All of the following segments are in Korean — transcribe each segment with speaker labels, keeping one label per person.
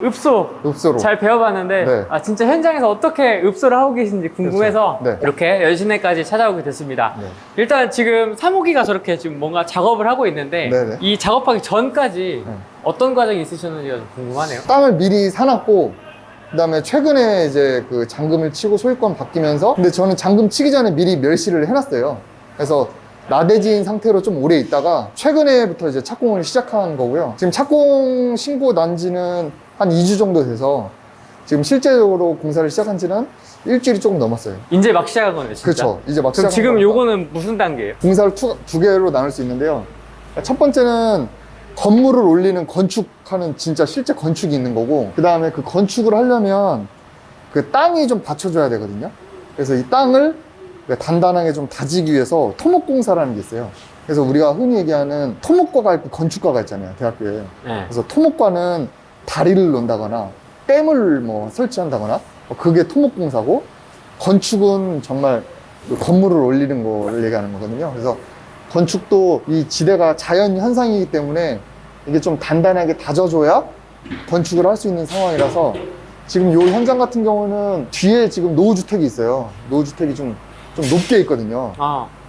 Speaker 1: 읍소로
Speaker 2: 잘 배워봤는데
Speaker 1: 네.
Speaker 2: 진짜 현장에서 어떻게 읍소를 하고 계신지 궁금해서
Speaker 1: 그렇죠. 네.
Speaker 2: 이렇게 열심내까지 찾아오게 됐습니다.
Speaker 1: 네.
Speaker 2: 일단 지금 사무기가 저렇게 지금 뭔가 작업을 하고 있는데
Speaker 1: 네네.
Speaker 2: 이 작업하기 전까지
Speaker 1: 네.
Speaker 2: 어떤 과정이 있으셨는지가 좀 궁금하네요.
Speaker 1: 땅을 미리 사놨고 그다음에 최근에 이제 그 잔금을 치고 소유권 바뀌면서 근데 저는 잔금 치기 전에 미리 멸시를 해놨어요. 그래서 나대지인 상태로 좀 오래 있다가 최근에부터 이제 착공을 시작한 거고요. 지금 착공 신고 난 지는 한 2주 정도 돼서 지금 실제적으로 공사를 시작한 지는 일주일이 조금 넘었어요.
Speaker 2: 이제 막 시작한 거네요, 진짜.
Speaker 1: 그렇죠. 이제 막
Speaker 2: 그럼
Speaker 1: 시작한
Speaker 2: 지금
Speaker 1: 거니까.
Speaker 2: 요거는 무슨 단계예요?
Speaker 1: 공사를 두 개로 나눌 수 있는데요. 첫 번째는 건물을 올리는 건축하는 진짜 실제 건축이 있는 거고, 그 다음에 그 건축을 하려면 그 땅이 좀 받쳐줘야 되거든요. 그래서 이 땅을 단단하게 좀 다지기 위해서 토목공사라는 게 있어요. 그래서 우리가 흔히 얘기하는 토목과가 있고 건축과가 있잖아요, 대학교에.
Speaker 2: 네.
Speaker 1: 그래서 토목과는 다리를 놓는다거나 댐을 뭐 설치한다거나 그게 토목공사고, 건축은 정말 건물을 올리는 걸 얘기하는 거거든요. 그래서 건축도 이 지대가 자연 현상이기 때문에 이게 좀 단단하게 다져줘야 건축을 할 수 있는 상황이라서 지금 이 현장 같은 경우는 뒤에 지금 노후주택이 있어요. 노후주택이 좀 높게 있거든요.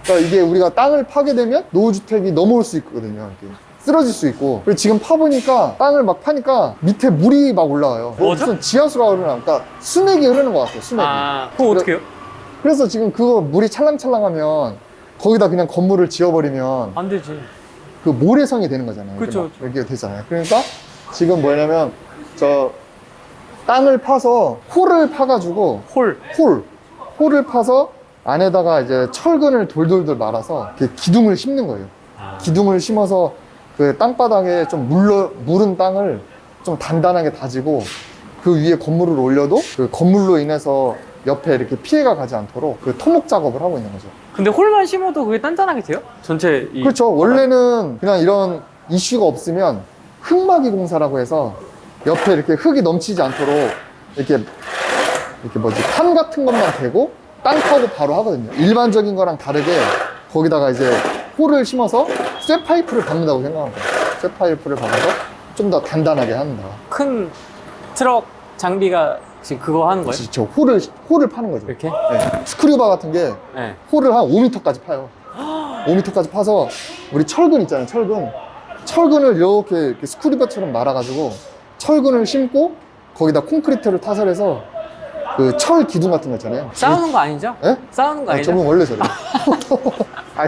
Speaker 1: 그러니까 이게 우리가 땅을 파게 되면 노후주택이 넘어올 수 있거든요. 이렇게 쓰러질 수 있고. 그리고 지금 파보니까 땅을 막 파니까 밑에 물이 막 올라와요.
Speaker 2: 뭐죠?
Speaker 1: 무슨 지하수가 흐르나? 그러니까 수맥이 흐르는 것 같아요. 수맥이.
Speaker 2: 그거 어떻게 해요?
Speaker 1: 그래서 지금 그거 물이 찰랑찰랑하면 거기다 그냥 건물을 지어버리면
Speaker 2: 안 되지.
Speaker 1: 그 모래성이 되는 거잖아요.
Speaker 2: 그쵸.
Speaker 1: 이렇게 되잖아요. 그러니까 지금 뭐냐면 저 땅을 파서 홀을 파가지고 홀을 파서 안에다가 이제 철근을 돌돌돌 말아서 이렇게 기둥을 심는 거예요. 기둥을 심어서 그 땅바닥에 좀 무른 땅을 좀 단단하게 다지고 그 위에 건물을 올려도 그 건물로 인해서 옆에 이렇게 피해가 가지 않도록 그 토목 작업을 하고 있는 거죠.
Speaker 2: 근데 홀만 심어도 그게 단단하게 돼요? 전체
Speaker 1: 그렇죠. 원래는 그냥 이런 이슈가 없으면 흙막이 공사라고 해서 옆에 이렇게 흙이 넘치지 않도록 이렇게 판 같은 것만 대고 땅 파고 바로 하거든요. 일반적인 거랑 다르게 거기다가 이제 홀을 심어서 쇠파이프를 박는다고 생각하면 돼요. 쇠파이프를 박아서 좀 더 단단하게 한다.
Speaker 2: 큰 트럭 장비가 지금 그거 하는 거예요?
Speaker 1: 그렇죠. 홀을 파는 거죠.
Speaker 2: 이렇게?
Speaker 1: 네. 스크류바 같은 게
Speaker 2: 네.
Speaker 1: 홀을 한 5m까지 파요. 5m까지 파서 우리 철근 있잖아요. 철근을 이렇게 스크류바처럼 말아가지고 철근을 심고 거기다 콘크리트를 타설해서 그 철 기둥 같은 거 있잖아요.
Speaker 2: 싸우는 거 아니죠?
Speaker 1: 예?
Speaker 2: 싸우는 거 아니죠?
Speaker 1: 저분 원래 저래요.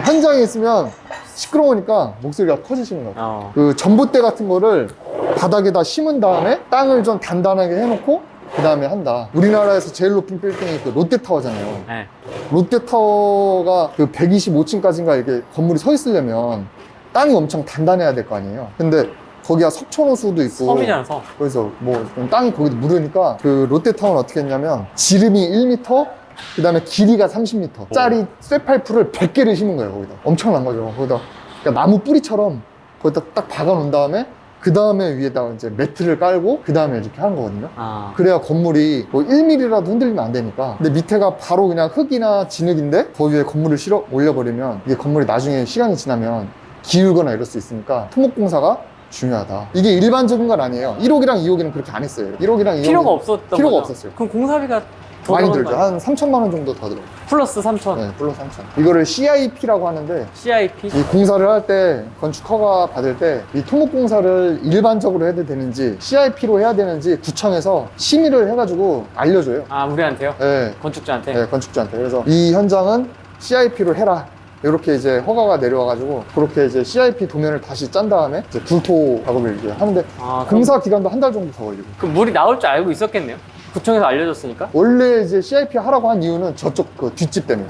Speaker 1: 현장에 있으면 시끄러우니까 목소리가 커지시는 것 같아요. 그 전봇대 같은 거를 바닥에다 심은 다음에 땅을 좀 단단하게 해놓고 그 다음에 한다. 우리나라에서 제일 높은 빌딩이 그 롯데타워잖아요.
Speaker 2: 네.
Speaker 1: 롯데타워가 그 125층까지인가 이렇게 건물이 서 있으려면 땅이 엄청 단단해야 될 거 아니에요. 근데 거기가 석촌호수도 있고
Speaker 2: 섬이잖아, 섬.
Speaker 1: 그래서 뭐 땅이 거기도 무르니까 그 롯데타워는 어떻게 했냐면 지름이 1m 그 다음에 길이가 30m 짜리 쇠파이프를 100개를 심은 거예요. 거기다 엄청난 거죠. 거기다 그러니까 나무 뿌리처럼 거기다 딱 박아 놓은 다음에 그 다음에 위에다가 이제 매트를 깔고 그 다음에 이렇게 하는 거거든요. 그래야 건물이 뭐 1mm라도 흔들리면 안 되니까. 근데 밑에가 바로 그냥 흙이나 진흙인데 거기 위에 건물을 올려버리면 이게 건물이 나중에 시간이 지나면 기울거나 이럴 수 있으니까 토목공사가 중요하다. 이게 일반적인 건 아니에요. 1호기랑 2호기는 그렇게 안 했어요. 1호기랑 2호기는
Speaker 2: 필요가 없었던
Speaker 1: 필요가
Speaker 2: 거죠?
Speaker 1: 없었어요.
Speaker 2: 그럼 공사비가 더
Speaker 1: 많이
Speaker 2: 들어간
Speaker 1: 들죠.
Speaker 2: 거예요?
Speaker 1: 한 3천만 원 정도 더 들어요.
Speaker 2: 플러스 3천.
Speaker 1: 네, 플러스 3천. 이거를 CIP라고 하는데
Speaker 2: CIP?
Speaker 1: 이 공사를 할 때 건축 허가 받을 때 이 토목공사를 일반적으로 해도 되는지 CIP로 해야 되는지 구청에서 심의를 해가지고 알려줘요.
Speaker 2: 우리한테요?
Speaker 1: 네,
Speaker 2: 건축자한테?
Speaker 1: 네, 건축주한테. 그래서 이 현장은 CIP로 해라. 이렇게 이제 허가가 내려와가지고 그렇게 이제 CIP 도면을 다시 짠 다음에 이제 불토 작업을 이제 하는데 공사 기간도 한 달 정도 더 걸리고.
Speaker 2: 그럼 물이 나올 줄 알고 있었겠네요? 구청에서 알려줬으니까?
Speaker 1: 원래 이제 CIP 하라고 한 이유는 저쪽 그 뒷집 때문에.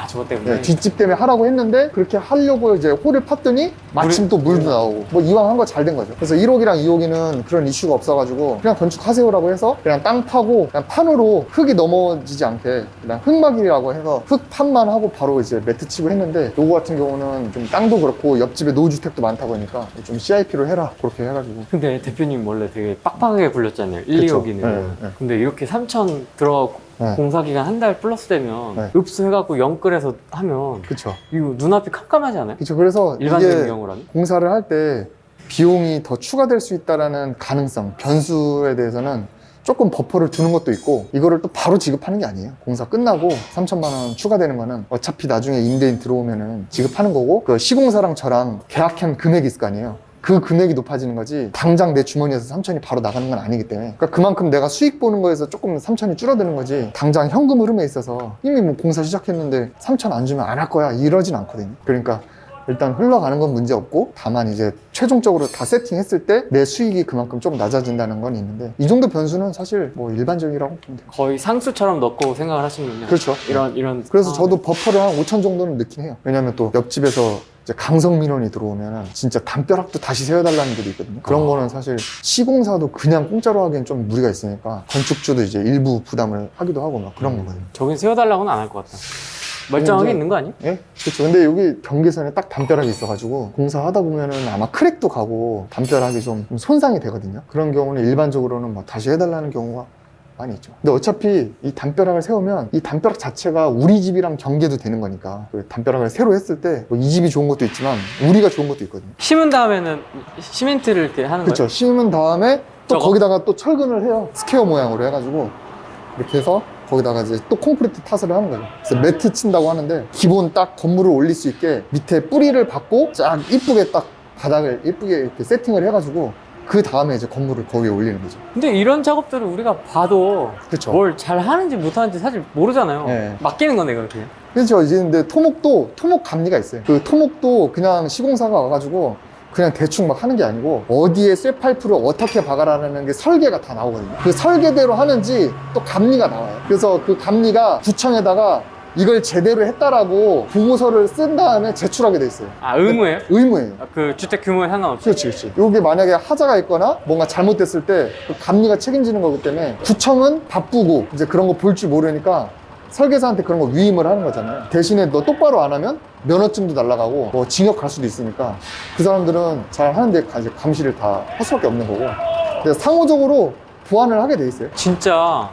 Speaker 2: 저것 때문에?
Speaker 1: 네, 뒷집 때문에 하라고 했는데 그렇게 하려고 이제 홀을 팠더니 마침 또 물도 나오고 뭐 이왕 한 거 잘 된 거죠. 그래서 1호기랑 2호기는 그런 이슈가 없어가지고 그냥 건축하세요라고 해서 그냥 땅 파고 그냥 판으로 흙이 넘어지지 않게 그냥 흙막이라고 해서 흙판만 하고 바로 이제 매트 치고 했는데 요거 같은 경우는 좀 땅도 그렇고 옆집에 노후주택도 많다 보니까 좀 CIP로 해라 그렇게 해가지고.
Speaker 2: 근데 대표님 원래 되게 빡빡하게 굴렸잖아요. 1,
Speaker 1: 그쵸.
Speaker 2: 2호기는.
Speaker 1: 네, 네.
Speaker 2: 근데 이렇게 3천 들어가고
Speaker 1: 네.
Speaker 2: 공사기간 한 달 플러스 되면
Speaker 1: 네.
Speaker 2: 읍수해갖고 영끌해서 하면
Speaker 1: 그쵸.
Speaker 2: 이거 눈앞이 깜깜하지 않아요?
Speaker 1: 그쵸. 그래서
Speaker 2: 일반적인
Speaker 1: 이게
Speaker 2: 경우라면?
Speaker 1: 공사를 할 때 비용이 더 추가될 수 있다는 가능성, 변수에 대해서는 조금 버퍼를 두는 것도 있고, 이거를 또 바로 지급하는 게 아니에요. 공사 끝나고 3천만 원 추가되는 거는 어차피 나중에 임대인 들어오면은 지급하는 거고, 그 시공사랑 저랑 계약한 금액이 있을 거 아니에요. 그 금액이 높아지는 거지 당장 내 주머니에서 3천이 바로 나가는 건 아니기 때문에, 그러니까 그만큼 내가 수익 보는 거에서 조금 3천이 줄어드는 거지, 당장 현금 흐름에 있어서 이미 뭐 공사 시작했는데 3천 안 주면 안 할 거야 이러진 않거든요. 그러니까 일단 흘러가는 건 문제 없고, 다만 이제 최종적으로 다 세팅했을 때 내 수익이 그만큼 좀 낮아진다는 건 있는데, 이 정도 변수는 사실 뭐 일반적이라고 보면 돼요.
Speaker 2: 거의 상수처럼 넣고 생각을 하시는군요.
Speaker 1: 그렇죠.
Speaker 2: 이런.
Speaker 1: 그래서 저도 버퍼를 한 5천 정도는 넣긴 해요. 왜냐면 또 옆집에서 이제 강성 민원이 들어오면 진짜 담벼락도 다시 세워달라는 분이 있거든요. 그런 거는 사실 시공사도 그냥 공짜로 하기엔 좀 무리가 있으니까 건축주도 이제 일부 부담을 하기도 하고 막 그런 거거든요.
Speaker 2: 저긴 세워달라고는 안 할 것 같다. 멀쩡하게 있는 거 아니?
Speaker 1: 예? 그렇죠. 근데 여기 경계선에 딱 담벼락이 있어가지고 공사하다 보면은 아마 크랙도 가고 담벼락이 좀 손상이 되거든요. 그런 경우는 일반적으로는 뭐 다시 해달라는 경우가 많이 있죠. 근데 어차피 이 담벼락을 세우면 이 담벼락 자체가 우리 집이랑 경계도 되는 거니까, 그 담벼락을 새로 했을 때 뭐 이 집이 좋은 것도 있지만 우리가 좋은 것도 있거든요.
Speaker 2: 심은 다음에는 시멘트를 이렇게 하는
Speaker 1: 그렇죠.
Speaker 2: 거예요?
Speaker 1: 심은 다음에 또
Speaker 2: 저거?
Speaker 1: 거기다가 또 철근을 해요. 스퀘어 모양으로 해가지고 이렇게 해서 거기다가 이제 또 콘크리트 타설을 하는 거죠. 그래서 매트 친다고 하는데, 기본 딱 건물을 올릴 수 있게 밑에 뿌리를 받고 쫙 이쁘게 딱 바닥을 이쁘게 이렇게 세팅을 해가지고 그 다음에 이제 건물을 거기에 올리는 거죠.
Speaker 2: 근데 이런 작업들을 우리가 봐도
Speaker 1: 그렇죠.
Speaker 2: 뭘 잘 하는지 못하는지 사실 모르잖아요.
Speaker 1: 네.
Speaker 2: 맡기는 건데 그렇게.
Speaker 1: 그렇죠. 이제 근데 토목도 토목 감리가 있어요. 그 토목도 그냥 시공사가 와가지고 그냥 대충 막 하는 게 아니고, 어디에 쇠파이프를 어떻게 박아라는 게 설계가 다 나오거든요. 그 설계대로 하는지 또 감리가 나와요. 그래서 그 감리가 구청에다가 이걸 제대로 했다라고 보고서를 쓴 다음에 제출하게 돼 있어요.
Speaker 2: 아, 의무예요?
Speaker 1: 의무예요.
Speaker 2: 그 주택 규모에 상관없이.
Speaker 1: 그렇지, 그렇지. 여기 만약에 하자가 있거나 뭔가 잘못됐을 때 그 감리가 책임지는 거기 때문에, 구청은 바쁘고 이제 그런 거 볼 줄 모르니까 설계사한테 그런 거 위임을 하는 거잖아요. 대신에 너 똑바로 안 하면 면허증도 날아가고 뭐 징역 갈 수도 있으니까 그 사람들은 잘 하는데 이제 감시를 다 할 수밖에 없는 거고, 그래서 상호적으로 보완을 하게 돼 있어요.
Speaker 2: 진짜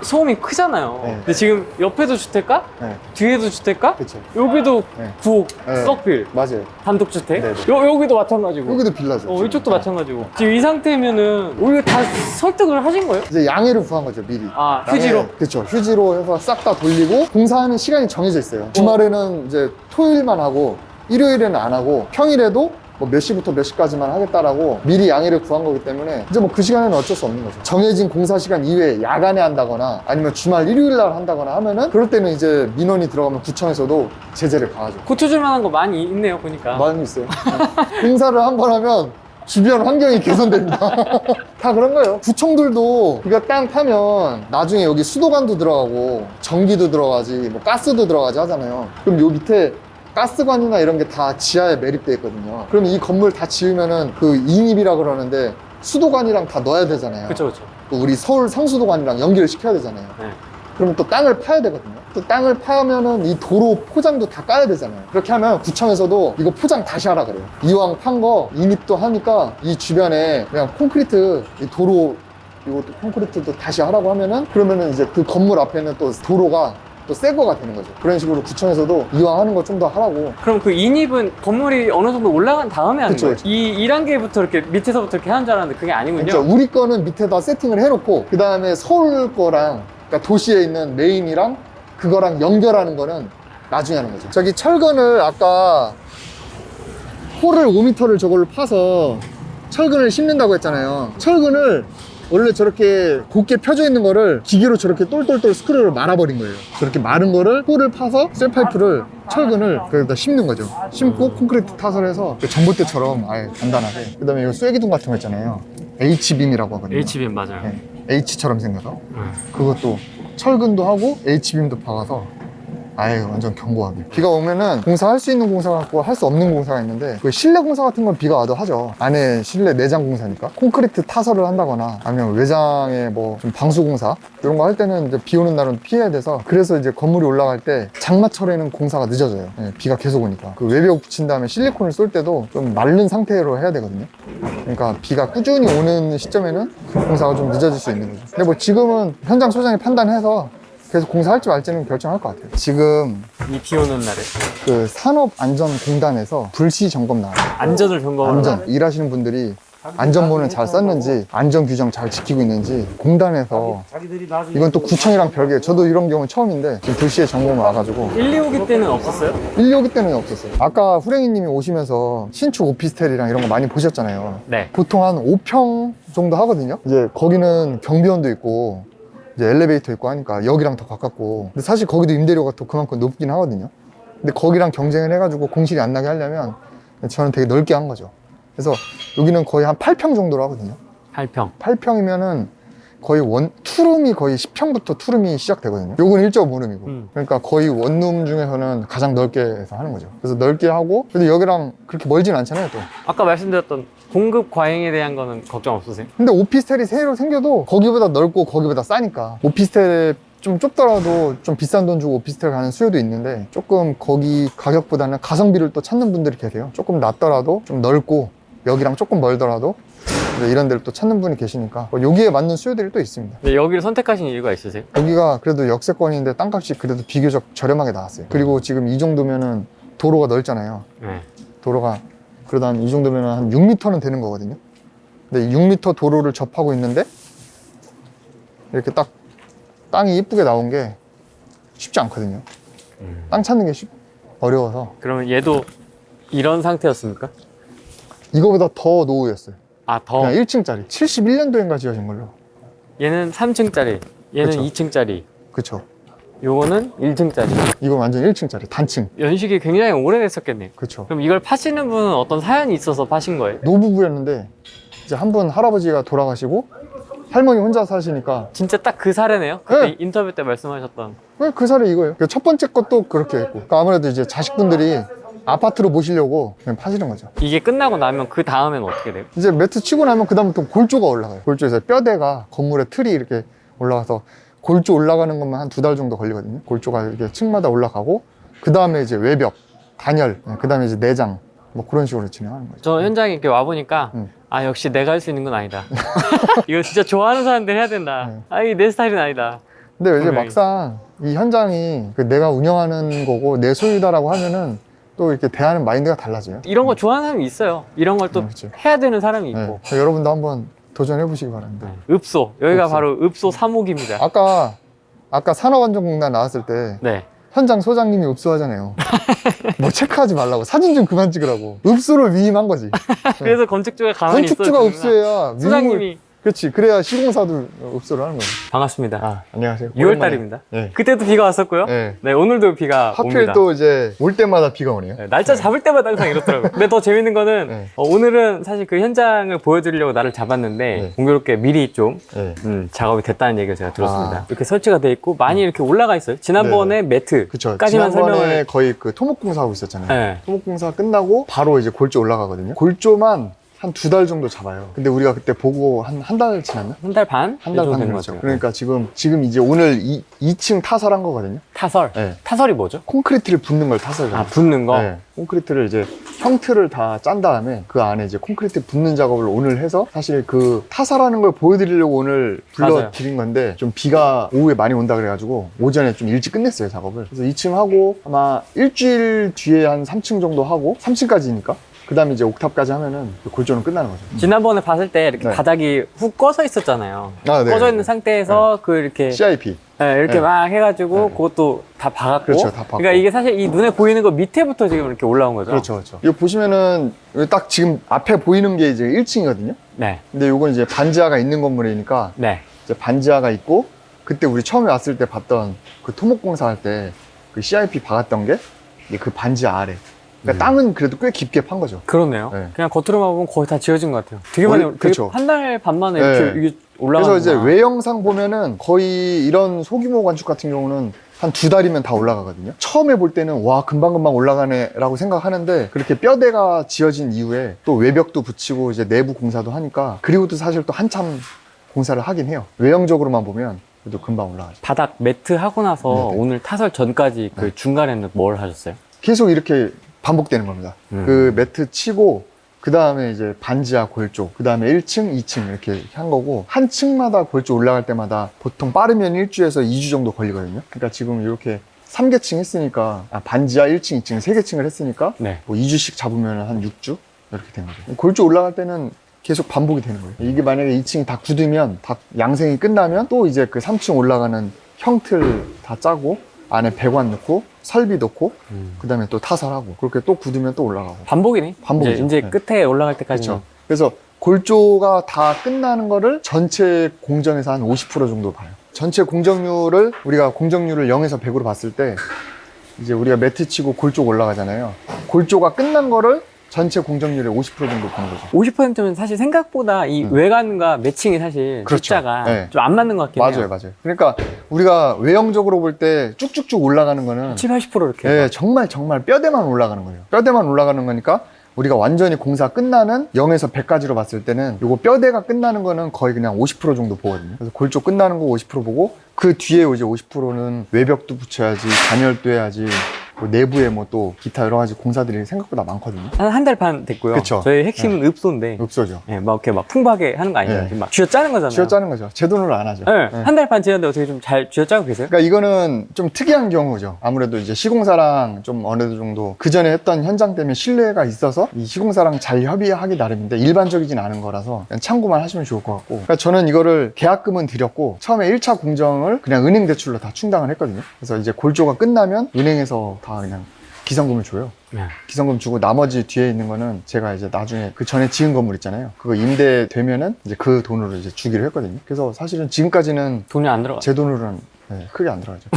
Speaker 2: 소음이 크잖아요.
Speaker 1: 네.
Speaker 2: 근데 지금 옆에도 주택가?
Speaker 1: 네,
Speaker 2: 뒤에도 주택가?
Speaker 1: 그렇죠.
Speaker 2: 여기도
Speaker 1: 네.
Speaker 2: 구옥,
Speaker 1: 네.
Speaker 2: 썩빌,
Speaker 1: 맞아요.
Speaker 2: 단독주택?
Speaker 1: 네,
Speaker 2: 여기도 마찬가지고.
Speaker 1: 여기도 빌라죠.
Speaker 2: 이쪽도 마찬가지고. 지금 이 상태면은 우리가 다 설득을 하신 거예요?
Speaker 1: 이제 양해를 구한 거죠, 미리.
Speaker 2: 아, 휴지로?
Speaker 1: 그렇죠. 휴지로 해서 싹 다 돌리고, 공사하는 시간이 정해져 있어요. 주말에는 이제 토요일만 하고 일요일에는 안 하고, 평일에도 뭐 몇 시부터 몇 시까지만 하겠다라고 미리 양해를 구한 거기 때문에 이제 뭐 그 시간에는 어쩔 수 없는 거죠. 정해진 공사 시간 이외에 야간에 한다거나 아니면 주말 일요일 날 한다거나 하면은, 그럴 때는 이제 민원이 들어가면 구청에서도 제재를 가하죠.
Speaker 2: 고쳐 줄 만한 거 많이 있네요, 보니까.
Speaker 1: 많이 있어요. 공사를 한 번 하면 주변 환경이 개선됩니다. 다 그런 거예요. 구청들도 우리가 땅 파면 나중에 여기 수도관도 들어가고 전기도 들어가지 뭐 가스도 들어가지 하잖아요. 그럼 요 밑에 가스관이나 이런 게 다 지하에 매립돼 있거든요. 그럼 이 건물 다 지으면은 그 인입이라 그러는데 수도관이랑 다 넣어야 되잖아요.
Speaker 2: 그쵸, 그쵸.
Speaker 1: 또 우리 서울 상수도관이랑 연결을 시켜야 되잖아요.
Speaker 2: 네.
Speaker 1: 그러면 또 땅을 파야 되거든요. 또 땅을 파면은 이 도로 포장도 다 까야 되잖아요. 그렇게 하면 구청에서도 이거 포장 다시 하라 그래요. 이왕 판 거 인입도 하니까 이 주변에 그냥 콘크리트, 이 도로 이것도 콘크리트도 다시 하라고 하면은, 그러면은 이제 그 건물 앞에는 또 도로가 또 새 거가 되는 거죠. 그런 식으로 구청에서도 이왕 하는 거 좀 더 하라고.
Speaker 2: 그럼 그 인입은 건물이 어느 정도 올라간 다음에 하는
Speaker 1: 그쵸,
Speaker 2: 거예요?
Speaker 1: 그쵸.
Speaker 2: 이 1단계부터 이렇게 밑에서부터 이렇게 하는 줄 알았는데 그게 아니군요.
Speaker 1: 그러니까 우리 거는 밑에다 세팅을 해놓고, 그 다음에 서울 거랑, 그러니까 도시에 있는 메인이랑 그거랑 연결하는 거는 나중에 하는 거죠. 저기 철근을 아까 홀을 5m를 저걸로 파서 철근을 심는다고 했잖아요. 철근을 원래 저렇게 곱게 펴져 있는 거를 기계로 저렇게 똘똘똘 스크류를 말아버린 거예요. 저렇게 마른 거를 홀을 파서 쇠파이프를, 철근을 거기다 심는 거죠. 심고 콘크리트 타설해서 전봇대처럼 아예 간단하게. 그 다음에 이 쐐기둥 같은 거 있잖아요. H빔이라고 하거든요.
Speaker 2: H빔 맞아요.
Speaker 1: 네. H처럼 생겨서 그것도 철근도 하고 H빔도 박아서 아예 완전 견고하게. 비가 오면은 공사할 수 있는 공사 같고 할 수 없는 공사가 있는데, 그 실내 공사 같은 건 비가 와도 하죠. 안에 실내 내장 공사니까 콘크리트 타설을 한다거나 아니면 외장에 뭐 좀 방수 공사 이런 거 할 때는 이제 비 오는 날은 피해야 돼서, 그래서 이제 건물이 올라갈 때 장마철에는 공사가 늦어져요. 네, 비가 계속 오니까. 그 외벽 붙인 다음에 실리콘을 쏠 때도 좀 마른 상태로 해야 되거든요. 그러니까 비가 꾸준히 오는 시점에는 공사가 좀 늦어질 수 있는 거죠. 근데 뭐 지금은 현장 소장이 판단해서 계속 공사할지 말지는 결정할 것 같아요. 지금
Speaker 2: 이 비 오는 날에
Speaker 1: 그 산업안전공단에서 불시 점검 나와요.
Speaker 2: 안전을 점검하러
Speaker 1: 안전. 일하시는 분들이 안전모는 잘 썼는지, 안전 규정 잘 지키고 있는지 공단에서, 이건 또 구청이랑 별개. 저도 이런 경우는 처음인데 지금 불시에 점검 와가지고
Speaker 2: 1, 2호기 때는 없었어요?
Speaker 1: 1, 2호기 때는 없었어요. 아까 후랭이님이 오시면서 신축 오피스텔이랑 이런 거 많이 보셨잖아요.
Speaker 2: 네.
Speaker 1: 보통 한 5평 정도 하거든요. 이제 거기는 경비원도 있고 이제 엘리베이터 있고 하니까 여기랑 더 가깝고, 근데 사실 거기도 임대료가 또 그만큼 높긴 하거든요. 근데 거기랑 경쟁을 해가지고 공실이 안 나게 하려면 저는 되게 넓게 한 거죠. 그래서 여기는 거의 한 8평 정도로 하거든요.
Speaker 2: 8평.
Speaker 1: 8평이면은 거의 투룸이 거의 10평부터 투룸이 시작되거든요. 요건 1.5룸이고. 그러니까 거의 원룸 중에서는 가장 넓게 해서 하는 거죠. 그래서 넓게 하고, 근데 여기랑 그렇게 멀진 않잖아요, 또.
Speaker 2: 아까 말씀드렸던 공급 과잉에 대한 거는 걱정 없으세요?
Speaker 1: 근데 오피스텔이 새로 생겨도 거기보다 넓고 거기보다 싸니까. 오피스텔에 좀 좁더라도 좀 비싼 돈 주고 오피스텔 가는 수요도 있는데, 조금 거기 가격보다는 가성비를 또 찾는 분들이 계세요. 조금 낮더라도 좀 넓고 여기랑 조금 멀더라도 이런 데를 또 찾는 분이 계시니까 여기에 맞는 수요들이 또 있습니다.
Speaker 2: 네, 여기를 선택하신 이유가 있으세요?
Speaker 1: 여기가 그래도 역세권인데 땅값이 그래도 비교적 저렴하게 나왔어요. 그리고 지금 이 정도면은 도로가 넓잖아요.
Speaker 2: 네.
Speaker 1: 도로가 그래도 한 이 정도면 한 6m는 되는 거거든요. 근데 6m 도로를 접하고 있는데 이렇게 딱 땅이 이쁘게 나온 게 쉽지 않거든요. 땅 찾는 게 어려워서.
Speaker 2: 그러면 얘도 이런 상태였습니까?
Speaker 1: 이거보다 더 노후였어요.
Speaker 2: 아, 더?
Speaker 1: 그냥 1층짜리 71년도인가 지어진 걸로.
Speaker 2: 얘는 3층짜리, 얘는
Speaker 1: 그쵸.
Speaker 2: 2층짜리,
Speaker 1: 그쵸.
Speaker 2: 요거는 1층짜리.
Speaker 1: 이거 완전 1층짜리 단층.
Speaker 2: 연식이 굉장히 오래됐었겠네요.
Speaker 1: 그쵸.
Speaker 2: 그럼 이걸 파시는 분은 어떤 사연이 있어서 파신 거예요?
Speaker 1: 노부부였는데 이제 한 분 할아버지가 돌아가시고 할머니 혼자 사시니까
Speaker 2: 진짜 딱 그 사례네요? 그때
Speaker 1: 네.
Speaker 2: 인터뷰 때 말씀하셨던.
Speaker 1: 그 살이 이거예요. 첫 번째 것도 그렇게 했고, 그러니까 아무래도 이제 자식분들이 아파트로 모시려고 그냥 파시는 거죠.
Speaker 2: 이게 끝나고 나면 그 다음에는 어떻게 돼요?
Speaker 1: 이제 매트 치고 나면 그 다음부터 골조가 올라가요. 골조에서 뼈대가 건물의 틀이 이렇게 올라가서 골조 올라가는 것만 한 2달 정도 걸리거든요. 골조가 이렇게 층마다 올라가고, 그 다음에 이제 외벽, 단열, 그 다음에 이제 내장, 뭐 그런 식으로 진행하는 거죠.
Speaker 2: 저 현장에 이렇게 와보니까 아, 역시 내가 할 수 있는 건 아니다. 이거 진짜 좋아하는 사람들이 해야 된다. 아, 이게 내 스타일은 아니다.
Speaker 1: 근데 이제
Speaker 2: 분명히.
Speaker 1: 막상 이 현장이 내가 운영하는 거고 내 소유다라고 하면은 또 이렇게 대하는 마인드가 달라져요.
Speaker 2: 이런 거 좋아하는 사람이 있어요. 이런 걸 또
Speaker 1: 그렇죠.
Speaker 2: 해야 되는 사람이 있고.
Speaker 1: 네. 여러분도 한번 도전해 보시기 바랍니다.
Speaker 2: 네. 읍소. 여기가
Speaker 1: 읍소.
Speaker 2: 바로 읍소 3호기입니다.
Speaker 1: 아까 산업안전공단 나왔을 때
Speaker 2: 네.
Speaker 1: 현장 소장님이 읍소하잖아요. 뭐 체크하지 말라고, 사진 좀 그만 찍으라고. 읍소를 위임한 거지.
Speaker 2: 그래서 건축주가 가만히 있어.
Speaker 1: 건축주가 읍소해야
Speaker 2: 소장님이.
Speaker 1: 그렇지. 그래야 시공사도 읍소를 하는 거예요.
Speaker 2: 반갑습니다.
Speaker 1: 안녕하세요.
Speaker 2: 6월달입니다.
Speaker 1: 네.
Speaker 2: 그때도 비가 왔었고요.
Speaker 1: 네.
Speaker 2: 네, 오늘도 비가
Speaker 1: 하필
Speaker 2: 옵니다.
Speaker 1: 또 이제 올 때마다 비가 오네요.
Speaker 2: 네, 날짜 잡을 때마다 항상 이렇더라고요. 근데 더 재밌는 거는
Speaker 1: 네.
Speaker 2: 오늘은 사실 그 현장을 보여드리려고 날을 잡았는데
Speaker 1: 네.
Speaker 2: 공교롭게 미리 좀
Speaker 1: 네.
Speaker 2: 작업이 됐다는 얘기를 제가 들었습니다.
Speaker 1: 아.
Speaker 2: 이렇게 설치가 돼 있고 많이 이렇게 올라가 있어요. 지난번에
Speaker 1: 그쵸.
Speaker 2: 매트까지만
Speaker 1: 지난번에
Speaker 2: 설명을.
Speaker 1: 거의 그 토목공사 하고 있었잖아요.
Speaker 2: 네.
Speaker 1: 토목공사 끝나고 바로 이제 골조 올라가거든요. 골조만 한 2달 정도 잡아요. 근데 우리가 그때 보고 한 달 지났나?
Speaker 2: 한 달 반?
Speaker 1: 한 달 반
Speaker 2: 된것
Speaker 1: 됐죠.
Speaker 2: 같아요.
Speaker 1: 그러니까 지금 이제 오늘 2층 타설한 거거든요.
Speaker 2: 타설.
Speaker 1: 네.
Speaker 2: 타설이 뭐죠?
Speaker 1: 콘크리트를 붓는 걸 타설이라고.
Speaker 2: 아, 붓는 거?
Speaker 1: 네. 콘크리트를 이제 형틀을 다 짠 다음에 그 안에 이제 콘크리트 붓는 작업을 오늘 해서, 사실 그 타설하는 걸 보여드리려고 오늘 불러드린 건데 좀 비가 오후에 많이 온다 그래가지고 오전에 좀 일찍 끝냈어요, 작업을. 그래서 2층 하고 아마 일주일 뒤에 한 3층 정도 하고, 3층까지니까 그 다음에 이제 옥탑까지 하면은 골조는 끝나는 거죠.
Speaker 2: 지난번에 봤을 때 이렇게
Speaker 1: 네.
Speaker 2: 바닥이 훅 꺼져 있었잖아요.
Speaker 1: 아, 네.
Speaker 2: 꺼져 있는 상태에서 그 이렇게
Speaker 1: CIP.
Speaker 2: 네, 이렇게
Speaker 1: 네.
Speaker 2: 막 해가지고
Speaker 1: 네.
Speaker 2: 그것도 다 박았고.
Speaker 1: 그렇죠, 다 박고.
Speaker 2: 그러니까 이게 사실 이 눈에 보이는 거 밑에부터 지금 이렇게 올라온 거죠.
Speaker 1: 그렇죠, 그렇죠. 이거 보시면은 여기 딱 지금 앞에 보이는 게 이제 1층이거든요.
Speaker 2: 네,
Speaker 1: 근데 이건 이제 반지하가 있는 건물이니까
Speaker 2: 네.
Speaker 1: 이제 반지하가 있고, 그때 우리 처음에 왔을 때 봤던 그 토목공사 할 때 그 CIP 박았던 게 그 반지하 아래. 그러니까 땅은 그래도 꽤 깊게 판 거죠.
Speaker 2: 그러네요.
Speaker 1: 네.
Speaker 2: 그냥 겉으로만 보면 거의 다 지어진 것 같아요. 되게 많이, 되게
Speaker 1: 그렇죠.
Speaker 2: 한 달 반 만에
Speaker 1: 네.
Speaker 2: 이렇게 이게 올라가는
Speaker 1: 그래서 이제 외형상 보면은 거의 이런 소규모 건축 같은 경우는 한 2달이면 다 올라가거든요. 처음에 볼 때는 와, 금방금방 올라가네 라고 생각하는데, 그렇게 뼈대가 지어진 이후에 또 외벽도 붙이고 이제 내부 공사도 하니까, 그리고도 사실 또 한참 공사를 하긴 해요. 외형적으로만 보면 그래도 금방 올라가죠.
Speaker 2: 바닥 매트 하고 나서
Speaker 1: 네네.
Speaker 2: 오늘 타설 전까지 그 중간에는 뭘 하셨어요?
Speaker 1: 계속 이렇게 반복되는 겁니다. 그 매트 치고 그 다음에 이제 반지하 골조, 그 다음에 1층, 2층 이렇게 한 거고, 한 층마다 골조 올라갈 때마다 보통 빠르면 1주에서 2주 정도 걸리거든요. 그러니까 지금 이렇게 3계층 했으니까 반지하 1층, 2층 3계층을 했으니까
Speaker 2: 네.
Speaker 1: 뭐 2주씩 잡으면 한 6주 이렇게 된 거죠. 골조 올라갈 때는 계속 반복이 되는 거예요. 이게 만약에 2층이 다 굳으면 다 양생이 끝나면 또 이제 그 3층 올라가는 형틀 다 짜고 안에 배관 넣고 설비 넣고 그다음에 또 타설하고 그렇게 또 굳으면 또 올라가고
Speaker 2: 반복이네.
Speaker 1: 반복이죠.
Speaker 2: 이제
Speaker 1: 네.
Speaker 2: 끝에 올라갈 때까지.
Speaker 1: 그렇죠. 그래서 골조가 다 끝나는 거를 전체 공정에서 한 50% 정도 봐요. 전체 공정률을 우리가 공정률을 0에서 100으로 봤을 때 이제 우리가 매트 치고 골조 올라가잖아요. 골조가 끝난 거를 전체 공정률의 50% 정도 보는 거죠.
Speaker 2: 50%면 사실 생각보다 이 외관과 매칭이 사실
Speaker 1: 그렇죠.
Speaker 2: 숫자가
Speaker 1: 네.
Speaker 2: 좀 안 맞는 것 같긴 해요.
Speaker 1: 맞아요. 그러니까 우리가 외형적으로 볼 때 쭉쭉쭉 올라가는 거는
Speaker 2: 70, 80% 이렇게.
Speaker 1: 예, 정말 뼈대만 올라가는 거예요. 뼈대만 올라가는 거니까 우리가 완전히 공사 끝나는 0에서 100까지로 봤을 때는 요거 뼈대가 끝나는 거는 거의 그냥 50% 정도 보거든요. 그래서 골조 끝나는 거 50% 보고 그 뒤에 이제 50%는 외벽도 붙여야지, 단열도 해야지, 뭐 내부에 뭐 또 기타 여러 가지 공사들이 생각보다 많거든요.
Speaker 2: 한 달 반 됐고요.
Speaker 1: 그쵸.
Speaker 2: 저희 핵심은 읍소인데.
Speaker 1: 읍소죠.
Speaker 2: 예, 막 이렇게 막 풍부하게 하는 거 아니에요.
Speaker 1: 네.
Speaker 2: 막 쥐어짜는 거잖아요.
Speaker 1: 쥐어짜는 거죠. 제 돈으로 안 하죠.
Speaker 2: 네.
Speaker 1: 네.
Speaker 2: 한 달 반 지났는데 어떻게 좀 잘 쥐어짜고 계세요?
Speaker 1: 그러니까 이거는 좀 특이한 경우죠. 아무래도 이제 시공사랑 좀 어느 정도 그 전에 했던 현장 때문에 신뢰가 있어서 이 시공사랑 잘 협의하기 나름인데 일반적이진 않은 거라서 그냥 참고만 하시면 좋을 것 같고. 그러니까 저는 이거를 계약금은 드렸고 처음에 1차 공정을 그냥 은행 대출로 다 충당을 했거든요. 그래서 이제 골조가 끝나면 은행에서 다 그냥 기성금을 줘요.
Speaker 2: 네.
Speaker 1: 기성금 주고 나머지 뒤에 있는 거는 제가 이제 나중에 그 전에 지은 건물 있잖아요. 그거 임대되면은 이제 그 돈으로 이제 주기로 했거든요. 그래서 사실은 지금까지는
Speaker 2: 돈이 안 들어가.
Speaker 1: 제 돈으로는 크게 안 들어가죠.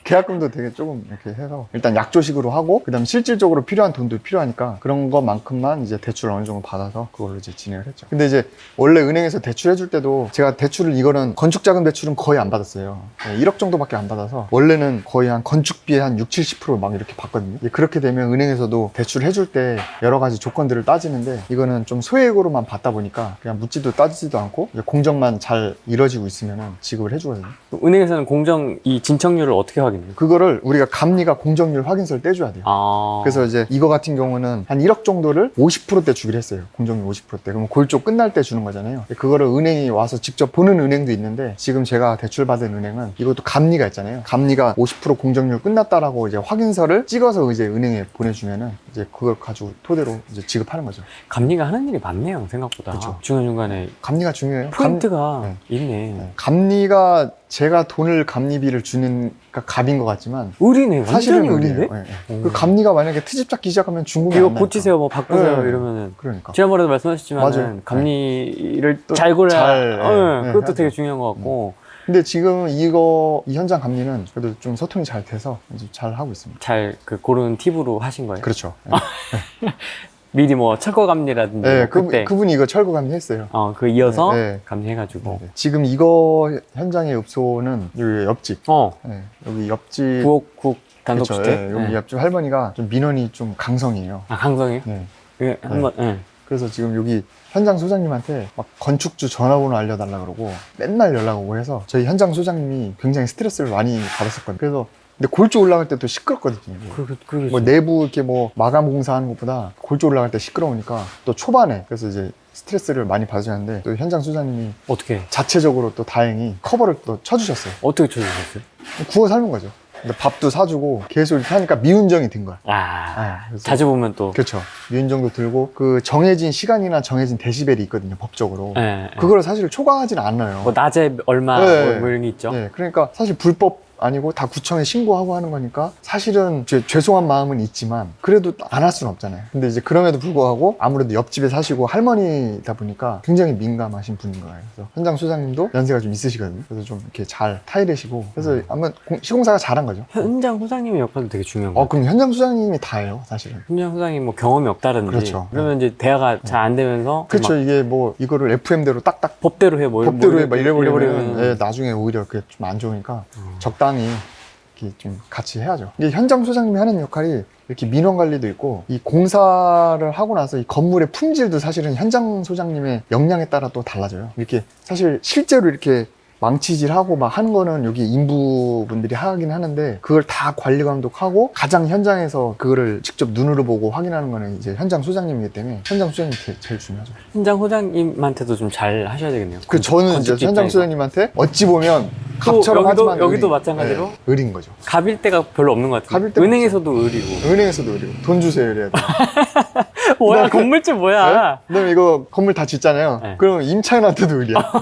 Speaker 1: 계약금도 되게 조금 이렇게 해서 일단 약조식으로 하고 그다음 실질적으로 필요한 돈도 필요하니까 그런 것만큼만 이제 대출을 어느 정도 받아서 그걸로 이제 진행을 했죠. 근데 이제 원래 은행에서 대출해줄 때도 제가 대출을 이거는 건축자금 대출은 거의 안 받았어요. 1억 정도밖에 안 받아서 원래는 거의 한 건축비의 한 60, 70% 막 이렇게 받거든요. 그렇게 되면 은행에서도 대출을 해줄 때 여러 가지 조건들을 따지는데 이거는 좀 소액으로만 받다 보니까 그냥 묻지도 따지지도 않고 공정만 잘 이루어지고 있으면은 지급을 해주거든요.
Speaker 2: 은행에서는 공정 이 진척률을 어떻게 확인해요?
Speaker 1: 그거를 우리가 감리가 공정률 확인서를 떼줘야 돼요. 그래서 이제 이거 같은 경우는 한 1억 정도를 50%대 주기로 했어요. 공정률 50%대. 그러면 골조 끝날 때 주는 거잖아요. 그거를 은행이 와서 직접 보는 은행도 있는데 지금 제가 대출받은 은행은 이것도 감리가 있잖아요. 감리가 50% 공정률 끝났다라고 이제 확인서를 찍어서 이제 은행에 보내주면은 이제 그걸 가지고 토대로 이제 지급하는 거죠.
Speaker 2: 감리가 하는 일이 많네요, 생각보다.
Speaker 1: 그렇죠.
Speaker 2: 중간중간에
Speaker 1: 감리가 중요해요.
Speaker 2: 포인트가 있네.
Speaker 1: 감리가 제가 돈을 감리비를 주는 갑인 것 같지만
Speaker 2: 의리네,
Speaker 1: 사실은
Speaker 2: 완전히
Speaker 1: 의리예요.
Speaker 2: 의리인데?
Speaker 1: 그 감리가 만약에 트집 잡기 시작하면 중국이
Speaker 2: 이거
Speaker 1: 안 나니까.
Speaker 2: 고치세요, 뭐 바꾸세요
Speaker 1: 네.
Speaker 2: 이러면은.
Speaker 1: 그러니까.
Speaker 2: 지난번에도 말씀하셨지만
Speaker 1: 맞아요.
Speaker 2: 감리를
Speaker 1: 또
Speaker 2: 잘 골라야
Speaker 1: 잘,
Speaker 2: 그것도
Speaker 1: 해야죠.
Speaker 2: 되게 중요한 것 같고
Speaker 1: 근데 지금 이 현장 감리는 그래도 좀 소통이 잘 돼서 이제 잘 하고 있습니다.
Speaker 2: 잘 그 고르는 팁으로 하신 거예요?
Speaker 1: 그렇죠.
Speaker 2: 미리 뭐 철거 감리라든지
Speaker 1: 네,
Speaker 2: 뭐 그때
Speaker 1: 그분이 이거 철거 감리했어요.
Speaker 2: 그 이어서
Speaker 1: 네.
Speaker 2: 감리해가지고
Speaker 1: 지금 이거 현장의 읍소는 여기 옆집. 여기 옆집.
Speaker 2: 부엌국
Speaker 1: 그렇죠.
Speaker 2: 단독주택.
Speaker 1: 여기 옆집 할머니가 좀 민원이 좀 강성이에요.
Speaker 2: 강성이요?
Speaker 1: 네.
Speaker 2: 예, 한번.
Speaker 1: 그래서 지금 여기 현장 소장님한테 막 건축주 전화번호 알려달라 그러고 맨날 연락 오고 해서 저희 현장 소장님이 굉장히 스트레스를 많이 받았었거든요. 그래서 근데 골조 올라갈 때 또 시끄럽거든요. 뭐 내부 이렇게 뭐 마감 공사하는 것보다 골조 올라갈 때 시끄러우니까 또 초반에 그래서 이제 스트레스를 많이 받으셨는데 또 현장 소장님이
Speaker 2: 어떻게?
Speaker 1: 자체적으로 또 다행히 커버를 또 쳐주셨어요.
Speaker 2: 어떻게 쳐주셨어요?
Speaker 1: 구워 삶은 거죠. 근데 밥도 사주고 계속 이렇게 하니까 미운정이 든 거야. 그래서
Speaker 2: 자주 보면 또.
Speaker 1: 그렇죠. 미운정도 들고 그 정해진 시간이나 정해진 데시벨이 있거든요. 법적으로.
Speaker 2: 네.
Speaker 1: 그걸 사실 초과하진 않아요.
Speaker 2: 뭐 낮에 얼마
Speaker 1: 네.
Speaker 2: 뭐 이런 게 있죠.
Speaker 1: 네. 그러니까 사실 불법 아니고 다 구청에 신고하고 하는 거니까 사실은 죄송한 마음은 있지만 그래도 안 할 수는 없잖아요. 근데 이제 그럼에도 불구하고 아무래도 옆집에 사시고 할머니다 보니까 굉장히 민감하신 분인 거예요. 그래서 현장 소장님도 연세가 좀 있으시거든요. 그래서 좀 이렇게 잘 타이르시고 그래서 아마 시공사가 잘한 거죠.
Speaker 2: 현장 소장님의 역할도 되게 중요한 거예요.
Speaker 1: 그럼 현장 소장님이 다예요, 사실은.
Speaker 2: 현장 소장님 뭐 경험이 없다든지.
Speaker 1: 그렇죠.
Speaker 2: 그러면 이제 대화가 잘 안 되면서.
Speaker 1: 그렇죠. 이게 뭐 이거를 FM대로 딱딱
Speaker 2: 법대로 해, 뭐
Speaker 1: 법대로 해, 막 이래버리면
Speaker 2: 이래버리면.
Speaker 1: 나중에 오히려 그게 좀 안 좋으니까 적당히 이렇게 좀 같이 해야죠. 이게 현장 소장님이 하는 역할이 이렇게 민원 관리도 있고 이 공사를 하고 나서 이 건물의 품질도 사실은 현장 소장님의 역량에 따라 또 달라져요. 이렇게 사실 실제로 이렇게 망치질하고 막 하는 거는 여기 인부분들이 하긴 하는데 그걸 다 관리 감독하고 가장 현장에서 그거를 직접 눈으로 보고 확인하는 거는 이제 현장 소장님이기 때문에 현장 소장님이 제일 중요하죠.
Speaker 2: 현장 소장님한테도 좀 잘 하셔야 되겠네요.
Speaker 1: 저는 이제 현장 소장님한테 어찌 보면
Speaker 2: 또
Speaker 1: 갑처럼 하지만
Speaker 2: 여기도
Speaker 1: 을이.
Speaker 2: 마찬가지로
Speaker 1: 네, 을인 거죠.
Speaker 2: 갑일 때가 별로 없는 것 같아요.
Speaker 1: 갑일 때가
Speaker 2: 은행에서도 을이고.
Speaker 1: 은행에서도 을이고 돈 주세요 이래야 돼.
Speaker 2: 뭐야,
Speaker 1: 나 그-
Speaker 2: 건물주 뭐야?
Speaker 1: 그다음에 이거 건물 다 짓잖아요.
Speaker 2: 네.
Speaker 1: 그러면 임차인한테도 을이야.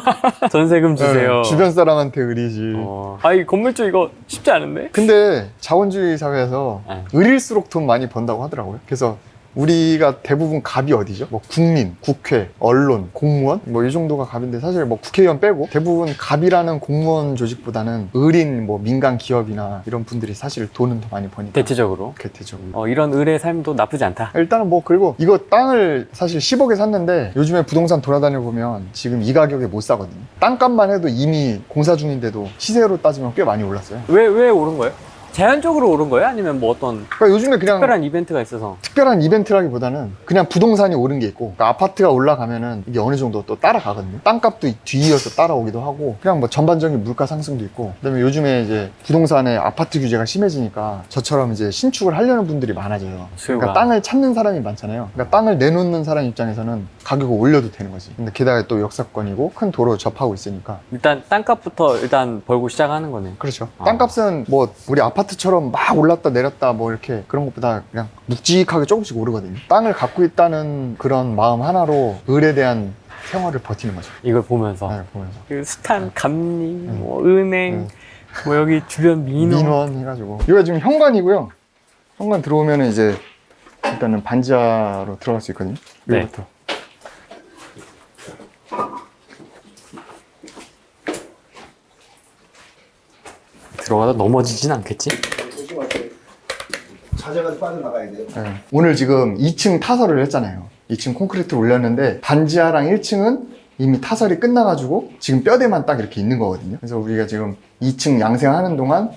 Speaker 2: 전세금 주세요.
Speaker 1: 네, 주변 사람한테 을이지.
Speaker 2: 아이, 건물주 이거 쉽지 않은데?
Speaker 1: 근데 자본주의 사회에서
Speaker 2: 네.
Speaker 1: 을일수록 돈 많이 번다고 하더라고요. 그래서 우리가 대부분 갑이 어디죠? 뭐 국민, 국회, 언론, 공무원 뭐 이 정도가 갑인데 사실 뭐 국회의원 빼고 대부분 갑이라는 공무원 조직보다는 을인 뭐 민간 기업이나 이런 분들이 사실 돈은 더 많이 버니까.
Speaker 2: 대체적으로.
Speaker 1: 대체적으로.
Speaker 2: 이런 을의 삶도 나쁘지 않다.
Speaker 1: 일단은 뭐 그리고 이거 땅을 사실 10억에 샀는데 요즘에 부동산 돌아다녀 보면 지금 이 가격에 못 사거든요. 땅값만 해도 이미 공사 중인데도 시세로 따지면 꽤 많이 올랐어요.
Speaker 2: 왜 오른 거예요? 자연적으로 오른 거예요? 아니면 뭐 어떤
Speaker 1: 그러니까 요즘에 그냥
Speaker 2: 특별한 이벤트가 있어서?
Speaker 1: 특별한 이벤트라기보다는 그냥 부동산이 오른 게 있고 그러니까 아파트가 올라가면은 이게 어느 정도 또 따라가거든요. 땅값도 뒤이어서 따라오기도 하고 그냥 뭐 전반적인 물가 상승도 있고 그다음에 요즘에 이제 부동산의 아파트 규제가 심해지니까 저처럼 이제 신축을 하려는 분들이 많아져요.
Speaker 2: 수요가.
Speaker 1: 그러니까 땅을 찾는 사람이 많잖아요. 그러니까 땅을 내놓는 사람 입장에서는 가격을 올려도 되는 거지. 근데 게다가 또 역사권이고 큰 도로 접하고 있으니까.
Speaker 2: 일단 땅값부터 일단 벌고 시작하는 거네.
Speaker 1: 그렇죠.
Speaker 2: 아.
Speaker 1: 땅값은 뭐 우리 아파트처럼 막 올랐다 내렸다 뭐 이렇게 그런 것보다 그냥 묵직하게 조금씩 오르거든요. 땅을 갖고 있다는 그런 마음 하나로 을에 대한 생활을 버티는 거죠.
Speaker 2: 이걸 보면서.
Speaker 1: 네, 보면서.
Speaker 2: 그 숱한 감리, 뭐 은행, 뭐 여기 주변
Speaker 1: 민원 해가지고. 이거 지금 현관이고요. 현관 들어오면 이제 일단은 반지하로 들어갈 수 있거든요.
Speaker 2: 네.
Speaker 1: 여기부터.
Speaker 2: 들어가다 넘어지진 않겠지?
Speaker 3: 자재가 빠져나가야 돼요.
Speaker 1: 네. 오늘 지금 2층 타설을 했잖아요. 2층 콘크리트를 올렸는데 반지하랑 1층은 이미 타설이 끝나가지고 지금 뼈대만 딱 이렇게 있는 거거든요. 그래서 우리가 지금 2층 양생하는 동안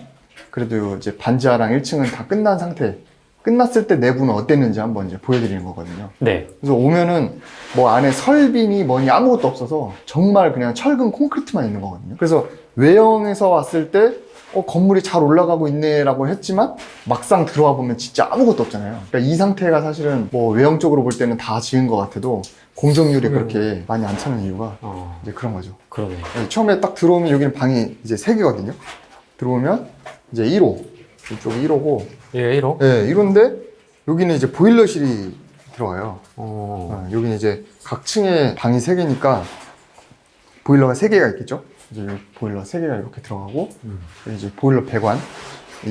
Speaker 1: 그래도 이제 반지하랑 1층은 다 끝난 상태. 끝났을 때 내부는 어땠는지 한번 이제 보여드리는 거거든요.
Speaker 2: 네.
Speaker 1: 그래서 오면은 뭐 안에 설비니 뭐니 아무것도 없어서 정말 그냥 철근 콘크리트만 있는 거거든요. 그래서 외형에서 왔을 때 건물이 잘 올라가고 있네 라고 했지만 막상 들어와 보면 진짜 아무것도 없잖아요. 그러니까 이 상태가 사실은 뭐 외형적으로 볼 때는 다 지은 것 같아도 공정률이 그렇게 많이 안 차는 이유가 이제 그런 거죠.
Speaker 2: 그러네.
Speaker 1: 네, 처음에 딱 들어오면 여기는 방이 이제 3개거든요. 들어오면 이제 1호, 이쪽 1호고
Speaker 2: 예, 1호?
Speaker 1: 네, 1호인데 여기는 이제 보일러실이 들어가요. 여기는 이제 각 층에 방이 3개니까 보일러가 3개가 있겠죠. 이제 여기 보일러 3개가 이렇게 들어가고 이제 보일러 배관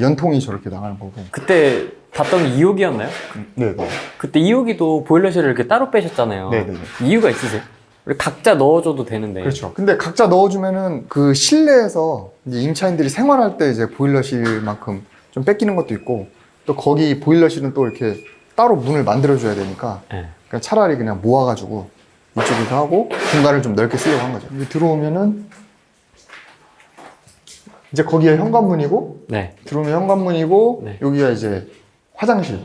Speaker 1: 연통이 저렇게 나가는 거고.
Speaker 2: 그때 봤던 게 2호기였나요?
Speaker 1: 네, 네.
Speaker 2: 그때 2호기도 보일러실을 이렇게 따로 빼셨잖아요.
Speaker 1: 네네네.
Speaker 2: 이유가 있으세요? 우리 각자 넣어줘도 되는데.
Speaker 1: 그렇죠. 근데 각자 넣어주면은 그 실내에서 이제 임차인들이 생활할 때 이제 보일러실만큼 좀 뺏기는 것도 있고 또 거기 보일러실은 또 이렇게 따로 문을 만들어줘야 되니까
Speaker 2: 네.
Speaker 1: 그냥 차라리 그냥 모아가지고 이쪽에서 하고 공간을 좀 넓게 쓰려고 한 거죠. 여기 들어오면은 이제 거기가 현관문이고
Speaker 2: 네.
Speaker 1: 들어오면 현관문이고
Speaker 2: 네.
Speaker 1: 여기가 이제 화장실.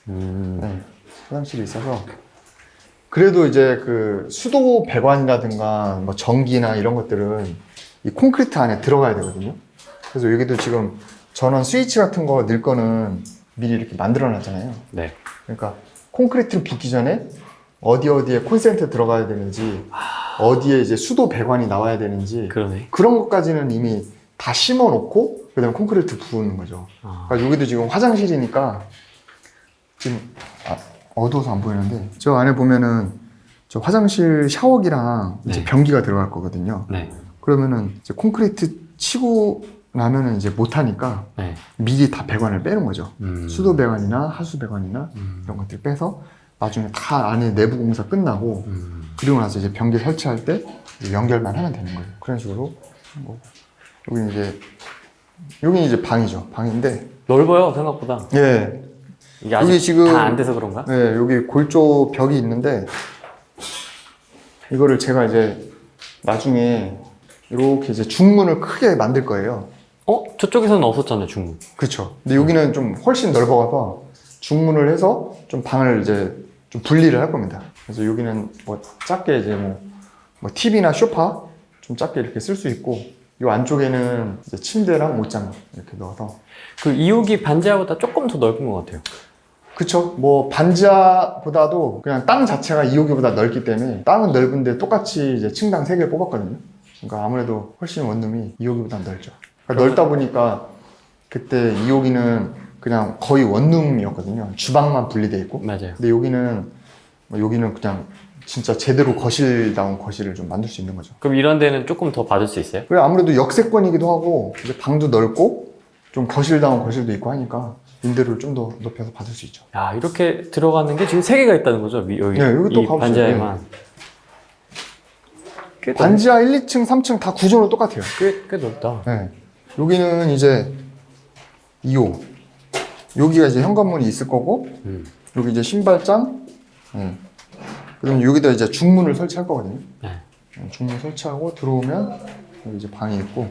Speaker 1: 네, 화장실이 있어서 그래도 이제 그 수도 배관이라든가 뭐 전기나 이런 것들은 이 콘크리트 안에 들어가야 되거든요. 그래서 여기도 지금 전원 스위치 같은 거 넣을 거는 미리 이렇게 만들어 놨잖아요.
Speaker 2: 네.
Speaker 1: 그러니까 콘크리트를 붓기 전에 어디에 콘센트 들어가야 되는지 어디에 이제 수도 배관이 나와야 되는지
Speaker 2: 그러네.
Speaker 1: 그런 것까지는 이미 다 심어 놓고 그다음에 콘크리트 부는 거죠. 그러니까 여기도 지금 화장실이니까 지금 어두워서 안 보이는데 저 안에 보면은 저 화장실 샤워기랑 이제
Speaker 2: 네.
Speaker 1: 변기가 들어갈 거거든요.
Speaker 2: 네.
Speaker 1: 그러면은 이제 콘크리트 치고 나면은 이제 못 하니까
Speaker 2: 네.
Speaker 1: 미리 다 배관을 빼는 거죠.
Speaker 2: 음.
Speaker 1: 수도 배관이나 하수 배관이나 이런 것들 빼서 나중에 다 안에 내부 공사 끝나고 그리고 나서 이제 변기 설치할 때 이제 연결만 하면 되는 거예요. 그런 식으로 하는 거고. 여기는 이제 방이죠. 방인데
Speaker 2: 넓어요, 생각보다.
Speaker 1: 예.
Speaker 2: 이게 아직
Speaker 1: 여기 지금
Speaker 2: 다 안 돼서 그런가?
Speaker 1: 네, 여기 골조 벽이 있는데 이거를 제가 이제 나중에 이렇게 이제 중문을 크게 만들 거예요.
Speaker 2: 저쪽에서는 없었잖아요, 중문.
Speaker 1: 그렇죠. 근데 여기는 좀 훨씬 넓어가서 중문을 해서 좀 방을 이제 좀 분리를 할 겁니다. 그래서 여기는 뭐 작게 이제 뭐 TV나 소파 좀 작게 이렇게 쓸 수 있고 이 안쪽에는 이제 침대랑 옷장 이렇게 넣어서
Speaker 2: 그 2호기 반지하보다 조금 더 넓은 것 같아요.
Speaker 1: 그쵸. 뭐 반지하보다도 그냥 땅 자체가 2호기보다 넓기 때문에 땅은 넓은데 똑같이 이제 층당 3개를 뽑았거든요. 그러니까 아무래도 훨씬 원룸이 2호기보다 넓죠. 그러니까 넓다 보니까 그때 2호기는 그냥 거의 원룸이었거든요. 주방만 분리돼 있고.
Speaker 2: 맞아요.
Speaker 1: 근데 여기는 그냥 진짜 제대로 거실다운 거실을 좀 만들 수 있는 거죠.
Speaker 2: 그럼 이런 데는 조금 더 받을 수 있어요?
Speaker 1: 그래 아무래도 역세권이기도 하고 이제 방도 넓고 좀 거실다운 거실도 있고 하니까 임대료를 좀 더 높여서 받을 수 있죠.
Speaker 2: 야, 이렇게 들어가는 게 지금 3개가 있다는 거죠? 여기,
Speaker 1: 네, 여기 또
Speaker 2: 이
Speaker 1: 가보세요.
Speaker 2: 반지하에만. 꽤,
Speaker 1: 반지하 1, 2층, 3층 다 구조는 똑같아요.
Speaker 2: 꽤 넓다.
Speaker 1: 네. 여기는 이제 2호. 여기가 이제 현관문이 있을 거고, 여기 이제 신발장. 네. 그다음에 여기다 이제 중문을 설치할 거거든요.
Speaker 2: 네.
Speaker 1: 중문 설치하고 들어오면 여기 이제 방이 있고.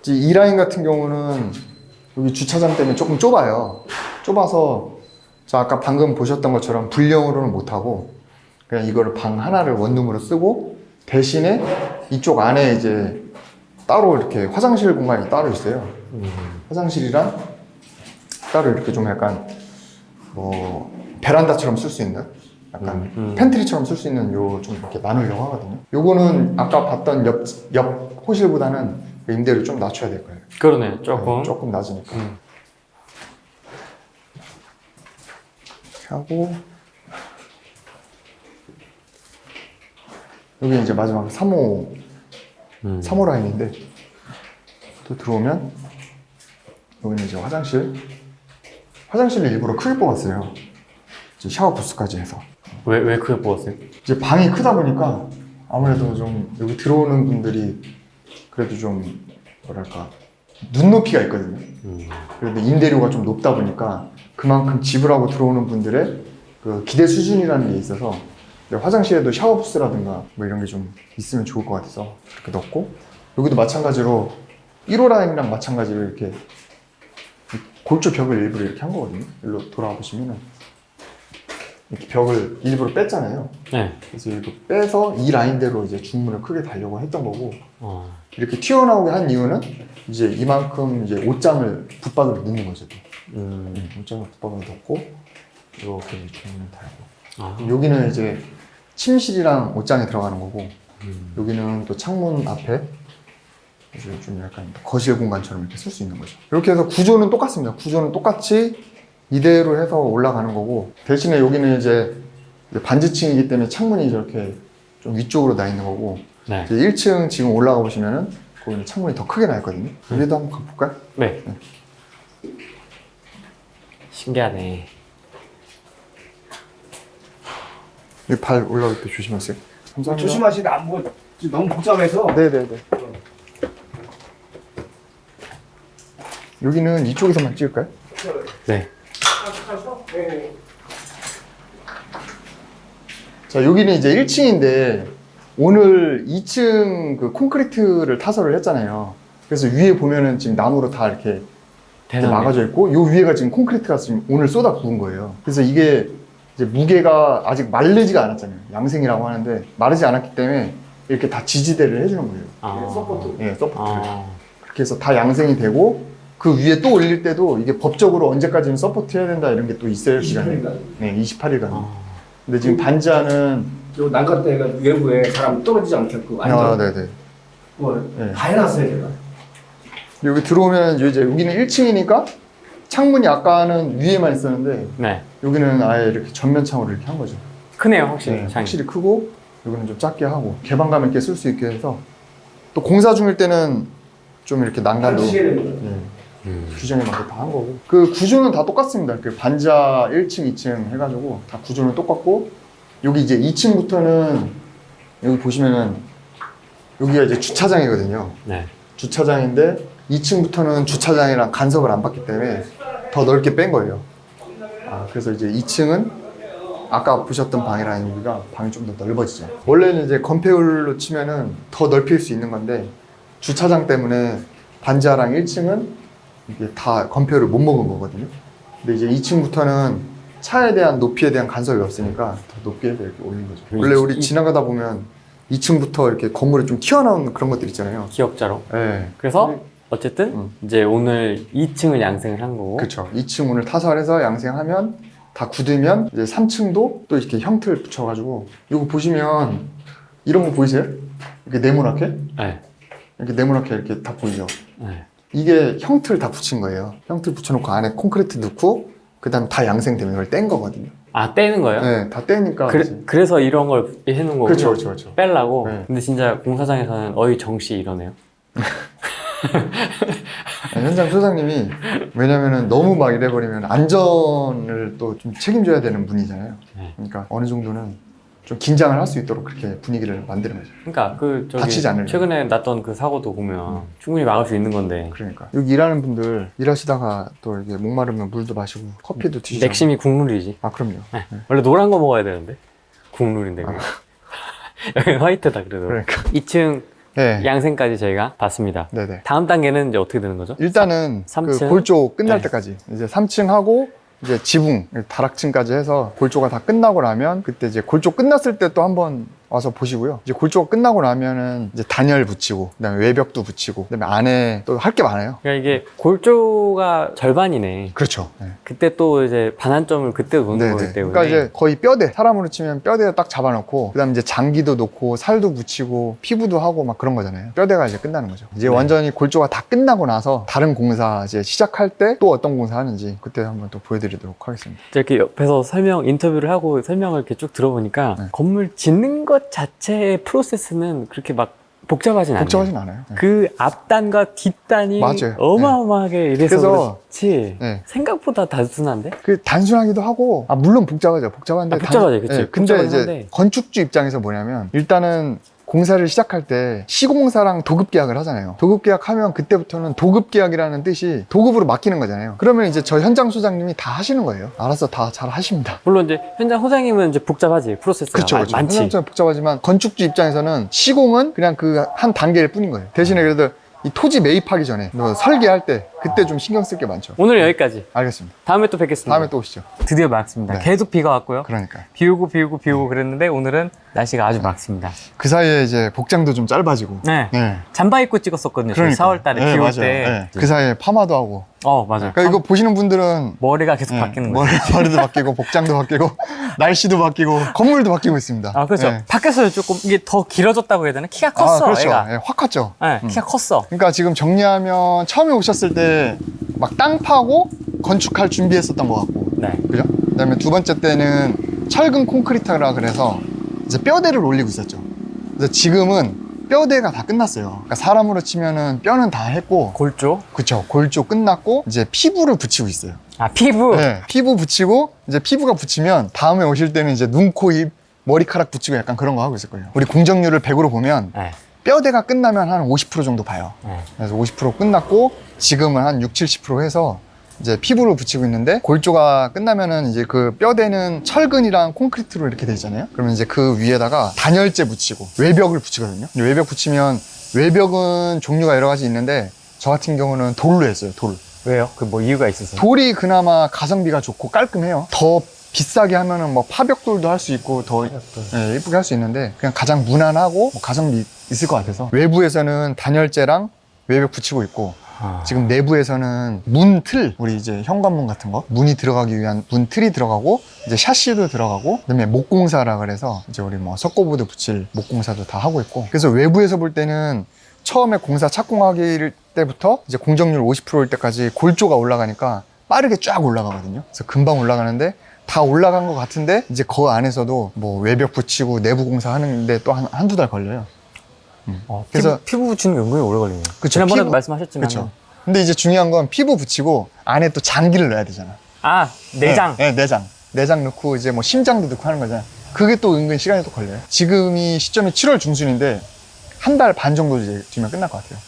Speaker 1: 이제 이 라인 같은 경우는 여기 주차장 때문에 조금 좁아요. 좁아서 자 아까 방금 보셨던 것처럼 분령으로는 못하고 그냥 이거를 방 하나를 원룸으로 쓰고 대신에 이쪽 안에 이제 따로 이렇게 화장실 공간이 따로 있어요. 화장실이랑 따로 이렇게 좀 약간 뭐 베란다처럼 쓸 수 있는 약간 팬트리처럼 쓸 수 있는 요 좀 이렇게 나누려고 하거든요. 요거는 아까 봤던 옆 호실보다는 임대를 좀 낮춰야 될 거예요.
Speaker 2: 그러네, 조금.
Speaker 1: 네, 조금 낮으니까. 이렇게 하고 여기 이제 마지막 3호 라인인데 또 들어오면 여기는 이제 화장실을 일부러 크게 뽑았어요. 이제 샤워 부스까지 해서.
Speaker 2: 왜 크게 뽑았어요?
Speaker 1: 이제 방이 크다 보니까 아무래도 좀 여기 들어오는 분들이 그래도 좀 뭐랄까 눈높이가 있거든요. 그런데 임대료가 좀 높다 보니까 그만큼 지불하고 들어오는 분들의 그 기대 수준이라는 게 있어서 화장실에도 샤워 부스라든가 뭐 이런 게 좀 있으면 좋을 것 같아서 그렇게 넣고 여기도 마찬가지로 1호 라인이랑 마찬가지로 이렇게 골조 벽을 일부러 이렇게 한 거거든요. 일로 돌아와 보시면은 이렇게 벽을 일부러 뺐잖아요.
Speaker 2: 네.
Speaker 1: 그래서 이거 빼서 이 라인대로 이제 중문을 크게 달려고 했던 거고 이렇게 튀어나오게 한 이유는 이제 이만큼 이제 옷장을 붙박이로 넣는 거죠. 옷장을 붙박이로 넣고 이렇게 중문을 달고 여기는 이제 침실이랑 옷장에 들어가는 거고 여기는 또 창문 앞에 이제 좀 약간 거실 공간처럼 이렇게 쓸 수 있는 거죠. 이렇게 해서 구조는 똑같습니다. 구조는 똑같이 이대로 해서 올라가는 거고 대신에 여기는 이제 반지층이기 때문에 창문이 저렇게 좀 위쪽으로 나 있는 거고
Speaker 2: 네.
Speaker 1: 이제 1층 지금 올라가 보시면은 거기는 창문이 더 크게 나 있거든요. 여기도 한번 가볼까요?
Speaker 2: 네. 신기하네.
Speaker 1: 여기 발 올라올 때 조심하세요. 감사합니다.
Speaker 3: 조심하시다. 뭐 너무 복잡해서.
Speaker 1: 네네네. 여기는 이쪽에서만 찍을까요?
Speaker 2: 네.
Speaker 1: 자, 여기는 이제 1층인데 오늘 2층 그 콘크리트를 타설을 했잖아요. 그래서 위에 보면은 지금 나무로 다 이렇게 막아져 있고 요 위에가 지금 콘크리트가 지금 오늘 쏟아 부은 거예요. 그래서 이게 이제 무게가 아직 마르지가 않았잖아요. 양생이라고 하는데 마르지 않았기 때문에 이렇게 다 지지대를 해주는 거예요.
Speaker 3: 서포트.
Speaker 1: 네, 서포트를. 그렇게 해서 다 양생이 되고 그 위에 또 올릴 때도 이게 법적으로 언제까지는 서포트 해야 된다 이런 게 또 있어요.
Speaker 3: 28일간.
Speaker 1: 네, 28일간. 근데 지금 반지하는
Speaker 3: 요 난간 때가 외부에 사람 떨어지지 않게끔 완전
Speaker 1: 네네. 네.
Speaker 3: 다 해놨어요 제가.
Speaker 1: 여기 들어오면 이제 여기는 1층이니까 창문이 아까는 위에만 있었는데
Speaker 2: 네.
Speaker 1: 여기는 아예 이렇게 전면 창으로 이렇게 한 거죠.
Speaker 2: 크네요, 확실히.
Speaker 1: 네,
Speaker 2: 창이.
Speaker 1: 확실히 크고 여기는 좀 작게 하고 개방감 있게 쓸 수 있게 해서 또 공사 중일 때는 좀 이렇게 난간도 규정에 맞게 다 한 거고 그 구조는 다 똑같습니다. 그 반지하 1층, 2층 해가지고 다 구조는 똑같고 여기 이제 2층부터는 여기 보시면은 여기가 이제 주차장이거든요.
Speaker 2: 네.
Speaker 1: 주차장인데 2층부터는 주차장이랑 간섭을 안 받기 때문에 더 넓게 뺀 거예요. 그래서 이제 2층은 아까 보셨던 방이랑 여기가 방이 좀 더 넓어지죠. 원래는 이제 건폐율로 치면은 더 넓힐 수 있는 건데 주차장 때문에 반지하랑 1층은 이게 다 건폐율을 못 먹은 거거든요. 근데 이제 2층부터는 차에 대한 높이에 대한 간섭이 없으니까 더 높게 이렇게 올린 거죠. 원래 우리 지나가다 보면 2층부터 이렇게 건물이 좀 튀어나온 그런 것들 있잖아요.
Speaker 2: 기역자로.
Speaker 1: 네.
Speaker 2: 그래서 어쨌든 이제 오늘 2층을 양생을 한 거고.
Speaker 1: 그렇죠. 2층 오늘 타설해서 양생하면 다 굳으면 이제 3층도 또 이렇게 형틀 붙여가지고 이거 보시면 이런 거 보이세요? 이렇게 네모나게?
Speaker 2: 네.
Speaker 1: 이렇게 네모나게 이렇게 다 보이죠?
Speaker 2: 네.
Speaker 1: 이게 형틀 다 붙인 거예요. 형틀 붙여놓고 안에 콘크리트 넣고 그 다음 다 양생되면 이걸 뗀 거거든요.
Speaker 2: 아, 떼는 거예요?
Speaker 1: 네, 다 떼니까.
Speaker 2: 그래서 이런 걸 해놓은 거고.
Speaker 1: 그렇죠, 그렇죠, 그렇죠.
Speaker 2: 빼려고.
Speaker 1: 네.
Speaker 2: 근데 진짜 공사장에서는 어이 정씨 이러네요.
Speaker 1: 현장 소장님이 왜냐면은 너무 막 이래버리면 안전을 또 좀 책임져야 되는 분이잖아요.
Speaker 2: 네.
Speaker 1: 그러니까 어느 정도는 좀 긴장을 할 수 있도록 그렇게 분위기를 만드는 거죠.
Speaker 2: 그러니까 그 저기
Speaker 1: 다치지 않으려고.
Speaker 2: 최근에 났던 그 사고도 보면 충분히 막을 수 있는 건데.
Speaker 1: 그러니까 여기 일하는 분들 일하시다가 또 이게 목마르면 물도 마시고 커피도 드시고.
Speaker 2: 맥심이 국룰이지.
Speaker 1: 아 그럼요.
Speaker 2: 네. 원래 노란 거 먹어야 되는데 국룰인데 그게. 여기 화이트다 그래도.
Speaker 1: 그러니까.
Speaker 2: 2층
Speaker 1: 네.
Speaker 2: 양생까지 저희가 봤습니다.
Speaker 1: 네네.
Speaker 2: 다음 단계는 이제 어떻게 되는 거죠?
Speaker 1: 일단은 그
Speaker 2: 3층?
Speaker 1: 골조 끝날
Speaker 2: 네.
Speaker 1: 때까지 이제 3층 하고 이제 지붕 다락층까지 해서 골조가 다 끝나고 나면 그때 이제 골조 끝났을 때 또 한번 와서 보시고요. 이제 골조가 끝나고 나면은 이제 단열 붙이고 그다음에 외벽도 붙이고 그다음에 안에 또 할 게 많아요.
Speaker 2: 그러니까 이게 골조가 절반이네.
Speaker 1: 그렇죠. 네.
Speaker 2: 그때 또 이제 반환점을 그때 놓는
Speaker 1: 네네.
Speaker 2: 거기 때문에.
Speaker 1: 그러니까 이제 거의 뼈대, 사람으로 치면 뼈대를 딱 잡아놓고 그다음에 이제 장기도 놓고 살도 붙이고 피부도 하고 막 그런 거잖아요. 뼈대가 이제 끝나는 거죠. 이제
Speaker 2: 네.
Speaker 1: 완전히 골조가 다 끝나고 나서 다른 공사 이제 시작할 때 또 어떤 공사 하는지 그때 한번 또 보여드리도록 하겠습니다.
Speaker 2: 이렇게 옆에서 인터뷰를 하고 설명을 이렇게 쭉 들어보니까
Speaker 1: 네.
Speaker 2: 건물 짓는 것 자체의 프로세스는 그렇게 막 복잡하진 않아요.
Speaker 1: 복잡하진 않아요. 네.
Speaker 2: 그 앞단과 뒷단이
Speaker 1: 맞아요.
Speaker 2: 어마어마하게 이래서
Speaker 1: 그래서
Speaker 2: 그렇지
Speaker 1: 네.
Speaker 2: 생각보다 단순한데?
Speaker 1: 그 단순하기도 하고 물론 복잡하죠. 복잡한데
Speaker 2: 복잡하죠, 그치.
Speaker 1: 근데
Speaker 2: 복잡하긴
Speaker 1: 이제
Speaker 2: 한데.
Speaker 1: 건축주 입장에서 뭐냐면 일단은 공사를 시작할 때 시공사랑 도급 계약을 하잖아요. 도급 계약하면 그때부터는 도급 계약이라는 뜻이 도급으로 맡기는 거잖아요. 그러면 이제 저 현장 소장님이 다 하시는 거예요. 알아서 다 잘 하십니다.
Speaker 2: 물론 이제 현장 소장님은 이제 복잡하지 프로세스가
Speaker 1: 그렇죠, 그렇죠.
Speaker 2: 많지.
Speaker 1: 현장처럼 복잡하지만 건축주 입장에서는 시공은 그냥 그 한 단계일 뿐인 거예요. 대신에 그래도 이 토지 매입하기 전에 뭐 설계할 때 그때 좀 신경 쓸 게 많죠.
Speaker 2: 오늘 여기까지.
Speaker 1: 알겠습니다.
Speaker 2: 다음에 또 뵙겠습니다.
Speaker 1: 다음에 또 오시죠.
Speaker 2: 드디어 맑습니다.
Speaker 1: 네.
Speaker 2: 계속 비가 왔고요.
Speaker 1: 그러니까
Speaker 2: 비 오고 그랬는데 오늘은 날씨가 아주 맑습니다.
Speaker 1: 그 사이에 이제 복장도 좀 짧아지고.
Speaker 2: 네.
Speaker 1: 네.
Speaker 2: 잠바 입고 찍었었거든요. 저희
Speaker 1: 그러니까.
Speaker 2: 4월 달에
Speaker 1: 네,
Speaker 2: 비 올
Speaker 1: 맞아요.
Speaker 2: 때.
Speaker 1: 네. 그 사이에 파마도 하고.
Speaker 2: 맞아요.
Speaker 1: 그러니까 이거 보시는 분들은
Speaker 2: 머리가 계속 바뀌는 거죠.
Speaker 1: 머리도 바뀌고 복장도 바뀌고 날씨도 바뀌고 건물도 바뀌고 있습니다.
Speaker 2: 아, 그렇죠.
Speaker 1: 네.
Speaker 2: 바뀌었어요. 조금 이게 더 길어졌다고 해야 되나? 키가 컸어,
Speaker 1: 그렇죠.
Speaker 2: 애가.
Speaker 1: 네, 확 컸죠.
Speaker 2: 네, 키가 컸어.
Speaker 1: 그러니까 지금 정리하면 처음에 오셨을 때 막 땅 파고 건축할 준비했었던 것 같고,
Speaker 2: 네.
Speaker 1: 그죠? 그다음에 두 번째 때는 철근 콘크리트라 그래서 이제 뼈대를 올리고 있었죠. 그래서 지금은 뼈대가 다 끝났어요. 그러니까 사람으로 치면은 뼈는 다 했고,
Speaker 2: 골조?
Speaker 1: 그쵸? 골조 끝났고 이제 피부를 붙이고 있어요.
Speaker 2: 아, 피부?
Speaker 1: 네, 피부 붙이고 이제 피부가 붙이면 다음에 오실 때는 이제 눈, 코, 입, 머리카락 붙이고 약간 그런 거 하고 있을 거예요. 우리 공정률을 100으로 보면
Speaker 2: 네.
Speaker 1: 뼈대가 끝나면 한 50% 정도 봐요.
Speaker 2: 네.
Speaker 1: 그래서 50% 끝났고 지금은 한 6, 70% 해서 이제 피부를 붙이고 있는데 골조가 끝나면은 이제 그 뼈대는 철근이랑 콘크리트로 이렇게 돼 있잖아요. 그러면 이제 그 위에다가 단열재 붙이고 외벽을 붙이거든요. 외벽 붙이면 외벽은 종류가 여러 가지 있는데 저 같은 경우는 돌로 했어요. 돌.
Speaker 2: 왜요? 그 뭐 이유가 있어서?
Speaker 1: 돌이 그나마 가성비가 좋고 깔끔해요. 더 비싸게 하면은 뭐 파벽돌도 할 수 있고 더 예쁘게 할 수 있는데 그냥 가장 무난하고 뭐 가성비 있을 것 같아서 외부에서는 단열재랑 외벽 붙이고 있고 지금 내부에서는 문틀, 우리 이제 현관문 같은 거 문이 들어가기 위한 문틀이 들어가고 이제 샤시도 들어가고 그다음에 목공사라 그래서 이제 우리 뭐 석고보드 붙일 목공사도 다 하고 있고 그래서 외부에서 볼 때는 처음에 공사 착공하기 때부터 이제 공정률 50%일 때까지 골조가 올라가니까 빠르게 쫙 올라가거든요. 그래서 금방 올라가는데 다 올라간 것 같은데 이제 그 안에서도 뭐 외벽 붙이고 내부 공사 하는데 또 한두 달 걸려요.
Speaker 2: 그래서 피부 붙이는 게 은근히 오래 걸리네요. 지난번에도
Speaker 1: 피부-
Speaker 2: 말씀하셨지만.
Speaker 1: 그렇죠. 근데 이제 중요한 건 피부 붙이고 안에 또 장기를 넣어야 되잖아.
Speaker 2: 아, 내장.
Speaker 1: 네, 내장. 내장 넣고 이제 뭐 심장도 넣고 하는 거잖아. 그게 또 은근 시간이 또 걸려요. 지금이 시점이 7월 중순인데 한 달 반 정도 이제 뒤면 끝날 것 같아요.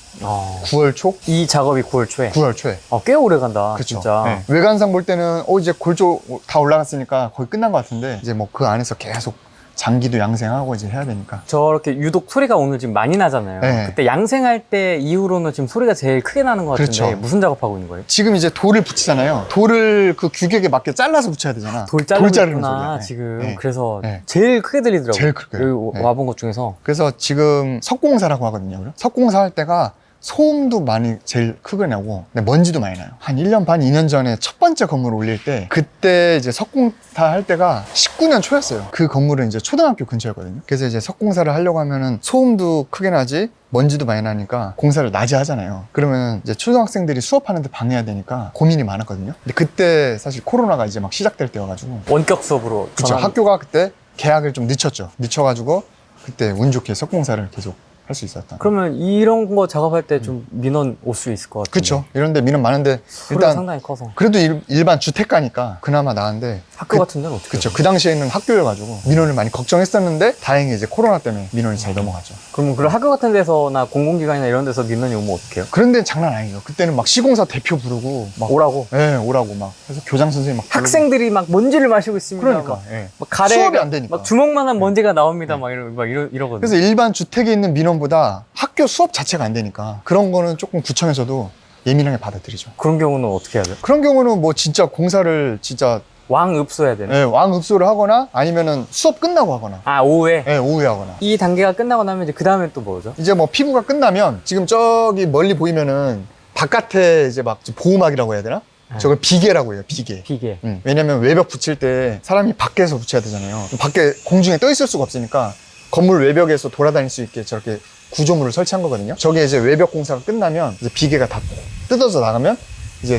Speaker 1: 9월 초?
Speaker 2: 이 작업이 9월 초에.
Speaker 1: 9월 초에.
Speaker 2: 꽤 오래 간다.
Speaker 1: 그쵸.
Speaker 2: 진짜.
Speaker 1: 네. 외관상 볼 때는 이제 골조 다 올라갔으니까 거의 끝난 것 같은데 이제 뭐 그 안에서 계속 장기도 양생하고 이제 해야 되니까.
Speaker 2: 저렇게 유독 소리가 오늘 지금 많이 나잖아요.
Speaker 1: 네.
Speaker 2: 그때 양생할 때 이후로는 지금 소리가 제일 크게 나는 것 같은데
Speaker 1: 그렇죠.
Speaker 2: 무슨 작업하고 있는 거예요?
Speaker 1: 지금 이제 돌을 붙이잖아요. 돌을 그 규격에 맞게 잘라서 붙여야 되잖아.
Speaker 2: 돌 자르는
Speaker 1: 자르는
Speaker 2: 구나
Speaker 1: 소리야. 네.
Speaker 2: 지금.
Speaker 1: 네.
Speaker 2: 그래서
Speaker 1: 네.
Speaker 2: 제일 크게 들리더라고요.
Speaker 1: 제일 크게.
Speaker 2: 여기
Speaker 1: 네.
Speaker 2: 와본 것 중에서.
Speaker 1: 그래서 지금 석공사라고 하거든요. 석공사 할 때가 소음도 많이 제일 크게 나고 근데 먼지도 많이 나요. 한 1년 반, 2년 전에 첫 번째 건물 올릴 때 그때 이제 석공사 할 때가 19년 초였어요. 그 건물은 이제 초등학교 근처였거든요. 그래서 이제 석공사를 하려고 하면은 소음도 크게 나지 먼지도 많이 나니까 공사를 낮에 하잖아요. 그러면 이제 초등학생들이 수업하는데 방해해야 되니까 고민이 많았거든요. 근데 그때 사실 코로나가 이제 막 시작될 때여가지고
Speaker 2: 원격 수업으로
Speaker 1: 그쵸, 학교가 그때 개학을 좀 늦췄죠. 늦춰가지고 그때 운 좋게 석공사를 계속 할 수 있었다.
Speaker 2: 그러면 이런 거 작업할 때 좀 민원 올 수 있을 것 같은데.
Speaker 1: 그쵸. 이런데 민원 많은데
Speaker 2: 소리가
Speaker 1: 일단
Speaker 2: 상당히 커서.
Speaker 1: 그래도 일반 주택가니까 그나마 나은데
Speaker 2: 학교 같은 데는 어떻게 해요?
Speaker 1: 그쵸. 그 당시에는 학교여가지고 민원을 많이 걱정했었는데 다행히 이제 코로나 때문에 민원이 잘 넘어갔죠.
Speaker 2: 그러면 그런 학교 같은 데서나 공공기관이나 이런 데서 민원이 오면 어떡해요?
Speaker 1: 그런 데는 장난 아니에요. 그때는 막 시공사 대표 부르고 막
Speaker 2: 오라고?
Speaker 1: 예, 오라고 막 그래서 교장 선생님 막 부르고.
Speaker 2: 학생들이 막 먼지를 마시고 있습니다.
Speaker 1: 그러니까
Speaker 2: 막,
Speaker 1: 예.
Speaker 2: 막 가래
Speaker 1: 수업이 안 되니까.
Speaker 2: 막 주먹만한 먼지가 나옵니다. 막 이러거든요.
Speaker 1: 그래서 일반 주택에 있는 민원보다 학교 수업 자체가 안 되니까 그런 거는 조금 구청에서도 예민하게 받아들이죠.
Speaker 2: 그런 경우는 어떻게 해야 돼요?
Speaker 1: 그런 경우는 뭐 진짜 공사를 진짜
Speaker 2: 왕읍소해야 되나?
Speaker 1: 예, 왕읍소를 하거나 아니면은 수업 끝나고 하거나
Speaker 2: 아, 오후에?
Speaker 1: 예, 오후에 하거나
Speaker 2: 이 단계가 끝나고 나면 이제 그 다음에 또 뭐죠?
Speaker 1: 이제 뭐 피부가 끝나면 지금 저기 멀리 보이면은 바깥에 이제 막 보호막이라고 해야 되나? 저걸 비계라고 해요, 비계.
Speaker 2: 비계.
Speaker 1: 왜냐면 외벽 붙일 때 사람이 밖에서 붙여야 되잖아요. 밖에 공중에 떠 있을 수가 없으니까 건물 외벽에서 돌아다닐 수 있게 저렇게 구조물을 설치한 거거든요. 저게 이제 외벽 공사가 끝나면 이제 비계가 다 뜯어져 나가면 이제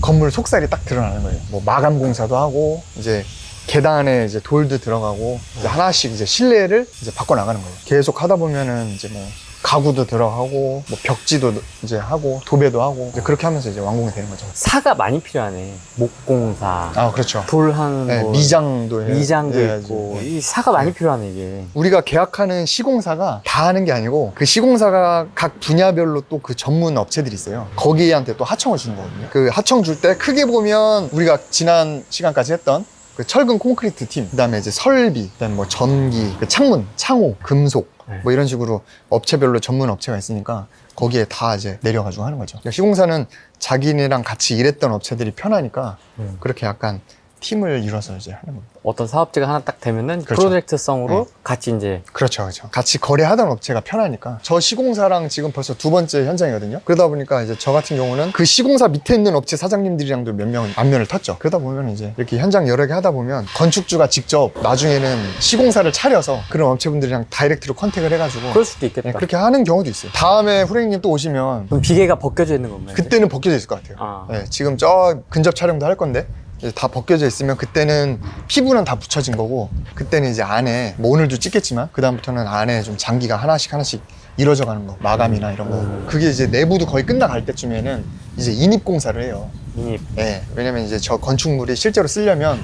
Speaker 1: 건물 속살이 딱 드러나는 거예요. 뭐 마감 공사도 하고 이제 계단에 이제 돌도 들어가고 이제 하나씩 이제 실내를 이제 바꿔 나가는 거예요. 계속 하다 보면은 이제 뭐 가구도 들어가고 뭐 벽지도 이제 하고 도배도 하고 이제 그렇게 하면서 이제 완공이 되는 거죠.
Speaker 2: 사가 많이 필요하네. 목공사.
Speaker 1: 아, 그렇죠.
Speaker 2: 돌 하는
Speaker 1: 네,
Speaker 2: 뭐
Speaker 1: 미장도 해야지.
Speaker 2: 있고.
Speaker 1: 네.
Speaker 2: 이 사가 많이 필요하네, 이게.
Speaker 1: 우리가 계약하는 시공사가 다 하는 게 아니고 그 시공사가 각 분야별로 또 그 전문 업체들이 있어요. 거기한테 또 하청을 주는 거거든요. 그 하청 줄 때 크게 보면 우리가 지난 시간까지 했던 그 철근 콘크리트 팀, 그다음에 이제 설비, 그다음에 뭐 전기, 그 창문, 창호, 금속 뭐 이런 식으로 업체별로 전문 업체가 있으니까 거기에 다 이제 내려가지고 하는 거죠. 그러니까 시공사는 자기네랑 같이 일했던 업체들이 편하니까 그렇게 약간 팀을 이뤄서 이제 하는 겁니다.
Speaker 2: 어떤 사업체가 하나 딱 되면은
Speaker 1: 그렇죠.
Speaker 2: 프로젝트성으로 같이 이제
Speaker 1: 그렇죠, 그렇죠. 같이 거래하던 업체가 편하니까. 저 시공사랑 지금 벌써 두 번째 현장이거든요. 그러다 보니까 이제 저 같은 경우는 그 시공사 밑에 있는 업체 사장님들이랑도 몇 명 안면을 텄죠. 그러다 보면 이제 이렇게 현장 여러 개 하다 보면 건축주가 직접 나중에는 시공사를 차려서 그런 업체분들이랑 다이렉트로 컨택을 해가지고
Speaker 2: 그럴 수도 있겠다.
Speaker 1: 네, 그렇게 하는 경우도 있어요. 다음에 후랭이님 또 오시면
Speaker 2: 그럼 비계가 벗겨져 있는 건가요?
Speaker 1: 그때는 벗겨져 있을 것 같아요.
Speaker 2: 아.
Speaker 1: 네, 지금 저 근접 촬영도 할 건데 이제 다 벗겨져 있으면 그때는 피부는 다 붙여진 거고 그때는 이제 안에 뭐 오늘도 찍겠지만 그 다음부터는 안에 좀 장기가 하나씩 이루어져 가는 거 마감이나 이런 거 그게 이제 내부도 거의 끝나갈 때쯤에는 이제 인입 공사를 해요.
Speaker 2: 인입.
Speaker 1: 네, 왜냐면 이제 저 건축물이 실제로 쓰려면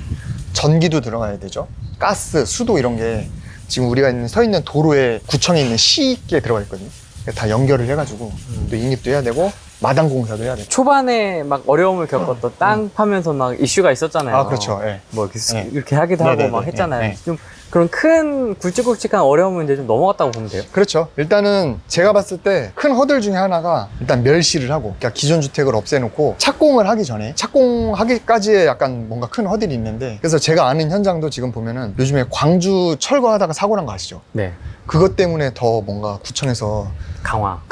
Speaker 1: 전기도 들어가야 되죠. 가스, 수도 이런 게 지금 우리가 서 있는 도로에 구청에 있는 시에 들어가 있거든요. 다 연결을 해가지고 또 인입도 해야 되고 마당 공사도 해야 되고.
Speaker 2: 초반에 막 어려움을 겪었던 땅 파면서 막 이슈가 있었잖아요.
Speaker 1: 아, 그렇죠. 예.
Speaker 2: 뭐 이렇게,
Speaker 1: 네.
Speaker 2: 이렇게 하기도 하고
Speaker 1: 네네네.
Speaker 2: 막 했잖아요.
Speaker 1: 네.
Speaker 2: 좀 그런 큰 굵직굵직한 어려움은 이제 좀 넘어갔다고 보면 돼요.
Speaker 1: 그렇죠. 일단은 제가 봤을 때 큰 허들 중에 하나가 일단 멸시를 하고 그러니까 기존 주택을 없애놓고 착공을 하기 전에 착공하기까지의 약간 뭔가 큰 허들이 있는데 그래서 제가 아는 현장도 지금 보면은 요즘에 광주 철거하다가 사고 난 거 아시죠?
Speaker 2: 네.
Speaker 1: 그것 때문에 더 뭔가 구청에서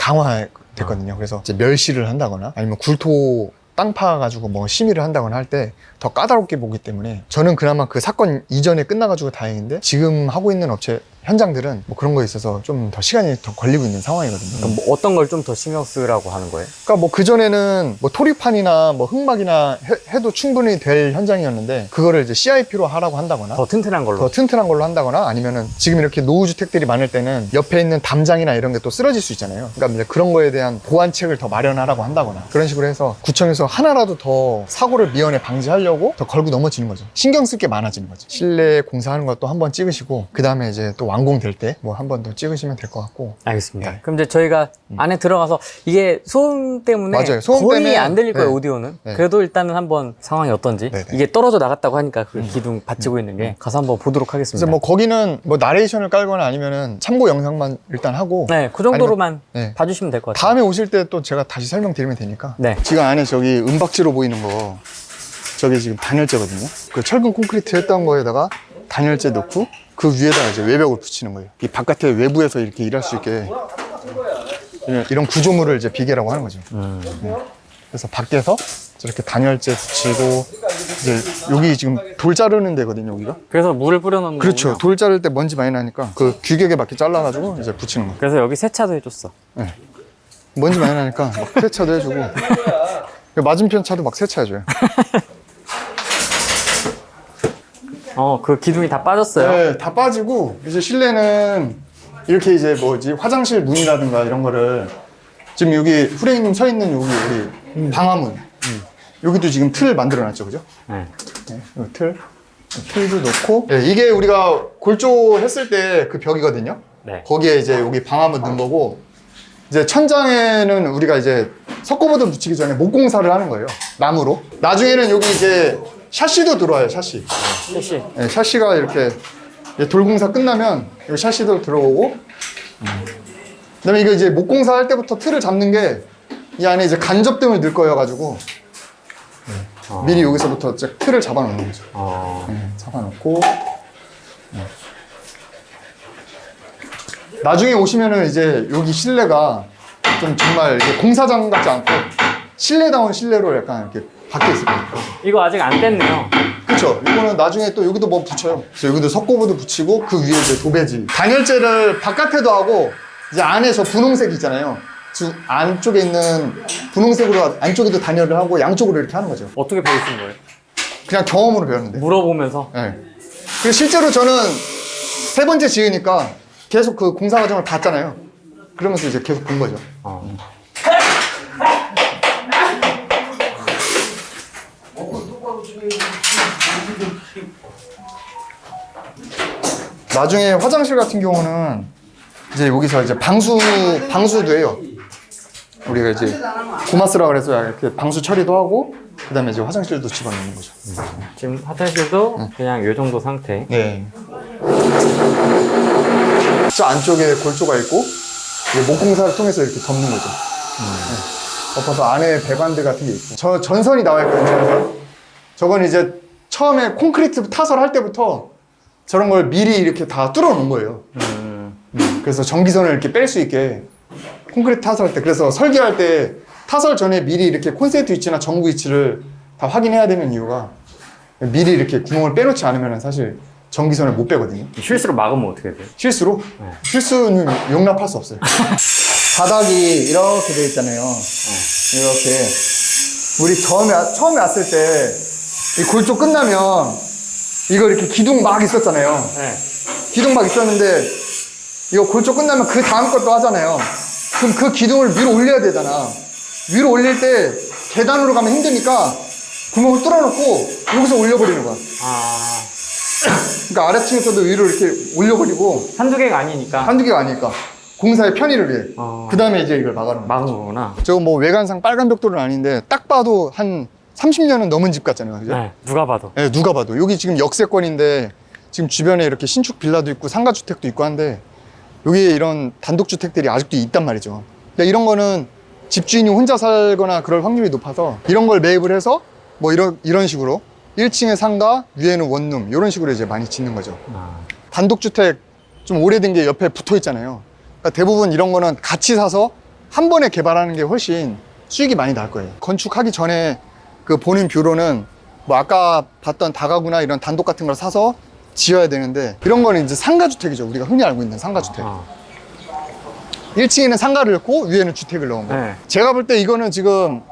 Speaker 1: 강화됐거든요. 그래서 이제 멸시를 한다거나 아니면 굴토 땅 파가지고 뭐 심의를 한다거나 할 때 더 까다롭게 보기 때문에 저는 그나마 그 사건 이전에 끝나가지고 다행인데 지금 하고 있는 업체 현장들은 뭐 그런 거에 있어서 좀 더 시간이 더 걸리고 있는 상황이거든요.
Speaker 2: 그럼 뭐 어떤 걸 좀 더 신경 쓰라고 하는 거예요?
Speaker 1: 그러니까 뭐 그전에는 뭐 토리판이나 뭐 흙막이나 해도 충분히 될 현장이었는데 그거를 이제 CIP로 하라고 한다거나
Speaker 2: 더 튼튼한 걸로.
Speaker 1: 더 튼튼한 걸로 한다거나 아니면은 지금 이렇게 노후주택들이 많을 때는 옆에 있는 담장이나 이런 게 또 쓰러질 수 있잖아요. 그러니까 이제 그런 거에 대한 보완책을 더 마련하라고 한다거나 그런 식으로 해서 구청에서 하나라도 더 사고를 미연에 방지하려고 더 걸고 넘어지는 거죠. 신경 쓸 게 많아지는 거죠. 실내 공사하는 것도 한번 찍으시고 그 다음에 이제 또 완공될 때 뭐 한 번 더 찍으시면 될 것 같고.
Speaker 2: 알겠습니다.
Speaker 1: 네.
Speaker 2: 그럼 이제 저희가 안에 들어가서 이게 소음 때문에
Speaker 1: 맞아요. 소음
Speaker 2: 거의
Speaker 1: 때문에
Speaker 2: 안 들릴 거예요,
Speaker 1: 네.
Speaker 2: 오디오는.
Speaker 1: 네.
Speaker 2: 그래도 일단은 한번 상황이 어떤지.
Speaker 1: 네네.
Speaker 2: 이게 떨어져 나갔다고 하니까 그 기둥 받치고 있는 게 가서 한번 보도록 하겠습니다.
Speaker 1: 그래서 뭐 거기는 뭐 나레이션을 깔거나 아니면은 참고 영상만 일단 하고
Speaker 2: 네, 그 정도로만
Speaker 1: 네.
Speaker 2: 봐주시면 될 것 같아요.
Speaker 1: 다음에 오실 때 또 제가 다시 설명드리면 되니까.
Speaker 2: 네.
Speaker 1: 지금 안에 저기 은박지로 보이는 거 저게 지금 단열재거든요. 그 철근 콘크리트 했던 거에다가 단열재 넣고 그 위에다가 이제 외벽을 붙이는 거예요. 이 바깥에 외부에서 이렇게 일할 수 있게 이런 구조물을 이제 비계라고 하는 거죠. 그래서 밖에서 저렇게 단열재 붙이고 이제 여기 지금 돌 자르는 데거든요, 여기가.
Speaker 2: 그래서 물을 뿌려놓는
Speaker 1: 그렇죠.
Speaker 2: 거군요.
Speaker 1: 돌 자를 때 먼지 많이 나니까 그 규격에 맞게 잘라가지고 이제 붙이는 거예요.
Speaker 2: 그래서 여기 세차도 해줬어.
Speaker 1: 네. 먼지 많이 나니까 막 세차도 해주고 맞은편 차도 막 세차해줘요.
Speaker 2: 그 기둥이 다 빠졌어요.
Speaker 1: 네, 다 빠지고 이제 실내는 이렇게 이제 뭐지 화장실 문이라든가 이런 거를 지금 여기 후레이님 서 있는 여기 우리 방화문 여기도 지금 틀 만들어놨죠, 그죠?
Speaker 2: 네.
Speaker 1: 네, 이 틀도 놓고 네, 이게 우리가 골조 했을 때 그 벽이거든요.
Speaker 2: 네.
Speaker 1: 거기에 이제 여기 방화문 넣은 거고 이제 천장에는 우리가 이제 석고보드 붙이기 전에 목공사를 하는 거예요. 나무로. 나중에는 여기 이제 샤시도 들어와요, 샤시.
Speaker 2: 샤시.
Speaker 1: 네, 샤시가 이렇게 돌공사 끝나면 여기 샤시도 들어오고 그다음에 이거 이제 목공사 할 때부터 틀을 잡는 게 이 안에 이제 간접등을 넣을 거여가지고 미리 여기서부터 이제 틀을 잡아놓는 거죠. 네, 잡아놓고 나중에 오시면은 이제 여기 실내가 좀 정말 이게 공사장 같지 않고 실내다운 실내로 약간 이렇게 바뀌어 있을 거예요.
Speaker 2: 이거 아직 안 뗐네요.
Speaker 1: 그렇죠. 이거는 나중에 또 여기도 뭐 붙여요. 그래서 여기도 석고보드 붙이고 그 위에 이제 도배지. 단열재를 바깥에도 하고 이제 안에 저 분홍색 있잖아요. 즉 안쪽에 있는 분홍색으로 안쪽에도 단열을 하고 양쪽으로 이렇게 하는 거죠.
Speaker 2: 어떻게 배우신 거예요?
Speaker 1: 그냥 경험으로 배웠는데.
Speaker 2: 물어보면서.
Speaker 1: 네. 그리고 실제로 저는 3번째 지으니까 계속 그 공사 과정을 봤잖아요. 그러면서 이제 계속 본 거죠. 나중에 화장실 같은 경우는 이제 여기서 이제 방수도 해요. 우리가 이제 고마스라 그래서 이렇게 방수 처리도 하고 그다음에 이제 화장실도 집어넣는 거죠.
Speaker 2: 지금 화장실도 그냥 요 정도 상태.
Speaker 1: 네. 저 안쪽에 골조가 있고 이게 목공사를 통해서 이렇게 덮는 거죠. 네. 덮어서 안에 배관들 같은 게 있고 저 전선이 나와 있거든요. 전선. 저건 이제 처음에 콘크리트 타설 할 때부터 저런 걸 미리 이렇게 다 뚫어 놓은 거예요. 그래서 전기선을 이렇게 뺄 수 있게 콘크리트 타설할 때 그래서 설계할 때 타설 전에 미리 이렇게 콘센트 위치나 전구 위치를 다 확인해야 되는 이유가 미리 이렇게 구멍을 빼놓지 않으면 사실 전기선을 못 빼거든요.
Speaker 2: 실수로 막으면 어떻게 돼요?
Speaker 1: 실수로?
Speaker 2: 네.
Speaker 1: 실수는 용납할 수 없어요. 바닥이 이렇게 돼 있잖아요. 이렇게 우리 처음에 왔을 때 이 골조 끝나면 이거 이렇게 기둥 막 있었잖아요.
Speaker 2: 네.
Speaker 1: 기둥 막 있었는데 이거 골조 끝나면 그 다음 것도 하잖아요. 그럼 그 기둥을 위로 올려야 되잖아. 위로 올릴 때 계단으로 가면 힘드니까 구멍을 뚫어놓고 여기서 올려버리는 거야. 그러니까 아래층에서도 위로 이렇게 올려버리고
Speaker 2: 한두 개가 아니니까.
Speaker 1: 한두 개가 아니니까 공사의 편의를 위해 그 다음에 이제 이걸 막는 거야.
Speaker 2: 막은 거구나.
Speaker 1: 저거 뭐 외관상 빨간 벽돌은 아닌데 딱 봐도 한 30년은 넘은 집 같잖아요. 그죠?
Speaker 2: 네, 누가 봐도.
Speaker 1: 네, 누가 봐도. 여기 지금 역세권인데 지금 주변에 이렇게 신축 빌라도 있고 상가주택도 있고 한데 여기에 이런 단독주택들이 아직도 있단 말이죠. 근데 이런 거는 집주인이 혼자 살거나 그럴 확률이 높아서 이런 걸 매입을 해서 뭐 이런 식으로 1층에 상가, 위에는 원룸 이런 식으로 이제 많이 짓는 거죠. 단독주택 좀 오래된 게 옆에 붙어 있잖아요. 그러니까 대부분 이런 거는 같이 사서 한 번에 개발하는 게 훨씬 수익이 많이 날 거예요. 건축하기 전에 그 보는 뷰로는 뭐 아까 봤던 다가구나 이런 단독 같은 걸 사서 지어야 되는데 이런 거는 이제 상가주택이죠. 우리가 흔히 알고 있는 상가주택. 1층에는 상가를 넣고 위에는 주택을 넣은 거.
Speaker 2: 네.
Speaker 1: 제가 볼 때 이거는 지금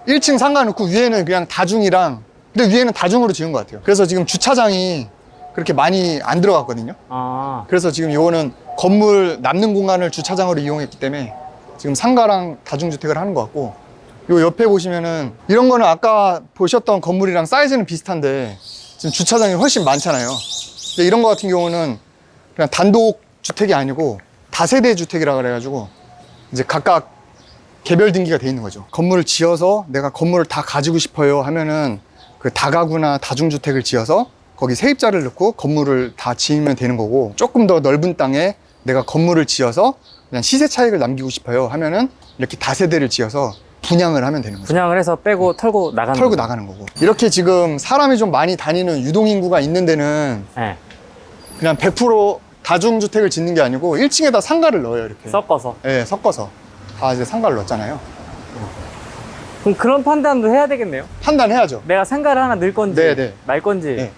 Speaker 1: 1층 상가 넣고 위에는 그냥 다중이랑 근데 위에는 다중으로 지은 것 같아요. 그래서 지금 주차장이 그렇게 많이 안 들어갔거든요. 그래서 지금 이거는 건물 남는 공간을 주차장으로 이용했기 때문에 지금 상가랑 다중주택을 하는 것 같고 요 옆에 보시면은 이런 거는 아까 보셨던 건물이랑 사이즈는 비슷한데 지금 주차장이 훨씬 많잖아요. 근데 이런 거 같은 경우는 그냥 단독 주택이 아니고 다세대 주택이라 그래가지고 이제 각각 개별 등기가 돼 있는 거죠. 건물을 지어서 내가 건물을 다 가지고 싶어요 하면은 그 다가구나 다중주택을 지어서 거기 세입자를 넣고 건물을 다 지으면 되는 거고 조금 더 넓은 땅에 내가 건물을 지어서 그냥 시세 차익을 남기고 싶어요 하면은 이렇게 다세대를 지어서 분양을 하면 되는 거죠.
Speaker 2: 분양을 해서 빼고 털고 나가는
Speaker 1: 거고. 이렇게 지금 사람이 좀 많이 다니는 유동인구가 있는 데는
Speaker 2: 네.
Speaker 1: 그냥 100% 다중주택을 짓는 게 아니고 1층에다 상가를 넣어요. 이렇게
Speaker 2: 섞어서.
Speaker 1: 네, 섞어서. 다 이제 상가를 넣었잖아요.
Speaker 2: 그럼 그런 판단도 해야 되겠네요.
Speaker 1: 판단해야죠.
Speaker 2: 내가 상가를 하나 넣을 건지
Speaker 1: 네네.
Speaker 2: 말 건지.
Speaker 1: 네.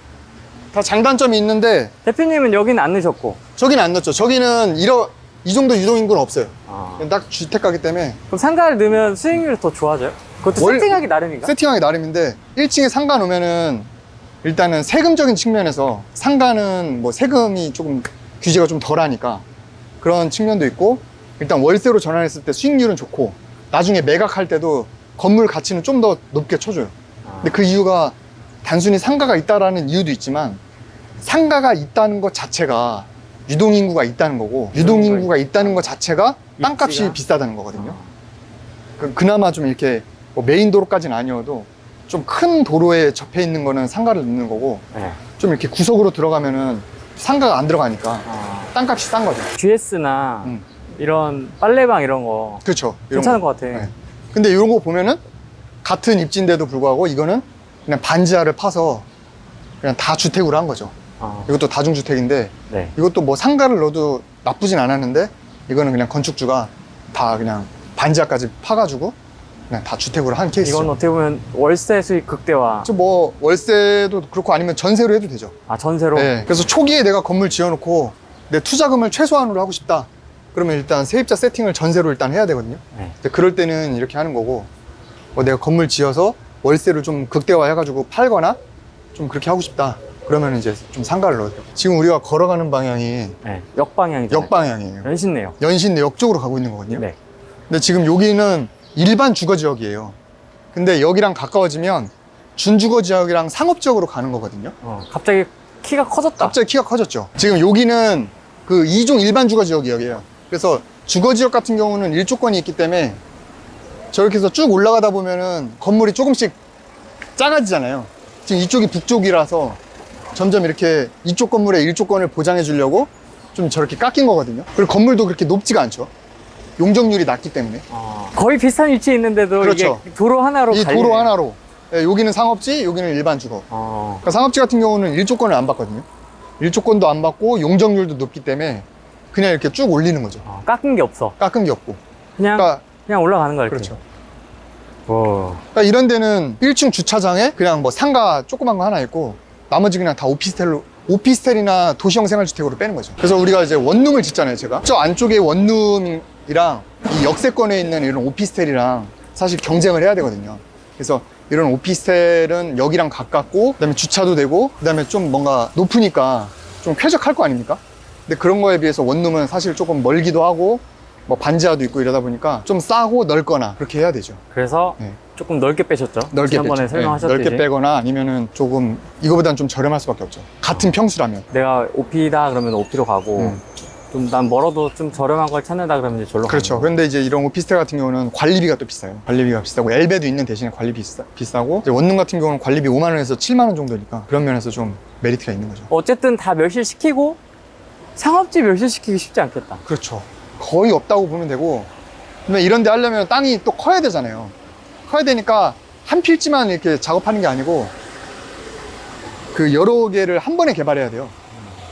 Speaker 1: 다 장단점이 있는데
Speaker 2: 대표님은 여기는 안 넣으셨고.
Speaker 1: 저기는 안 넣었죠. 저기는 이 정도 유동인구는 없어요.
Speaker 2: 아.
Speaker 1: 딱 주택가기 때문에
Speaker 2: 그럼 상가를 넣으면 수익률이 더 좋아져요? 그것도
Speaker 1: 월-
Speaker 2: 세팅하기 나름인가?
Speaker 1: 세팅하기 나름인데 1층에 상가 놓으면은 일단은 세금적인 측면에서 상가는 뭐 세금이 조금 규제가 좀 덜하니까 그런 측면도 있고, 일단 월세로 전환했을 때 수익률은 좋고 나중에 매각할 때도 건물 가치는 좀 더 높게 쳐줘요. 근데 그 이유가 단순히 상가가 있다라는 이유도 있지만, 상가가 있다는 것 자체가 유동인구가 있다는 거고, 유동인구가 있다는 것 자체가 땅값이
Speaker 2: 입지가?
Speaker 1: 비싸다는 거거든요. 그나마 좀 이렇게 뭐 메인 도로까지는 아니어도 좀 큰 도로에 접해 있는 거는 상가를 넣는 거고,
Speaker 2: 네.
Speaker 1: 좀 이렇게 구석으로 들어가면은 상가가 안 들어가니까 땅값이 싼 거죠.
Speaker 2: GS나
Speaker 1: 음.
Speaker 2: 이런 빨래방 이런 거
Speaker 1: 그렇죠. 이런
Speaker 2: 괜찮은
Speaker 1: 거.
Speaker 2: 것 같아.
Speaker 1: 네. 근데 이런 거 보면은 같은 입지인데도 불구하고 이거는 그냥 반지하를 파서 그냥 다 주택으로 한 거죠.
Speaker 2: 아,
Speaker 1: 이것도 다중주택인데
Speaker 2: 네.
Speaker 1: 이것도 뭐 상가를 넣어도 나쁘진 않았는데, 이거는 그냥 건축주가 다 그냥 반지하까지 파가지고 그냥 다 주택으로 한 케이스죠.
Speaker 2: 이건 어떻게 보면 월세 수익 극대화.
Speaker 1: 뭐 월세도 그렇고 아니면 전세로 해도 되죠.
Speaker 2: 아, 전세로?
Speaker 1: 네. 그래서 초기에 내가 건물 지어놓고 내 투자금을 최소한으로 하고 싶다, 그러면 일단 세입자 세팅을 전세로 일단 해야 되거든요.
Speaker 2: 네.
Speaker 1: 근데 그럴 때는 이렇게 하는 거고, 뭐 내가 건물 지어서 월세를 좀 극대화 해가지고 팔거나 좀 그렇게 하고 싶다, 그러면 이제 좀 상가를 넣어요. 지금 우리가 걸어가는 방향이
Speaker 2: 네. 역방향이죠.
Speaker 1: 역방향이에요.
Speaker 2: 연신내요.
Speaker 1: 연신내 역 쪽으로 가고 있는 거거든요.
Speaker 2: 네.
Speaker 1: 근데 지금 여기는 일반 주거 지역이에요. 근데 여기랑 가까워지면 준주거 지역이랑 상업 지역으로 가는 거거든요.
Speaker 2: 갑자기 키가 커졌다.
Speaker 1: 갑자기 키가 커졌죠. 지금 여기는 그 2종 일반 주거 지역이에요. 그래서 주거 지역 같은 경우는 일조권이 있기 때문에 저렇게 해서 쭉 올라가다 보면은 건물이 조금씩 작아지잖아요. 지금 이쪽이 북쪽이라서 점점 이렇게 이쪽 건물의 일조권을 보장해 주려고 좀 저렇게 깎인 거거든요. 그리고 건물도 그렇게 높지가 않죠. 용적률이 낮기 때문에.
Speaker 2: 거의 비슷한 위치에 있는데도
Speaker 1: 그렇죠.
Speaker 2: 이게 도로 하나로
Speaker 1: 이
Speaker 2: 갈리네.
Speaker 1: 도로 하나로. 예, 여기는 상업지, 여기는 일반 주거. 그러니까 상업지 같은 경우는 일조권을 안 받거든요. 일조권도 안 받고 용적률도 높기 때문에 그냥 이렇게 쭉 올리는 거죠.
Speaker 2: 깎은 게 없어.
Speaker 1: 깎은 게 없고.
Speaker 2: 그냥
Speaker 1: 그러니까
Speaker 2: 그냥 올라가는 거야.
Speaker 1: 그렇죠.
Speaker 2: 오.
Speaker 1: 그러니까 이런 데는 1층 주차장에 그냥 뭐 상가 조그만 거 하나 있고 나머지 그냥 다 오피스텔이나 도시형 생활주택으로 빼는 거죠. 그래서 우리가 이제 원룸을 짓잖아요, 제가. 저 안쪽에 원룸이랑 이 역세권에 있는 이런 오피스텔이랑 사실 경쟁을 해야 되거든요. 그래서 이런 오피스텔은 여기랑 가깝고, 그다음에 주차도 되고, 그다음에 좀 뭔가 높으니까 좀 쾌적할 거 아닙니까? 근데 그런 거에 비해서 원룸은 사실 조금 멀기도 하고 뭐 반지하도 있고 이러다 보니까 좀 싸고 넓거나 그렇게 해야 되죠.
Speaker 2: 그래서
Speaker 1: 네.
Speaker 2: 조금 넓게 빼셨죠?
Speaker 1: 넓게
Speaker 2: 지난번에
Speaker 1: 빼죠.
Speaker 2: 설명하셨듯이.
Speaker 1: 넓게 빼거나 아니면은 조금 이거보다는 좀 저렴할 수밖에 없죠. 같은 평수라면.
Speaker 2: 내가 OP다 그러면 OP로 가고
Speaker 1: 음.
Speaker 2: 좀 난 멀어도 좀 저렴한 걸 찾는다 그러면 이제 절로
Speaker 1: 그렇죠.
Speaker 2: 가는 거고.
Speaker 1: 그런데 이제 이런 오피스텔 같은 경우는 관리비가 또 비싸요. 관리비가 비싸고 엘베도 있는 대신에 관리비 비싸고, 이제 원룸 같은 경우는 관리비 5만 원에서 7만 원 정도니까 그런 면에서 좀 메리트가 있는 거죠.
Speaker 2: 어쨌든 다 멸실시키고 상업지 멸실시키기 쉽지 않겠다.
Speaker 1: 그렇죠. 거의 없다고 보면 되고, 근데 이런 데 하려면 땅이 또 커야 되잖아요. 커야 되니까 한 필지만 이렇게 작업하는 게 아니고 그 여러 개를 한 번에 개발해야 돼요.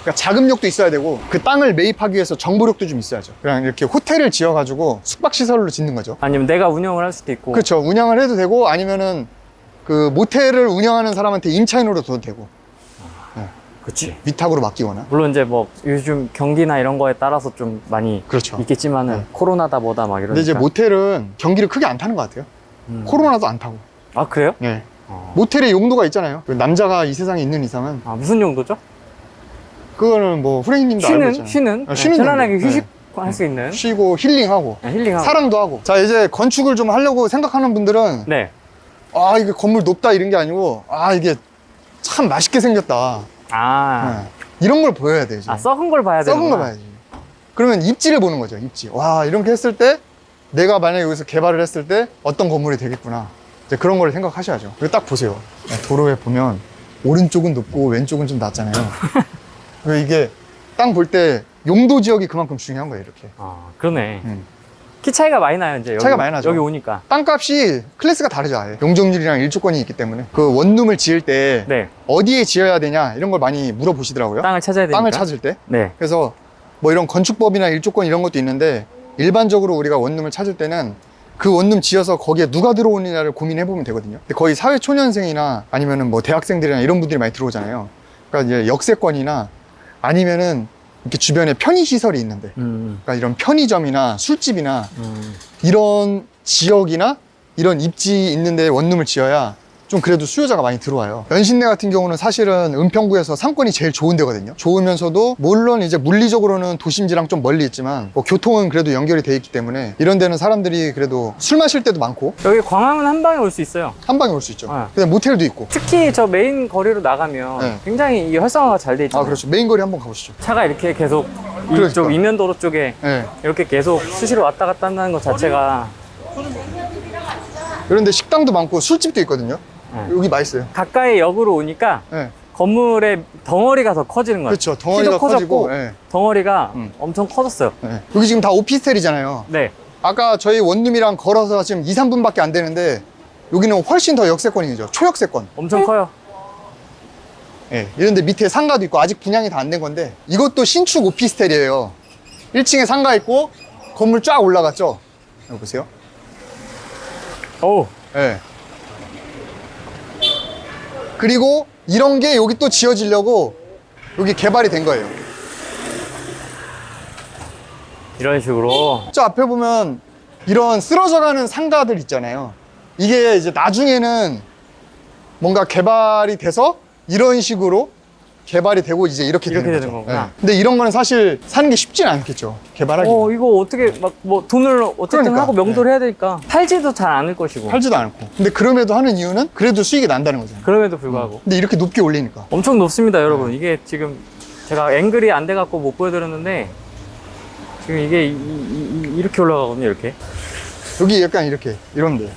Speaker 1: 그러니까 자금력도 있어야 되고, 그 땅을 매입하기 위해서 정보력도 좀 있어야죠. 그냥 이렇게 호텔을 지어가지고 숙박시설로 짓는 거죠.
Speaker 2: 아니면 내가 운영을 할 수도 있고.
Speaker 1: 그렇죠. 운영을 해도 되고, 아니면은 그 모텔을 운영하는 사람한테 임차인으로 둬도 되고,
Speaker 2: 그치.
Speaker 1: 위탁으로 맡기거나.
Speaker 2: 물론 이제 뭐 요즘 경기나 이런 거에 따라서 좀 많이
Speaker 1: 그렇죠.
Speaker 2: 있겠지만은
Speaker 1: 네.
Speaker 2: 코로나다 뭐다 막 이러니까.
Speaker 1: 근데 이제 모텔은 경기를 크게 안 타는 것 같아요. 코로나도 안 타고.
Speaker 2: 아, 그래요?
Speaker 1: 네. 모텔의 용도가 있잖아요. 남자가 이 세상에 있는 이상은
Speaker 2: 아, 무슨 용도죠?
Speaker 1: 그거는 뭐 후레이님도 알고 있잖아요.
Speaker 2: 쉬는
Speaker 1: 쉬는
Speaker 2: 편안하게
Speaker 1: 정도.
Speaker 2: 휴식할 수 있는
Speaker 1: 쉬고 힐링하고
Speaker 2: 힐링하고.
Speaker 1: 사랑도 하고. 자, 이제 건축을 좀 하려고 생각하는 분들은
Speaker 2: 네.
Speaker 1: 아, 이게 건물 높다 이런 게 아니고, 아, 이게 참 맛있게 생겼다.
Speaker 2: 아,
Speaker 1: 네. 이런 걸 보여야 돼요.
Speaker 2: 아, 썩은 걸 봐야 되는
Speaker 1: 썩은 거 봐야지. 그러면 입지를 보는 거죠, 입지. 와, 이렇게 했을 때 내가 만약에 여기서 개발을 했을 때 어떤 건물이 되겠구나. 이제 그런 걸 생각하셔야죠. 그리고 딱 보세요. 도로에 보면 오른쪽은 높고 왼쪽은 좀 낮잖아요. 그리고 이게 땅 볼 때 용도 지역이 그만큼 중요한 거예요, 이렇게.
Speaker 2: 아, 그러네. 키 차이가 많이 나요, 이제.
Speaker 1: 차이가 많이 나죠.
Speaker 2: 여기 오니까.
Speaker 1: 땅값이 클래스가 다르죠, 아예. 용적률이랑 일조권이 있기 때문에. 그 원룸을 지을 때
Speaker 2: 네.
Speaker 1: 어디에 지어야 되냐 이런 걸 많이 물어보시더라고요.
Speaker 2: 땅을 찾아야 되니까.
Speaker 1: 땅을 찾을 때.
Speaker 2: 네.
Speaker 1: 그래서 뭐 이런 건축법이나 일조권 이런 것도 있는데, 일반적으로 우리가 원룸을 찾을 때는 그 원룸 지어서 거기에 누가 들어오느냐를 고민해 보면 되거든요. 근데 거의 사회초년생이나 아니면은 뭐 대학생들이나 이런 분들이 많이 들어오잖아요. 그러니까 이제 역세권이나 아니면은 이렇게 주변에 편의시설이 있는데, 그러니까 이런 편의점이나 술집이나 이런 지역이나 이런 입지 있는데 원룸을 지어야 좀 그래도 수요자가 많이 들어와요. 연신내 같은 경우는 사실은 은평구에서 상권이 제일 좋은 데거든요. 좋으면서도 물론 이제 물리적으로는 도심지랑 좀 멀리 있지만 뭐 교통은 그래도 연결이 돼 있기 때문에 이런 데는 사람들이 그래도 술 마실 때도 많고
Speaker 2: 여기 광화문 한 방에 올 수 있어요.
Speaker 1: 한 방에 올 수 있죠.
Speaker 2: 네.
Speaker 1: 근데 모텔도 있고.
Speaker 2: 특히 저 메인 거리로 나가면
Speaker 1: 네.
Speaker 2: 굉장히 이게 활성화가 잘 돼 있잖아요.
Speaker 1: 아, 그렇죠. 메인 거리 한번 가보시죠.
Speaker 2: 차가 이렇게 계속
Speaker 1: 그러니까.
Speaker 2: 이쪽 이면도로 쪽에
Speaker 1: 네.
Speaker 2: 이렇게 계속 수시로 왔다 갔다 한다는 것 자체가
Speaker 1: 이런데 식당도 많고 술집도 있거든요.
Speaker 2: 네.
Speaker 1: 여기 맛있어요.
Speaker 2: 가까이 역으로 오니까
Speaker 1: 네.
Speaker 2: 건물의 덩어리가 더 커지는 거예요.
Speaker 1: 그렇죠. 덩어리가
Speaker 2: 키도 커졌고
Speaker 1: 커지고. 네.
Speaker 2: 덩어리가 엄청 커졌어요.
Speaker 1: 네. 여기 지금 다 오피스텔이잖아요.
Speaker 2: 네.
Speaker 1: 아까 저희 원룸이랑 걸어서 지금 2, 3분밖에 안 되는데 여기는 훨씬 더 역세권이죠. 초역세권.
Speaker 2: 엄청 커요.
Speaker 1: 예, 이런데 밑에 상가도 있고 아직 분양이 다 안 된 건데 이것도 신축 오피스텔이에요. 1층에 상가 있고 건물 쫙 올라갔죠. 여기 보세요.
Speaker 2: 오.
Speaker 1: 예. 그리고 이런 게 여기 또 지어지려고 여기 개발이 된 거예요.
Speaker 2: 이런 식으로.
Speaker 1: 저 앞에 보면 이런 쓰러져가는 상가들 있잖아요. 이게 이제 나중에는 뭔가 개발이 돼서 이런 식으로 개발이 되고 이제 이렇게
Speaker 2: 이렇게
Speaker 1: 되는
Speaker 2: 되는
Speaker 1: 거죠.
Speaker 2: 거구나.
Speaker 1: 예. 근데 이런 거는 사실 사는 게 쉽지는 않겠죠. 개발하기.
Speaker 2: 이거 어떻게 막 뭐 돈을 어쨌든
Speaker 1: 그러니까.
Speaker 2: 하고 명도를 해야 되니까 팔지도 잘 않을 것이고.
Speaker 1: 팔지도 않고. 근데 그럼에도 하는 이유는 그래도 수익이 난다는 거죠.
Speaker 2: 그럼에도 불구하고
Speaker 1: 근데 이렇게 높게 올리니까.
Speaker 2: 엄청 높습니다, 여러분. 이게 지금 제가 앵글이 안 돼 갖고 못 보여드렸는데 지금 이게 이렇게 올라가거든요, 이렇게.
Speaker 1: 여기 약간 이렇게 이런 데.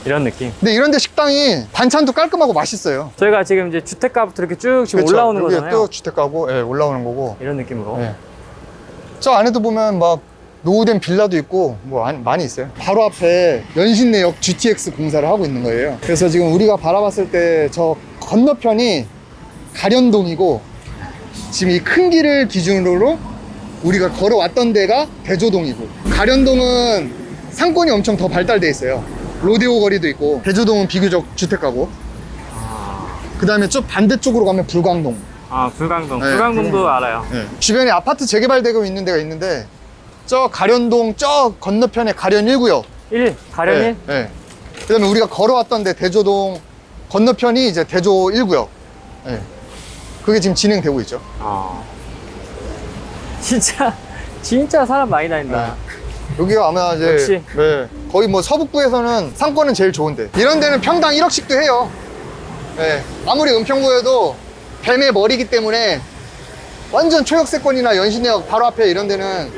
Speaker 2: 이런 느낌.
Speaker 1: 근데 이런 데 식당이 반찬도 깔끔하고 맛있어요.
Speaker 2: 저희가 지금 이제 주택가부터 이렇게 쭉 지금
Speaker 1: 그렇죠.
Speaker 2: 올라오는
Speaker 1: 여기에
Speaker 2: 거잖아요.
Speaker 1: 또 주택가고 예, 올라오는 거고.
Speaker 2: 이런 느낌으로.
Speaker 1: 예. 저 안에도 보면 막 노후된 빌라도 있고 뭐 많이 있어요. 바로 앞에 연신내역 GTX 공사를 하고 있는 거예요. 그래서 지금 우리가 바라봤을 때 저 건너편이 가련동이고 지금 이 큰 길을 기준으로 우리가 걸어왔던 데가 대조동이고 가련동은 상권이 엄청 더 발달돼 있어요. 로데오 거리도 있고 대조동은 비교적 주택가고 그 다음에 저 반대쪽으로 가면 불광동.
Speaker 2: 불광동.
Speaker 1: 네,
Speaker 2: 불광동도
Speaker 1: 불광동.
Speaker 2: 알아요.
Speaker 1: 주변에 아파트 재개발되고 있는 데가 있는데 저 가련동 저 건너편에 가련 1구역.
Speaker 2: 가련 1?
Speaker 1: 네. 그 다음에 우리가 걸어왔던 데 대조동 건너편이 이제 대조 1구역. 그게 지금 진행되고 있죠.
Speaker 2: 진짜 사람 많이 다닌다.
Speaker 1: 여기가 아마 이제
Speaker 2: 역시.
Speaker 1: 네, 거의 뭐 서북부에서는 상권은 제일 좋은데 이런 데는 평당 1억씩도 해요. 네, 아무리 은평구여도 뱀의 머리기 때문에 완전 초역세권이나 연신내역 바로 앞에 이런 데는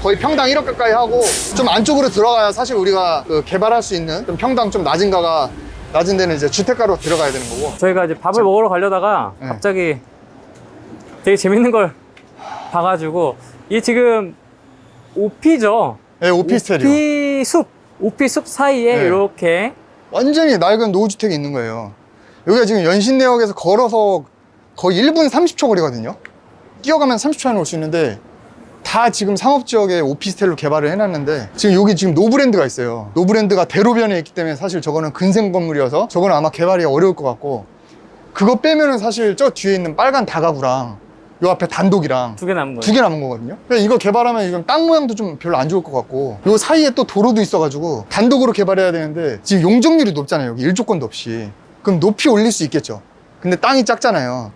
Speaker 1: 거의 평당 1억 가까이 하고 좀 안쪽으로 들어가야 사실 우리가 그 개발할 수 있는 좀 평당 좀 낮은 데는 이제 주택가로 들어가야 되는 거고.
Speaker 2: 저희가 이제 밥을 먹으러 가려다가
Speaker 1: 네.
Speaker 2: 갑자기 되게 재밌는 걸 봐가지고 이게 지금 오피죠.
Speaker 1: 네, 오피스텔이요.
Speaker 2: 오피숲 사이에
Speaker 1: 네.
Speaker 2: 이렇게
Speaker 1: 완전히 낡은 노후주택이 있는 거예요. 여기가 지금 연신내역에서 걸어서 거의 1분 30초 거리거든요. 뛰어가면 30초 안에 올 수 있는데 다 지금 상업지역에 오피스텔로 개발을 해놨는데 지금 여기 지금 노브랜드가 있어요. 노브랜드가 대로변에 있기 때문에 사실 저거는 근생 건물이어서 저거는 아마 개발이 어려울 것 같고 그거 빼면은 사실 저 뒤에 있는 빨간 다가구랑 요 앞에 단독이랑
Speaker 2: 2개 남은 거예요.
Speaker 1: 2개 남은 거거든요. 그러니까 이거 개발하면 지금 땅 모양도 좀 별로 안 좋을 것 같고 요 사이에 또 도로도 있어가지고 단독으로 개발해야 되는데 지금 용적률이 높잖아요. 여기 일조권도 없이. 그럼 높이 올릴 수 있겠죠. 근데 땅이 작잖아요.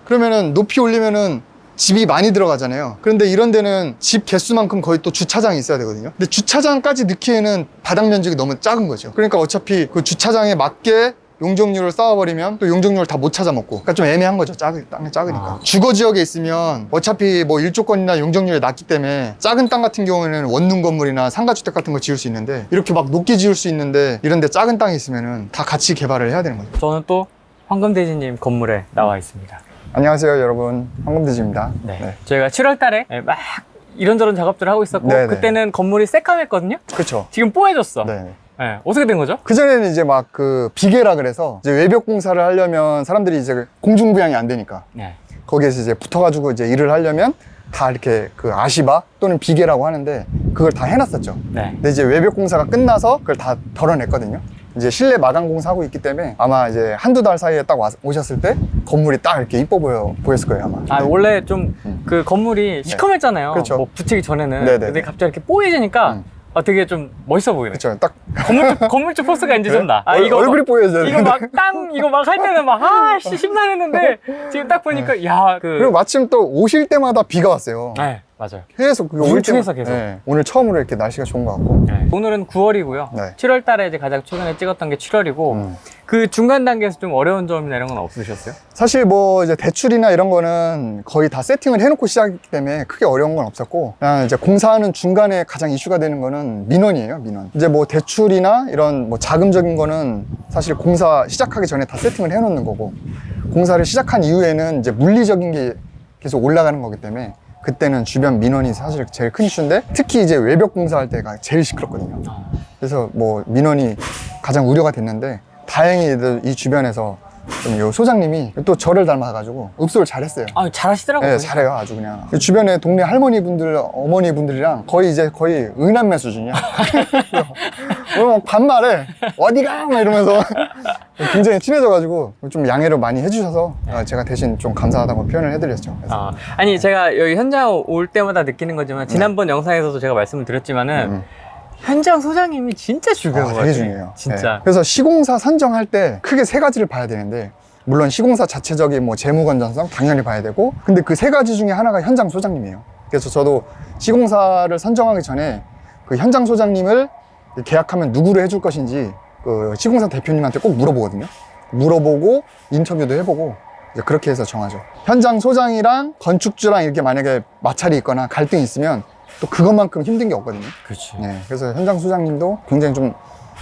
Speaker 1: 그러면은 높이 올리면은 집이 많이 들어가잖아요. 그런데 이런 데는 집 개수만큼 거의 또 주차장이 있어야 되거든요. 근데 주차장까지 넣기에는 바닥 면적이 너무 작은 거죠. 그러니까 어차피 그 주차장에 맞게 용적률을 쌓아버리면 또 용적률을 다 못 찾아 먹고 그러니까 좀 애매한 거죠. 땅이 작으니까. 주거 지역에 있으면 어차피 뭐 일조권이나 용적률이 낮기 때문에 작은 땅 같은 경우에는 원룸 건물이나 상가주택 같은 거 지을 수 있는데 이렇게 막 높게 지을 수 있는데 이런 데 작은 땅이 있으면은 다 같이 개발을 해야 되는 거죠.
Speaker 2: 저는 또 황금돼지님 건물에 나와 있습니다.
Speaker 1: 안녕하세요 여러분, 황금돼지입니다.
Speaker 2: 네. 저희가 7월 달에 막 이런저런 작업들을 하고 있었고
Speaker 1: 네네.
Speaker 2: 그때는 건물이 새까맸거든요.
Speaker 1: 그렇죠.
Speaker 2: 지금 뽀해졌어.
Speaker 1: 네.
Speaker 2: 네. 어떻게 된 거죠?
Speaker 1: 그전에는 이제 막 그 비계라 그래서 이제 외벽 공사를 하려면 사람들이 이제 공중부양이 안 되니까
Speaker 2: 네.
Speaker 1: 거기에서 이제 붙어가지고 이제 일을 하려면 다 이렇게 그 아시바 또는 비계라고 하는데 그걸 다 해놨었죠.
Speaker 2: 네.
Speaker 1: 근데 이제 외벽 공사가 끝나서 그걸 다 덜어냈거든요. 이제 실내 마감 공사하고 있기 때문에 아마 이제 한두 달 사이에 딱 오셨을 때 건물이 딱 이렇게 이뻐 보였을 거예요, 아마.
Speaker 2: 아,
Speaker 1: 네.
Speaker 2: 원래 좀 그 건물이 시커맸잖아요.
Speaker 1: 그렇죠.
Speaker 2: 뭐 붙이기 전에는.
Speaker 1: 네네.
Speaker 2: 근데 갑자기 이렇게 뽀얘지니까 되게 좀 멋있어 보이네.
Speaker 1: 그렇죠. 딱
Speaker 2: 건물주 포스가 이제 좀 나. 아,
Speaker 1: 얼굴이 보여져요.
Speaker 2: 이거 이거 막 할 때는 막, 심란했는데, 지금 딱 보니까, 야,
Speaker 1: 그리고 마침 또 오실 때마다 비가 왔어요.
Speaker 2: 네, 맞아요.
Speaker 1: 계속 그게 올
Speaker 2: 중충해서
Speaker 1: 때마다.
Speaker 2: 계속.
Speaker 1: 네. 오늘 처음으로 이렇게 날씨가 좋은 것 같고.
Speaker 2: 네. 오늘은 9월이고요.
Speaker 1: 네.
Speaker 2: 7월 달에 이제 가장 최근에 찍었던 게 7월이고, 그 중간 단계에서 좀 어려운 점이나 이런 건 없으셨어요?
Speaker 1: 사실 뭐 이제 대출이나 이런 거는 거의 다 세팅을 해놓고 시작했기 때문에 크게 어려운 건 없었고, 그냥 이제 공사하는 중간에 가장 이슈가 되는 거는 민원이에요, 민원. 이제 뭐 대출이나 이런 뭐 자금적인 거는 사실 공사 시작하기 전에 다 세팅을 해놓는 거고, 공사를 시작한 이후에는 이제 물리적인 게 계속 올라가는 거기 때문에 그때는 주변 민원이 사실 제일 큰 이슈인데, 특히 이제 외벽 공사할 때가 제일 시끄럽거든요. 그래서 뭐 민원이 가장 우려가 됐는데, 다행히 이 주변에서 좀 요 소장님이 또 저를 닮아가지고 읍소를 잘했어요.
Speaker 2: 아, 잘하시더라고요.
Speaker 1: 네, 잘해요, 아주 그냥. 주변에 동네 할머니분들, 어머니분들이랑 거의 의남매 수준이야. 막 반말에 어디가? 막 이러면서 굉장히 친해져가지고 좀 양해를 많이 해주셔서 제가 대신 좀 감사하다고 표현을 해드렸죠. 그래서.
Speaker 2: 아니, 제가 여기 현장 올 때마다 느끼는 거지만, 지난번 영상에서도 제가 말씀을 드렸지만은, 현장 소장님이 진짜 중요한 것 같아요.
Speaker 1: 되게 중요해요.
Speaker 2: 진짜.
Speaker 1: 네. 그래서 시공사 선정할 때 크게 세 가지를 봐야 되는데, 물론 시공사 자체적인 뭐 재무 건전성 당연히 봐야 되고, 근데 그 세 가지 중에 하나가 현장 소장님이에요. 그래서 저도 시공사를 선정하기 전에 그 현장 소장님을 계약하면 누구를 해줄 것인지 그 시공사 대표님한테 꼭 물어보거든요. 물어보고 인터뷰도 해보고 이제 그렇게 해서 정하죠. 현장 소장이랑 건축주랑 이렇게 만약에 마찰이 있거나 갈등이 있으면 또 그것만큼 힘든 게 없거든요.
Speaker 2: 그렇지.
Speaker 1: 네, 그래서 현장 소장님도 굉장히 좀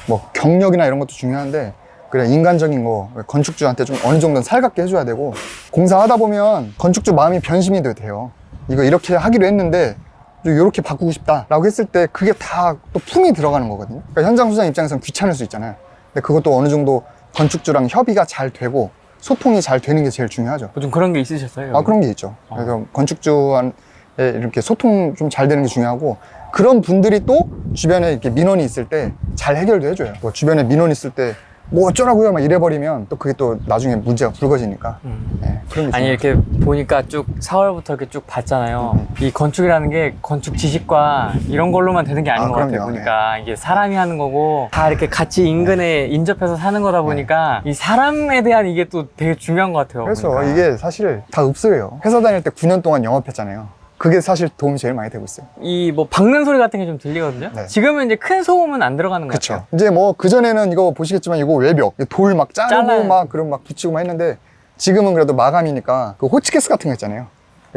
Speaker 1: 뭐 경력이나 이런 것도 중요한데, 그래 인간적인 거 건축주한테 좀 어느 정도는 살갑게 해줘야 되고, 공사하다 보면 건축주 마음이 변심이 돼요. 이거 이렇게 하기로 했는데 이렇게 바꾸고 싶다라고 했을 때 그게 다 또 품이 들어가는 거거든요. 그러니까 현장 소장 입장에서는 귀찮을 수 있잖아요. 근데 그것도 어느 정도 건축주랑 협의가 잘 되고 소통이 잘 되는 게 제일 중요하죠.
Speaker 2: 좀 그런 게 있으셨어요?
Speaker 1: 아, 그런 게 있죠. 그래서 건축주한테 이렇게 소통 좀 잘 되는 게 중요하고, 그런 분들이 또 주변에 이렇게 민원이 있을 때 잘 해결도 해줘요. 뭐 주변에 민원이 있을 때 뭐 어쩌라고요? 막 이래버리면 또 그게 또 나중에 문제가 불거지니까. 네, 그런 게
Speaker 2: 아니,
Speaker 1: 중요하죠.
Speaker 2: 이렇게 보니까 쭉 4월부터 이렇게 쭉 봤잖아요. 이 건축이라는 게 건축 지식과 이런 걸로만 되는 게 아닌 것 같아요.
Speaker 1: 그럼요.
Speaker 2: 보니까 이게 사람이 하는 거고, 다 이렇게 같이 인근에 인접해서 사는 거다 보니까 이 사람에 대한 이게 또 되게 중요한 것 같아요.
Speaker 1: 그래서
Speaker 2: 보니까.
Speaker 1: 이게 사실 다 읍소예요. 회사 다닐 때 9년 동안 영업했잖아요. 그게 사실 도움이 제일 많이 되고 있어요.
Speaker 2: 이 뭐 박는 소리 같은 게 좀 들리거든요.
Speaker 1: 네.
Speaker 2: 지금은 이제 큰 소음은 안 들어가는 것
Speaker 1: 그쵸.
Speaker 2: 같아요.
Speaker 1: 이제 뭐 그전에는 이거 보시겠지만 이거 외벽, 돌 막 자르고
Speaker 2: 잘라요.
Speaker 1: 막 그런 막 붙이고 막 했는데, 지금은 그래도 마감이니까 그 호치케스 같은 거 있잖아요.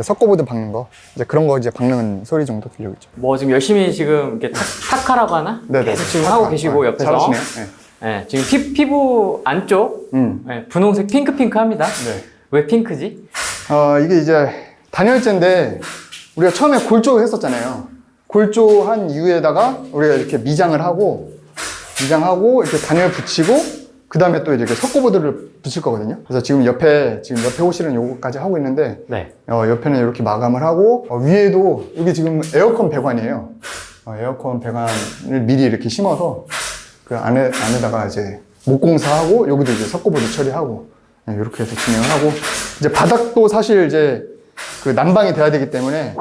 Speaker 1: 석고보드 박는 거. 이제 그런 거 이제 박는 소리 정도 들리고 있죠.
Speaker 2: 뭐 지금 열심히 지금 이렇게 타카라고 하나?
Speaker 1: 네네.
Speaker 2: 계속 지금 하고 계시고 옆에서.
Speaker 1: 잘하시네요. 네.
Speaker 2: 네, 지금 피부 안쪽 네, 분홍색 핑크핑크합니다.
Speaker 1: 네.
Speaker 2: 왜 핑크지?
Speaker 1: 이게 이제 단열재인데, 우리가 처음에 골조 했었잖아요. 골조한 이후에다가 우리가 이렇게 미장을 하고 이렇게 단열 붙이고, 그 다음에 또 이렇게 석고보드를 붙일 거거든요. 그래서 지금 옆에 호실은 요거까지 하고 있는데,
Speaker 2: 네.
Speaker 1: 옆에는 이렇게 마감을 하고, 위에도 이게 지금 에어컨 배관이에요. 에어컨 배관을 미리 이렇게 심어서 그 안에다가 이제 목공사하고, 여기도 이제 석고보드 처리하고, 이렇게 해서 진행을 하고, 이제 바닥도 사실 이제 그 난방이 돼야 되기 때문에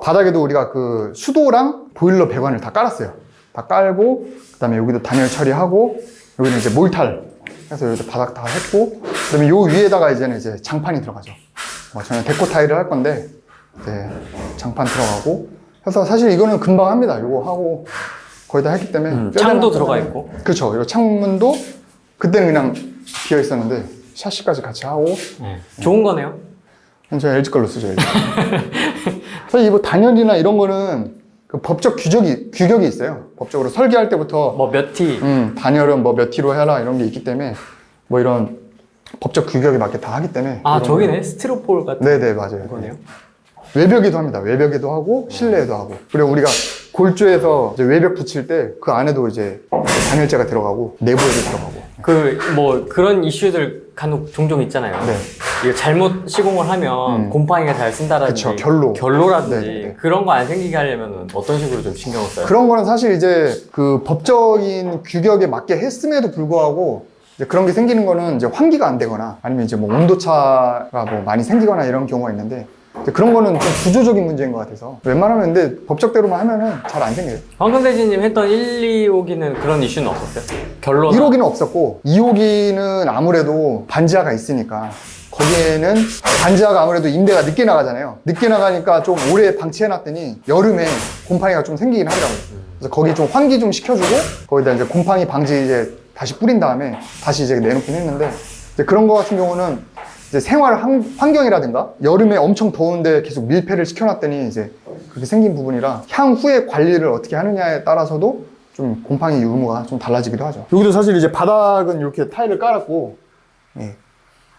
Speaker 1: 바닥에도 우리가 그 수도랑 보일러 배관을 다 깔았어요. 다 깔고, 그 다음에 여기도 단열 처리하고, 여기는 이제 몰탈 해서 여기도 바닥 다 했고, 그 다음에 요 위에다가 이제 장판이 들어가죠. 저는 데코 타일을 할 건데, 이제 장판 들어가고 해서 사실 이거는 금방 합니다. 이거 하고 거의 다 했기 때문에.
Speaker 2: 창도 들어가 있고.
Speaker 1: 그렇죠. 이거 창문도 그때는 그냥 비어 있었는데 샤시까지 같이 하고.
Speaker 2: 네. 좋은 거네요.
Speaker 1: 저희 LG 걸로 쓰죠. LG. 사실 이 뭐 단열이나 이런 거는 그 법적 규격이 있어요. 법적으로 설계할 때부터
Speaker 2: 뭐 몇 티.
Speaker 1: 단열은 뭐 몇 티로 해라 이런 게 있기 때문에 뭐 이런 법적 규격에 맞게 다 하기 때문에.
Speaker 2: 아, 저기네. 스티로폴 같은
Speaker 1: 네네, 맞아요.
Speaker 2: 거네요.
Speaker 1: 외벽에도 합니다. 외벽에도 하고 실내에도 하고. 그리고 우리가 골조에서 이제 외벽 붙일 때 그 안에도 이제 단열재가 들어가고 내부에도 들어가고.
Speaker 2: 그 뭐 그런 이슈들 간혹 종종 있잖아요.
Speaker 1: 네.
Speaker 2: 이거 잘못 시공을 하면 곰팡이가 잘 쓴다라든지
Speaker 1: 그쵸, 결로.
Speaker 2: 결로라든지
Speaker 1: 네네네.
Speaker 2: 그런 거 안 생기게 하려면 어떤 식으로 좀 신경을 써요?
Speaker 1: 그런 거는 사실 이제 그 법적인 규격에 맞게 했음에도 불구하고 이제 그런 게 생기는 거는 이제 환기가 안 되거나 아니면 이제 뭐 온도차가 뭐 많이 생기거나 이런 경우가 있는데 이제 그런 거는 좀 구조적인 문제인 것 같아서 웬만하면 근데 법적대로만 하면은 잘 안 생겨요.
Speaker 2: 황금 대지님 했던 1, 2호기는 그런 이슈는 없었어요? 결로
Speaker 1: 1호기는 없었고 2호기는 아무래도 반지하가 있으니까 거기에는 반지하가 아무래도 임대가 늦게 나가잖아요. 늦게 나가니까 좀 오래 방치해놨더니 여름에 곰팡이가 좀 생기긴 하더라고요. 그래서 거기 좀 환기 좀 시켜주고 거기다 이제 곰팡이 방지 이제 다시 뿌린 다음에 다시 이제 내놓긴 했는데 이제 그런 거 같은 경우는 이제 생활 환경이라든가 여름에 엄청 더운데 계속 밀폐를 시켜놨더니 이제 그렇게 생긴 부분이라 향후에 관리를 어떻게 하느냐에 따라서도 좀 곰팡이 유무가 좀 달라지기도 하죠. 여기도 사실 이제 바닥은 이렇게 타일을 깔았고, 예.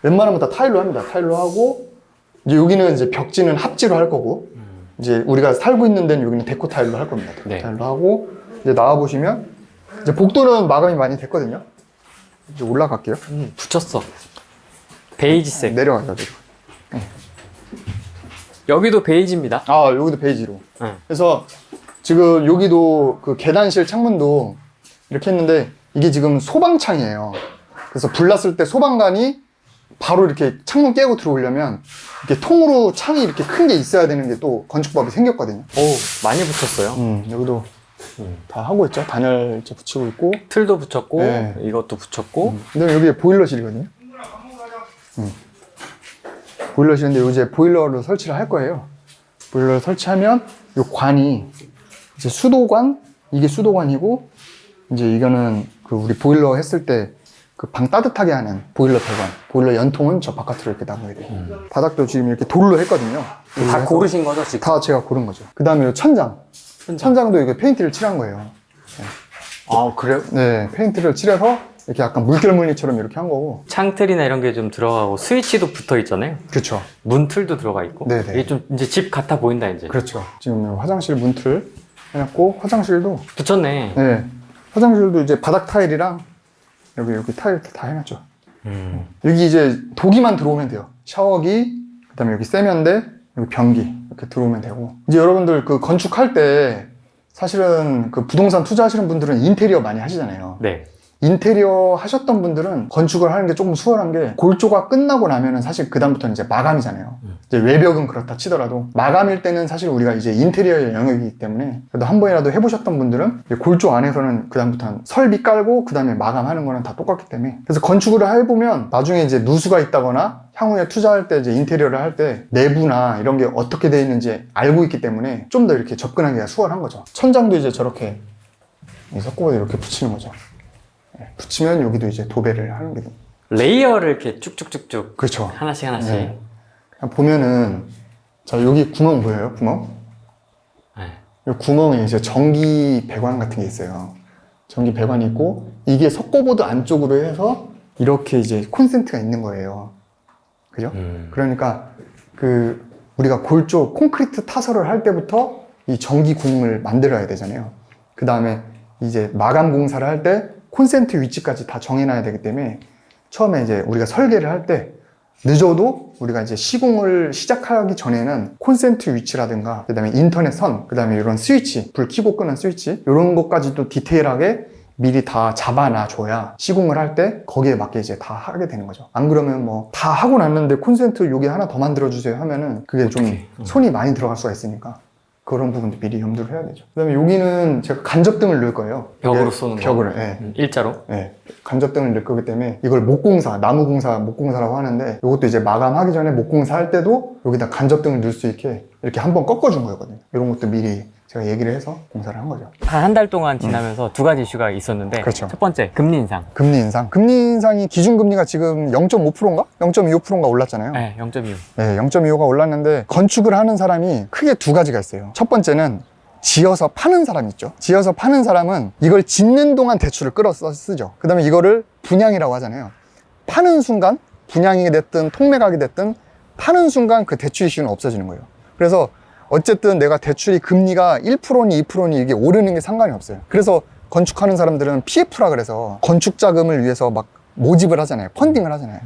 Speaker 1: 웬만하면 다 타일로 합니다. 타일로 하고, 이제 여기는 이제 벽지는 합지로 할 거고, 이제 우리가 살고 있는 데는 여기는 데코 타일로 할 겁니다. 데코
Speaker 2: 네.
Speaker 1: 타일로 하고, 이제 나와보시면, 이제 복도는 마감이 많이 됐거든요. 이제 올라갈게요.
Speaker 2: 붙였어. 베이지색.
Speaker 1: 내려가요, 내려.
Speaker 2: 여기도 베이지입니다.
Speaker 1: 아, 여기도 베이지로.
Speaker 2: 네.
Speaker 1: 그래서 지금 여기도 그 계단실 창문도 이렇게 했는데 이게 지금 소방창이에요. 그래서 불 났을 때 소방관이 바로 이렇게 창문 깨고 들어오려면 이렇게 통으로 창이 이렇게 큰 게 있어야 되는 게 또 건축법이 생겼거든요.
Speaker 2: 오, 많이 붙였어요.
Speaker 1: 여기도 다 하고 있죠. 단열재 붙이고 있고.
Speaker 2: 틀도 붙였고,
Speaker 1: 네.
Speaker 2: 이것도 붙였고.
Speaker 1: 근데 여기 보일러실이거든요. 보일러실인데 여기 이제 보일러를 설치를 할 거예요. 보일러를 설치하면 이 관이 이제 수도관, 이게 수도관이고 이제 이거는 그 우리 보일러 했을 때 그 방 따뜻하게 하는 보일러 배관, 보일러 연통은 저 바깥으로 이렇게 나가게 돼요. 바닥도 지금 이렇게 돌로 했거든요.
Speaker 2: 다 고르신 거죠, 지금?
Speaker 1: 다 제가 고른 거죠. 그 다음에 천장. 천장도 이게 페인트를 칠한 거예요.
Speaker 2: 아, 그래요?
Speaker 1: 네, 페인트를 칠해서 이렇게 약간 물결 무늬처럼 이렇게 한 거고.
Speaker 2: 창틀이나 이런 게 좀 들어가고, 스위치도 붙어 있잖아요.
Speaker 1: 그렇죠.
Speaker 2: 문틀도 들어가 있고.
Speaker 1: 네네.
Speaker 2: 이게 좀 이제 집 같아 보인다, 이제.
Speaker 1: 그렇죠. 지금 화장실 문틀 해놨고, 화장실도,
Speaker 2: 붙였네.
Speaker 1: 네, 화장실도 이제 바닥 타일이랑 여기 타일 다 해놨죠. 여기 이제 도기만 들어오면 돼요. 샤워기, 그 다음에 여기 세면대, 여기 변기 이렇게 들어오면 되고. 이제 여러분들 그 건축할 때 사실은 그 부동산 투자하시는 분들은 인테리어 많이 하시잖아요.
Speaker 2: 네.
Speaker 1: 인테리어 하셨던 분들은 건축을 하는 게 조금 수월한 게 골조가 끝나고 나면은 사실 그다음부터는 이제 마감이잖아요. 이제 외벽은 그렇다 치더라도 마감일 때는 사실 우리가 이제 인테리어의 영역이기 때문에 그래도 한 번이라도 해보셨던 분들은 이제 골조 안에서는 그다음부터는 설비 깔고 그다음에 마감하는 거는 다 똑같기 때문에 그래서 건축을 해보면 나중에 이제 누수가 있다거나 향후에 투자할 때 이제 인테리어를 할 때 내부나 이런 게 어떻게 되어 있는지 알고 있기 때문에 좀 더 이렇게 접근하기가 수월한 거죠. 천장도 이제 저렇게 석고보드 이렇게 붙이는 거죠. 붙이면 여기도 이제 도배를 하는 게 됩니다.
Speaker 2: 레이어를 이렇게 쭉쭉쭉쭉.
Speaker 1: 그렇죠.
Speaker 2: 하나씩 하나씩.
Speaker 1: 네. 보면은 자 여기 구멍 보여요? 구멍?
Speaker 2: 네.
Speaker 1: 이 구멍에 이제 전기 배관 같은 게 있어요. 전기 배관이 있고 이게 석고보드 안쪽으로 해서 이렇게 이제 콘센트가 있는 거예요. 그죠? 그러니까 그 우리가 골조 콘크리트 타설을 할 때부터 이 전기 구멍을 만들어야 되잖아요. 그 다음에 이제 마감 공사를 할 때 콘센트 위치까지 다 정해놔야 되기 때문에 처음에 이제 우리가 설계를 할 때 늦어도 우리가 이제 시공을 시작하기 전에는 콘센트 위치라든가 그 다음에 인터넷 선, 그 다음에 이런 스위치, 불 켜고 끄는 스위치 이런 것까지도 디테일하게 미리 다 잡아놔줘야 시공을 할 때 거기에 맞게 이제 다 하게 되는 거죠. 안 그러면 뭐 다 하고 났는데 콘센트 여기 하나 더 만들어주세요 하면은 그게 좀 손이 많이 들어갈 수가 있으니까 그런 부분도 미리 염두를 해야 되죠. 그 다음에 여기는 제가 간접등을 넣을 거예요.
Speaker 2: 벽으로 쏘는 거.
Speaker 1: 벽을, 예.
Speaker 2: 일자로?
Speaker 1: 네, 간접등을 넣을 거기 때문에 이걸 목공사, 나무공사, 목공사라고 하는데 이것도 이제 마감하기 전에 목공사 할 때도 여기다 간접등을 넣을 수 있게 이렇게 한번 꺾어준 거거든요. 이런 것도 미리 제가 얘기를 해서 공사를 한 거죠.
Speaker 2: 한 달 동안 지나면서 두 가지 이슈가 있었는데
Speaker 1: 그렇죠.
Speaker 2: 첫 번째, 금리 인상.
Speaker 1: 금리 인상. 금리 인상이 기준금리가 지금 0.5%인가? 0.25%인가 올랐잖아요.
Speaker 2: 네, 0.25.
Speaker 1: 네, 0.25가 올랐는데 건축을 하는 사람이 크게 두 가지가 있어요. 첫 번째는 지어서 파는 사람 있죠. 지어서 파는 사람은 이걸 짓는 동안 대출을 끌어서 쓰죠. 그 다음에 이거를 분양이라고 하잖아요. 파는 순간 분양이 됐든 통매각이 됐든 파는 순간 그 대출 이슈는 없어지는 거예요. 그래서 어쨌든 내가 대출이 금리가 1%니 2%니 이게 오르는 게 상관이 없어요. 그래서 건축하는 사람들은 PF라 그래서 건축 자금을 위해서 막 모집을 하잖아요. 펀딩을 하잖아요.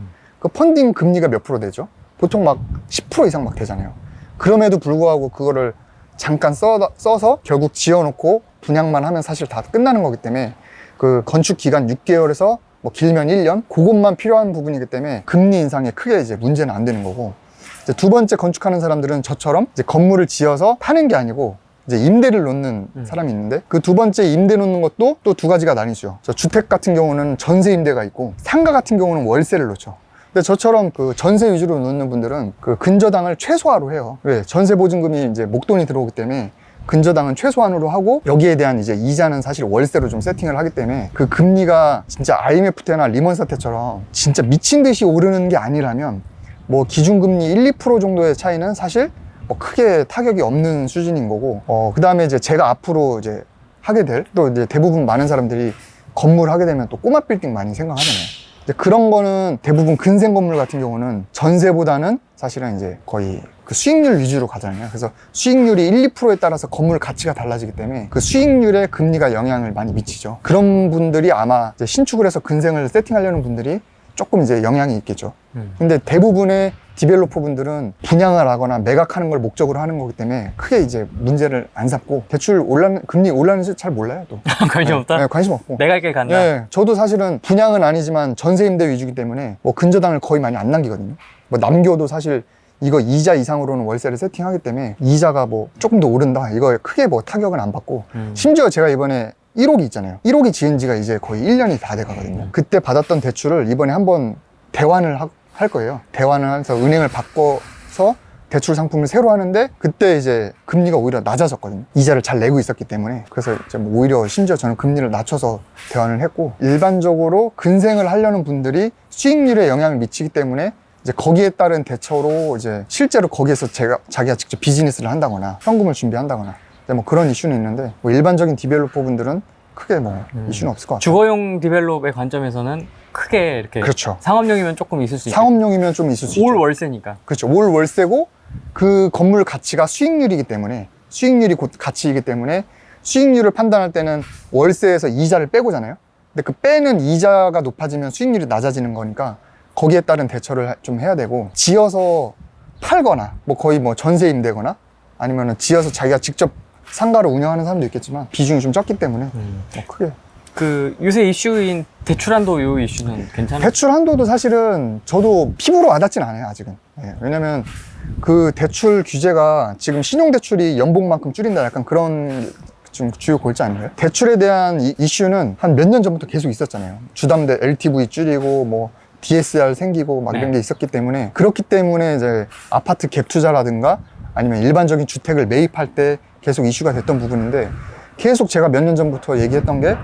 Speaker 1: 그 펀딩 금리가 몇 프로 되죠? 보통 막 10% 이상 막 되잖아요. 그럼에도 불구하고 그거를 잠깐 써서 결국 지어놓고 분양만 하면 사실 다 끝나는 거기 때문에 그 건축 기간 6개월에서 뭐 길면 1년 그것만 필요한 부분이기 때문에 금리 인상에 크게 이제 문제는 안 되는 거고, 이제 두 번째 건축하는 사람들은 저처럼 이제 건물을 지어서 파는 게 아니고 이제 임대를 놓는 사람이 있는데, 그 두 번째 임대 놓는 것도 또 두 가지가 나뉘죠. 주택 같은 경우는 전세 임대가 있고 상가 같은 경우는 월세를 놓죠. 근데 저처럼 그 전세 위주로 놓는 분들은 그 근저당을 최소화로 해요. 왜? 전세 보증금이 이제 목돈이 들어오기 때문에 근저당은 최소한으로 하고 여기에 대한 이제 이자는 사실 월세로 좀 세팅을 하기 때문에 그 금리가 진짜 IMF 때나 리먼 사태처럼 진짜 미친 듯이 오르는 게 아니라면 뭐 기준금리 1, 2% 정도의 차이는 사실 뭐 크게 타격이 없는 수준인 거고, 그 다음에 이제 제가 앞으로 이제 하게 될, 또 이제 대부분 많은 사람들이 건물 하게 되면 또 꼬마 빌딩 많이 생각하잖아요. 이제 그런 거는 대부분 근생 건물 같은 경우는 전세보다는 사실은 이제 거의 그 수익률 위주로 가잖아요. 그래서 수익률이 1, 2%에 따라서 건물 가치가 달라지기 때문에 그 수익률에 금리가 영향을 많이 미치죠. 그런 분들이 아마 이제 신축을 해서 근생을 세팅하려는 분들이 조금 이제 영향이 있겠죠. 근데 대부분의 디벨로퍼 분들은 분양을 하거나 매각하는 걸 목적으로 하는 거기 때문에 크게 이제 문제를 안 삼고, 대출 금리 올라는지 잘 몰라요, 또.
Speaker 2: 관심 없다?
Speaker 1: 네, 관심 없고.
Speaker 2: 내가 할 길 간다.
Speaker 1: 네, 저도 사실은 분양은 아니지만 전세 임대 위주이기 때문에 뭐 근저당을 거의 많이 안 남기거든요. 뭐 남겨도 사실 이거 이자 이상으로는 월세를 세팅하기 때문에 이자가 뭐 조금 더 오른다, 이거 크게 뭐 타격은 안 받고, 심지어 제가 이번에 1억이 있잖아요. 1억이 지은 지가 이제 거의 1년이 다 돼 가거든요. 그때 받았던 대출을 이번에 한번 대환을 할 거예요. 대환을 해서 은행을 바꿔서 대출 상품을 새로 하는데, 그때 이제 금리가 오히려 낮아졌거든요. 이자를 잘 내고 있었기 때문에. 그래서 이제 뭐 오히려 심지어 저는 금리를 낮춰서 대환을 했고, 일반적으로 근생을 하려는 분들이 수익률에 영향을 미치기 때문에 이제 거기에 따른 대처로 이제 실제로 거기에서 자기가 직접 비즈니스를 한다거나 현금을 준비한다거나 뭐 그런 이슈는 있는데, 뭐 일반적인 디벨로퍼 분들은 크게 뭐 이슈는 없을 것 같아요.
Speaker 2: 주거용 디벨롭의 관점에서는 크게 이렇게,
Speaker 1: 그렇죠.
Speaker 2: 상업용이면 조금 있을 수 있고,
Speaker 1: 상업용이면 좀 있을 수 있죠.
Speaker 2: 올 월세니까.
Speaker 1: 그렇죠. 올 월세고 그 건물 가치가 수익률이기 때문에, 수익률이 곧 가치이기 때문에 수익률을 판단할 때는 월세에서 이자를 빼고잖아요. 근데 그 빼는 이자가 높아지면 수익률이 낮아지는 거니까 거기에 따른 대처를 좀 해야 되고, 지어서 팔거나 뭐 거의 뭐 전세 임대거나 아니면은 지어서 자기가 직접 상가를 운영하는 사람도 있겠지만 비중이 좀 적기 때문에 뭐 크게.
Speaker 2: 그 요새 이슈인 대출 한도 요 이슈는 괜찮아요?
Speaker 1: 대출 한도도 사실은 저도 피부로 와닿진 않아요, 아직은. 네, 왜냐면 그 대출 규제가 지금 신용대출이 연봉만큼 줄인다, 약간 그런 좀 주요 골자 아닌가요? 대출에 대한 이슈는 한 몇 년 전부터 계속 있었잖아요. 주담대 LTV 줄이고 뭐 DSR 생기고 막 이런 게 있었기 때문에, 그렇기 때문에 이제 아파트 갭 투자라든가 아니면 일반적인 주택을 매입할 때 계속 이슈가 됐던 부분인데, 계속 제가 몇 년 전부터 얘기했던 게,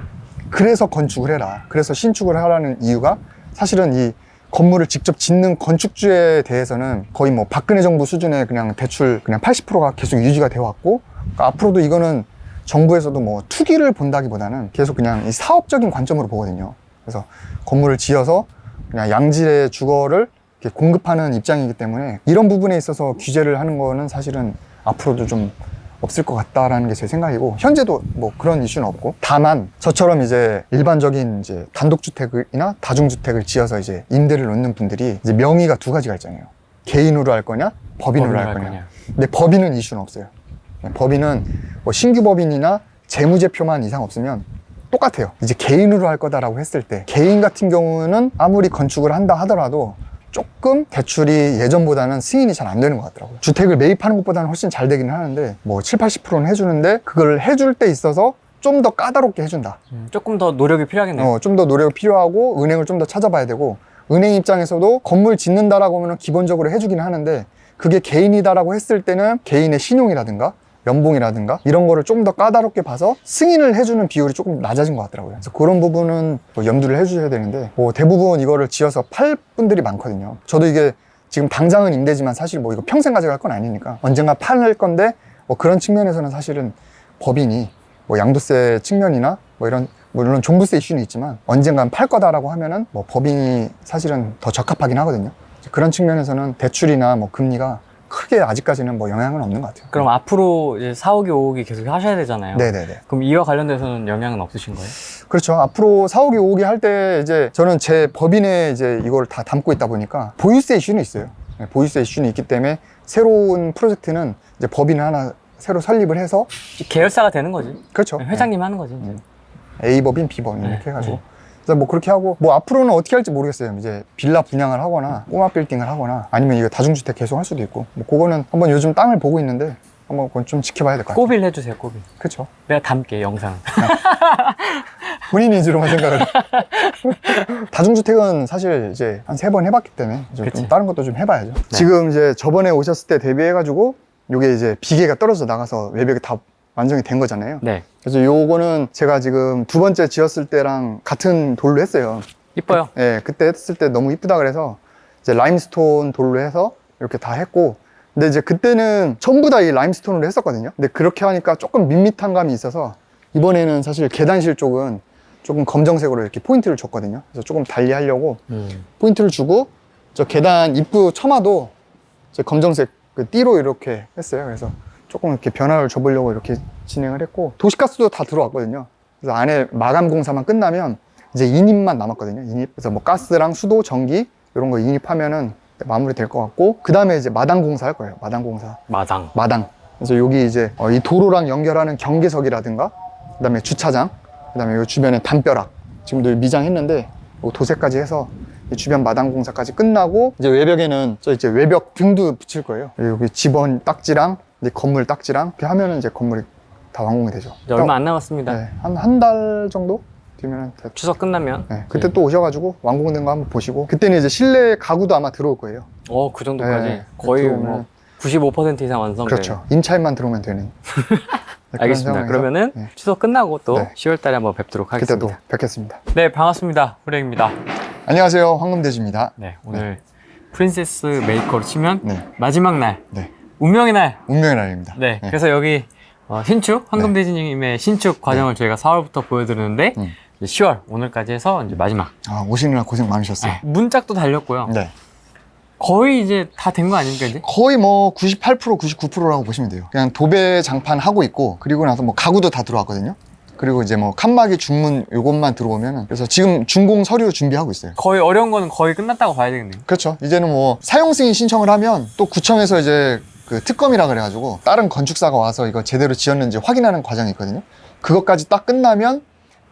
Speaker 1: 그래서 건축을 해라, 그래서 신축을 하라는 이유가, 사실은 이 건물을 직접 짓는 건축주에 대해서는 거의 뭐 박근혜 정부 수준의 그냥 대출 그냥 80%가 계속 유지가 되어 왔고, 그러니까 앞으로도 이거는 정부에서도 뭐 투기를 본다기보다는 계속 그냥 이 사업적인 관점으로 보거든요. 그래서 건물을 지어서 그냥 양질의 주거를 이렇게 공급하는 입장이기 때문에, 이런 부분에 있어서 규제를 하는 거는 사실은 앞으로도 좀 없을 것 같다라는 게 제 생각이고, 현재도 뭐 그런 이슈는 없고, 다만 저처럼 이제 일반적인 이제 단독주택이나 다중주택을 지어서 이제 임대를 놓는 분들이 이제 명의가 두 가지가 있잖아요. 개인으로 할 거냐, 법인으로 할 거냐. 근데 법인은 이슈는 없어요. 법인은 뭐 신규 법인이나 재무제표만 이상 없으면 똑같아요. 이제 개인으로 할 거다라고 했을 때, 개인 같은 경우는 아무리 건축을 한다 하더라도 조금 대출이 예전보다는 승인이 잘 안 되는 것 같더라고요. 주택을 매입하는 것보다는 훨씬 잘 되기는 하는데, 뭐 7, 80%는 해주는데, 그걸 해줄 때 있어서 좀 더 까다롭게 해준다.
Speaker 2: 조금 더 노력이 필요하겠네요.
Speaker 1: 좀 더 노력이 필요하고, 은행을 좀 더 찾아봐야 되고, 은행 입장에서도 건물 짓는다라고 하면 기본적으로 해주기는 하는데, 그게 개인이다라고 했을 때는 개인의 신용이라든가 연봉이라든가 이런 거를 좀 더 까다롭게 봐서 승인을 해주는 비율이 조금 낮아진 것 같더라고요. 그래서 그런 부분은 뭐 염두를 해주셔야 되는데, 뭐 대부분 이거를 지어서 팔 분들이 많거든요. 저도 이게 지금 당장은 임대지만 사실 뭐 이거 평생 가져갈 건 아니니까 언젠가 팔 건데, 뭐 그런 측면에서는 사실은 법인이 뭐 양도세 측면이나 뭐 이런, 물론 종부세 이슈는 있지만 언젠간 팔 거다라고 하면은 뭐 법인이 사실은 더 적합하긴 하거든요. 그런 측면에서는 대출이나 뭐 금리가 크게 아직까지는 뭐 영향은 없는 것 같아요.
Speaker 2: 그럼 앞으로 이제 4호기, 5호기 계속 하셔야 되잖아요.
Speaker 1: 네네네.
Speaker 2: 그럼 이와 관련돼서는 영향은 없으신 거예요?
Speaker 1: 그렇죠. 앞으로 4호기, 5호기 할 때 이제 저는 제 법인에 이제 이걸 다 담고 있다 보니까 보유세 이슈는 있어요. 네, 보유세 이슈는 있기 때문에 새로운 프로젝트는 이제 법인을 하나 새로 설립을 해서
Speaker 2: 계열사가 되는 거지.
Speaker 1: 그렇죠.
Speaker 2: 회장님 하는 거지. 이제.
Speaker 1: A법인, B법인 이렇게
Speaker 2: 네,
Speaker 1: 해가지고 그래서 뭐 그렇게 하고 뭐 앞으로는 어떻게 할지 모르겠어요. 이제 빌라 분양을 하거나 꼬마 빌딩을 하거나 아니면 이거 다중주택 계속 할 수도 있고 뭐 그거는 한번 요즘 땅을 보고 있는데 한번 그건 좀 지켜봐야 될 것 같아요.
Speaker 2: 꼬빌 해주세요, 꼬빌.
Speaker 1: 그렇죠.
Speaker 2: 내가 담게, 영상.
Speaker 1: 본인 위주로만 생각을 다중주택은 사실 이제 한 3번 해봤기 때문에 좀
Speaker 2: 그치.
Speaker 1: 다른 것도 좀 해봐야죠.
Speaker 2: 네.
Speaker 1: 지금 이제 저번에 오셨을 때 대비해가지고 요게 이제 비계가 떨어져 나가서 외벽이 다 완성이 된 거잖아요.
Speaker 2: 네.
Speaker 1: 그래서 요거는 제가 지금 2번째 지었을 때랑 같은 돌로 했어요.
Speaker 2: 이뻐요.
Speaker 1: 예, 그때 했을 때 너무 이쁘다 그래서 이제 라임스톤 돌로 해서 이렇게 다 했고, 근데 이제 그때는 전부 다 이 라임스톤으로 했었거든요. 근데 그렇게 하니까 조금 밋밋한 감이 있어서 이번에는 사실 계단실 쪽은 조금 검정색으로 이렇게 포인트를 줬거든요. 그래서 조금 달리 하려고 포인트를 주고, 저 계단 입구 처마도 저 검정색 그 띠로 이렇게 했어요. 그래서 조금 이렇게 변화를 줘보려고 이렇게 진행을 했고, 도시가스도 다 들어왔거든요. 그래서 안에 마감 공사만 끝나면 이제 인입만 남았거든요. 인입. 그래서 뭐 가스랑 수도, 전기 이런 거 인입하면은 마무리 될 것 같고, 그 다음에 이제 마당 공사 할 거예요. 마당 공사. 마당. 그래서 여기 이제 이 도로랑 연결하는 경계석이라든가, 그 다음에 주차장, 그 다음에 이 주변에 담벼락. 지금도 미장했는데 도색까지 해서 이 주변 마당 공사까지 끝나고, 이제 외벽에는 저 이제 외벽 등도 붙일 거예요. 여기 집원 딱지랑 이제 건물 딱지랑 이렇게 하면은 이제 건물이 다 완공이 되죠.
Speaker 2: 이제 얼마 안 남았습니다.
Speaker 1: 네, 한 달 정도 뒤면
Speaker 2: 추석 끝나면.
Speaker 1: 네, 그때 또 오셔가지고 완공된 거 한번 보시고, 그때는 이제 실내 가구도 아마 들어올 거예요.
Speaker 2: 그 정도까지.
Speaker 1: 네,
Speaker 2: 거의
Speaker 1: 들어오면-
Speaker 2: 뭐 95% 이상 완성돼요.
Speaker 1: 그렇죠. 임차인만 들어오면 되는. 네, 그런
Speaker 2: 알겠습니다.
Speaker 1: 상황에서,
Speaker 2: 그러면은
Speaker 1: 네,
Speaker 2: 추석 끝나고 또
Speaker 1: 네.
Speaker 2: 10월 달에 한번 뵙도록 하겠습니다.
Speaker 1: 그때도 뵙겠습니다.
Speaker 2: 네, 반갑습니다. 후레입니다.
Speaker 1: 안녕하세요, 황금대주입니다.
Speaker 2: 네, 오늘 프린세스 메이커로 치면
Speaker 1: 네,
Speaker 2: 마지막 날,
Speaker 1: 네,
Speaker 2: 운명의 날.
Speaker 1: 운명의 날입니다.
Speaker 2: 네, 그래서 여기 신축, 황금대주님의 신축 과정을
Speaker 1: 네.
Speaker 2: 저희가 4월부터 보여드리는데 이제 10월 오늘까지 해서 이제 마지막.
Speaker 1: 오시느라 고생 많으셨어요.
Speaker 2: 네, 문짝도 달렸고요.
Speaker 1: 네,
Speaker 2: 거의 이제 다 된 거 아닙니까 이제?
Speaker 1: 거의 뭐 98%, 99%라고 보시면 돼요. 그냥 도배 장판 하고 있고, 그리고 나서 뭐 가구도 다 들어왔거든요. 그리고 이제 뭐 칸막이 중문 요것만 들어오면은, 그래서 지금 준공 서류 준비하고 있어요.
Speaker 2: 거의 어려운 거는 거의 끝났다고 봐야 되겠네요.
Speaker 1: 그렇죠. 이제는 뭐 사용 승인 신청을 하면 또 구청에서 이제 그 특검이라 그래가지고 다른 건축사가 와서 이거 제대로 지었는지 확인하는 과정이 있거든요. 그것까지 딱 끝나면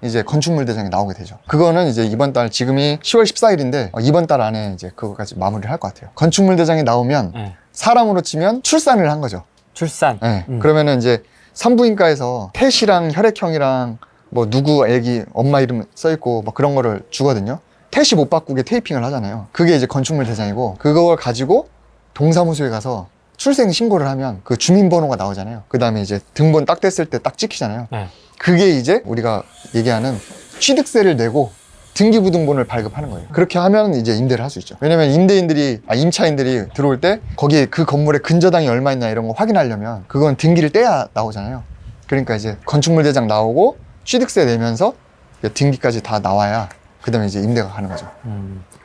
Speaker 1: 이제 건축물 대장이 나오게 되죠. 그거는 이제 이번 달, 지금이 10월 14일인데 이번 달 안에 이제 그거까지 마무리를 할 것 같아요. 건축물 대장이 나오면
Speaker 2: 네.
Speaker 1: 사람으로 치면 출산을 한 거죠.
Speaker 2: 출산.
Speaker 1: 네. 그러면은 이제 산부인과에서 태시랑 혈액형이랑 뭐 누구 애기 엄마 이름 써있고 뭐 그런 거를 주거든요. 태시 못 바꾸게 테이핑을 하잖아요. 그게 이제 건축물 대장이고, 그걸 가지고 동사무소에 가서 출생 신고를 하면 그 주민번호가 나오잖아요. 그 다음에 이제 등본 딱 뗐을 때 딱 찍히잖아요.
Speaker 2: 네.
Speaker 1: 그게 이제 우리가 얘기하는 취득세를 내고 등기부등본을 발급하는 거예요. 그렇게 하면 이제 임대를 할 수 있죠. 왜냐면 임차인들이 들어올 때 거기에 그 건물에 근저당이 얼마 있나 이런 거 확인하려면 그건 등기를 떼야 나오잖아요. 그러니까 이제 건축물 대장 나오고 취득세 내면서 등기까지 다 나와야 그 다음에 이제 임대가 가는 거죠.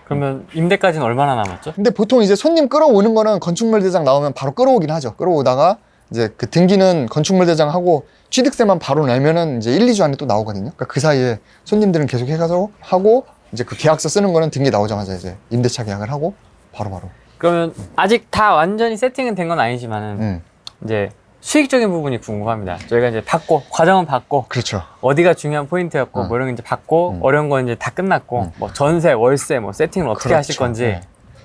Speaker 2: 그러면 임대까지는 얼마나 남았죠?
Speaker 1: 근데 보통 이제 손님 끌어오는 거는 건축물 대장 나오면 바로 끌어오긴 하죠. 끌어오다가 이제 그 등기는 건축물 대장 하고 취득세만 바로 내면은 이제 1, 2주 안에 또 나오거든요. 그러니까 그 사이에 손님들은 계속 해가지고 하고, 이제 그 계약서 쓰는 거는 등기 나오자마자 이제 임대차 계약을 하고 바로바로.
Speaker 2: 그러면 아직 다 완전히 세팅은 된 건 아니지만은 이제 수익적인 부분이 궁금합니다. 저희가 이제 과정은 받고,
Speaker 1: 그렇죠.
Speaker 2: 어디가 중요한 포인트였고, 뭐 이런 거 이제 받고, 어려운 건 이제 다 끝났고, 뭐 전세, 월세, 뭐 세팅을 어떻게
Speaker 1: 그렇죠.
Speaker 2: 하실 건지.
Speaker 1: 네.